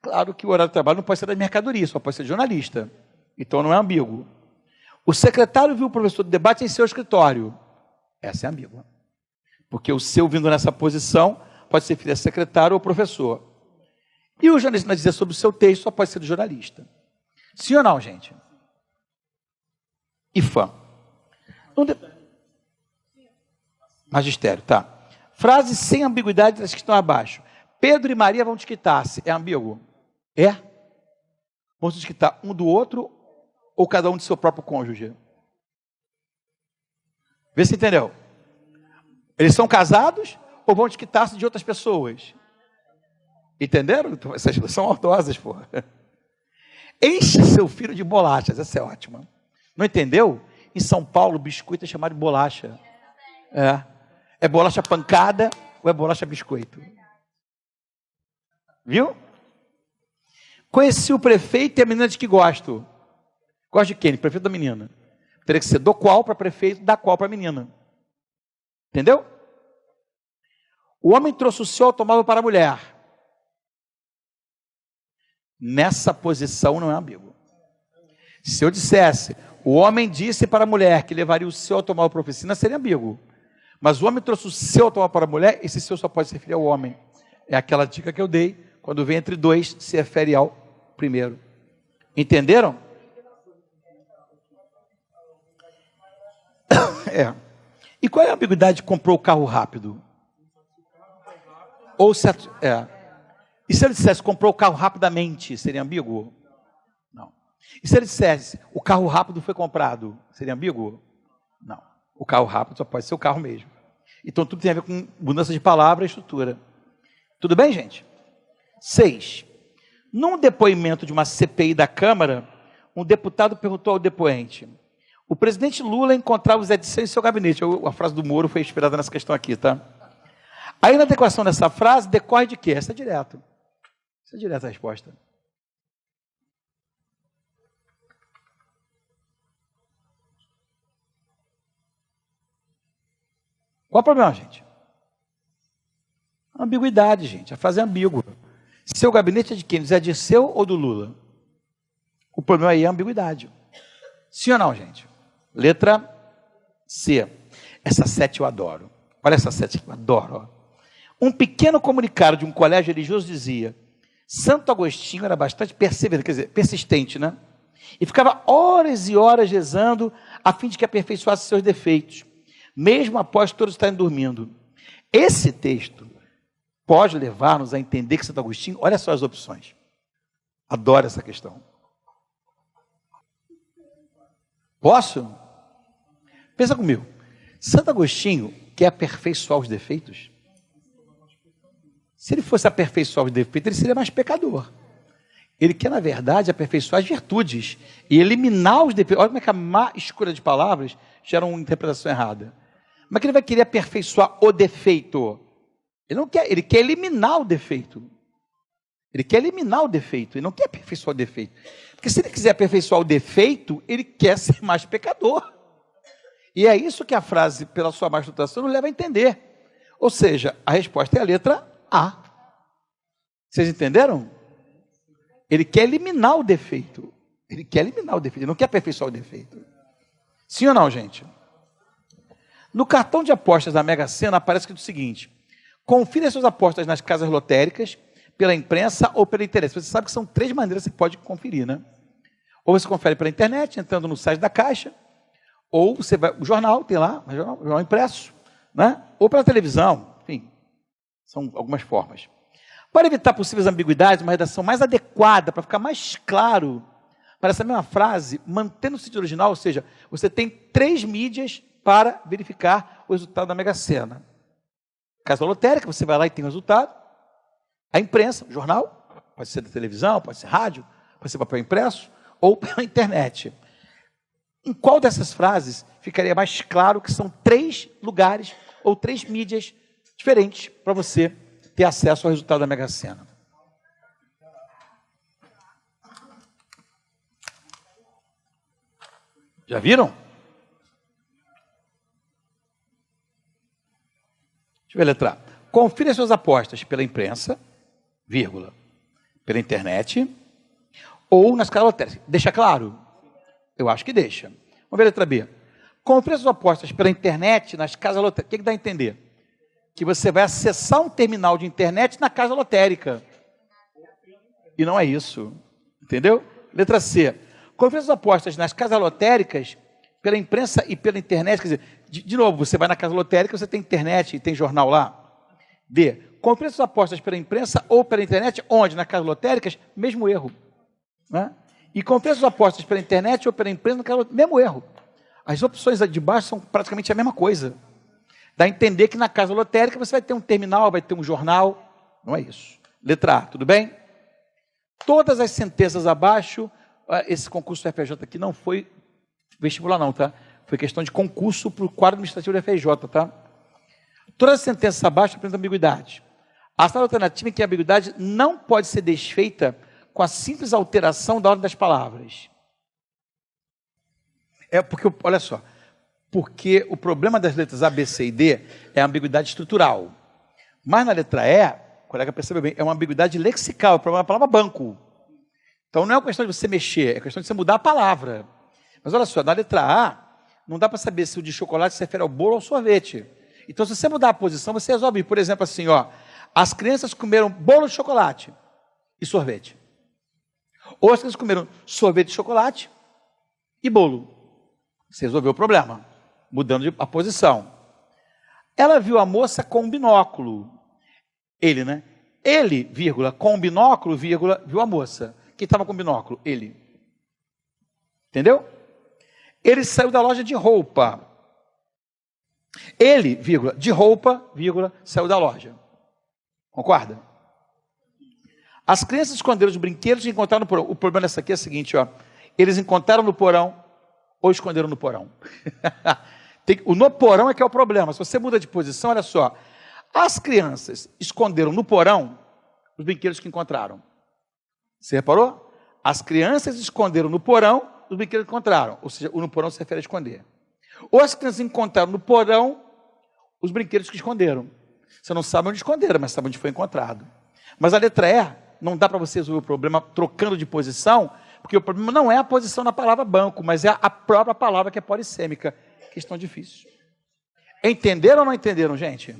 Claro que o horário de trabalho não pode ser das mercadorias, só pode ser de jornalista. Então, não é ambíguo. O secretário viu o professor de debate em seu escritório. Essa é ambígua. Porque o seu vindo nessa posição pode ser filho de secretário ou professor. E o jornalista dizer sobre o seu texto só pode ser do jornalista. Sim ou não, gente? IFAM. Magistério, tá. Frases sem ambiguidade das que estão abaixo. Pedro e Maria vão desquitar-se. É ambíguo? É? Vão se desquitar um do outro ou cada um de seu próprio cônjuge? Vê se entendeu. Eles são casados ou vão desquitar-se de outras pessoas? Entenderam? Essas são ordosas, porra. Enche seu filho de bolachas. Essa é ótima. Não entendeu? Em São Paulo, biscoito é chamado de bolacha. É bolacha pancada ou é bolacha biscoito? Viu? Conheci o prefeito e a menina de que gosto. Gosto de quem? Prefeito da menina. Teria que ser do qual para prefeito, da qual para menina. Entendeu? O homem trouxe o seu automóvel para a mulher. Nessa posição não é ambíguo. Se eu dissesse, o homem disse para a mulher que levaria o seu automóvel para a oficina, seria ambíguo. Mas o homem trouxe o seu automóvel para a mulher, esse seu só pode se referir ao homem. É aquela dica que eu dei, quando vem entre dois, se refere ao primeiro. Entenderam? E qual é a ambiguidade de comprou o carro rápido? Ou se... E se ele dissesse, comprou o carro rapidamente, seria ambíguo? Não. E se ele dissesse, o carro rápido foi comprado, seria ambíguo? Não. O carro rápido só pode ser o carro mesmo. Então, tudo tem a ver com mudança de palavra e estrutura. Tudo bem, gente? 6. Num depoimento de uma CPI da Câmara, um deputado perguntou ao depoente, o presidente Lula encontrava o Zé Disseu em seu gabinete. A frase do Moro foi inspirada nessa questão aqui, tá? Aí, na adequação dessa frase, decorre de quê? Essa é direto. Essa é direta a resposta. Qual o problema, gente? Ambiguidade, gente. A frase é ambígua. Seu gabinete é de quem? Do Zé Dirceu ou do Lula? O problema aí é a ambiguidade. Sim ou não, gente? Letra C. Essa 7 eu adoro. Olha essa 7 que eu adoro. Ó. Um pequeno comunicado de um colégio religioso dizia: Santo Agostinho era bastante perseverante, quer dizer, persistente, né? E ficava horas e horas rezando a fim de que aperfeiçoasse seus defeitos, mesmo após todos estarem dormindo. Esse texto pode levar-nos a entender que Santo Agostinho, olha só as opções. Adoro essa questão. Posso? Pensa comigo. Santo Agostinho quer aperfeiçoar os defeitos? Se ele fosse aperfeiçoar os defeitos, ele seria mais pecador. Ele quer, na verdade, aperfeiçoar as virtudes e eliminar os defeitos. Olha como é que a má escolha de palavras gera uma interpretação errada. Como é que ele vai querer aperfeiçoar o defeito? Ele não quer, ele quer eliminar o defeito. Ele quer eliminar o defeito, ele não quer aperfeiçoar o defeito. Porque se ele quiser aperfeiçoar o defeito, ele quer ser mais pecador. E é isso que a frase, pela sua má estruturação, nos leva a entender. Ou seja, a resposta é a letra A. Vocês entenderam? Ele quer eliminar o defeito. Ele quer eliminar o defeito, ele não quer aperfeiçoar o defeito. Sim ou não, gente? No cartão de apostas da Mega Sena aparece o seguinte: confira suas apostas nas casas lotéricas, pela imprensa ou pela internet. Você sabe que são 3 maneiras que você pode conferir, né? Ou você confere pela internet, entrando no site da Caixa, ou você vai, o jornal, tem lá, o jornal impresso, né? Ou pela televisão, enfim, são algumas formas. Para evitar possíveis ambiguidades, uma redação mais adequada, para ficar mais claro, para essa mesma frase, mantendo o sentido original, ou seja, você tem 3 mídias para verificar o resultado da Mega Sena. Casa lotérica, você vai lá e tem o resultado. A imprensa, o jornal, pode ser da televisão, pode ser rádio, pode ser papel impresso, ou pela internet. Em qual dessas frases ficaria mais claro que são 3 lugares ou 3 mídias diferentes para você ter acesso ao resultado da Mega Sena? Já viram? Deixa eu ver a letra A. Confira suas apostas pela imprensa, vírgula, pela internet ou nas casas lotéricas. Deixa claro? Eu acho que deixa. Vamos ver a letra B. Confira suas apostas pela internet nas casas lotéricas. O que dá a entender? Que você vai acessar um terminal de internet na casa lotérica. E não é isso. Entendeu? Letra C. Conferências apostas nas casas lotéricas, pela imprensa e pela internet. Quer dizer, de novo, você vai na casa lotérica, você tem internet e tem jornal lá. D. Conferências apostas pela imprensa ou pela internet, onde? Nas casas lotéricas, mesmo erro. Né? E conferências apostas pela internet ou pela imprensa, na casa lotérica, mesmo erro. As opções de baixo são praticamente a mesma coisa. Dá a entender que na casa lotérica você vai ter um terminal, vai ter um jornal. Não é isso. Letra A, tudo bem? Todas as sentenças abaixo, esse concurso do FJ aqui não foi vestibular não, tá? Foi questão de concurso para o quadro administrativo do FJ, tá? Todas as sentenças abaixo apresentam ambiguidade. A ação alternativa em que a ambiguidade não pode ser desfeita com a simples alteração da ordem das palavras. Porque, olha só, porque o problema das letras A, B, C e D é a ambiguidade estrutural. Mas na letra E, o colega percebeu bem, é uma ambiguidade lexical, é o problema da palavra banco. Então não é uma questão de você mexer, é questão de você mudar a palavra. Mas olha só, na letra A, não dá para saber se o de chocolate se refere ao bolo ou ao sorvete. Então, se você mudar a posição, você resolve. Por exemplo, assim, ó, as crianças comeram bolo de chocolate e sorvete. Ou as crianças comeram sorvete de chocolate e bolo. Você resolveu o problema, mudando a posição. Ela viu a moça com um binóculo. Ele, né? Ele, vírgula, com um binóculo, vírgula, viu a moça. Quem estava com o binóculo? Ele. Entendeu? Ele saiu da loja de roupa. Ele, vírgula, de roupa, vírgula, saiu da loja. Concorda? As crianças esconderam os brinquedos e encontraram no porão. O problema dessa aqui é o seguinte, ó. Eles encontraram no porão ou esconderam no porão. O no porão é que é o problema. Se você muda de posição, olha só. As crianças esconderam no porão os brinquedos que encontraram. Você reparou? As crianças esconderam no porão os brinquedos que encontraram. Ou seja, o no porão se refere a esconder. Ou as crianças encontraram no porão os brinquedos que esconderam. Você não sabe onde esconderam, mas sabe onde foi encontrado. Mas a letra E, não dá para você resolver o problema trocando de posição, porque o problema não é a posição na palavra banco, mas é a própria palavra que é polissêmica. Questão difícil. Entenderam ou não entenderam, gente?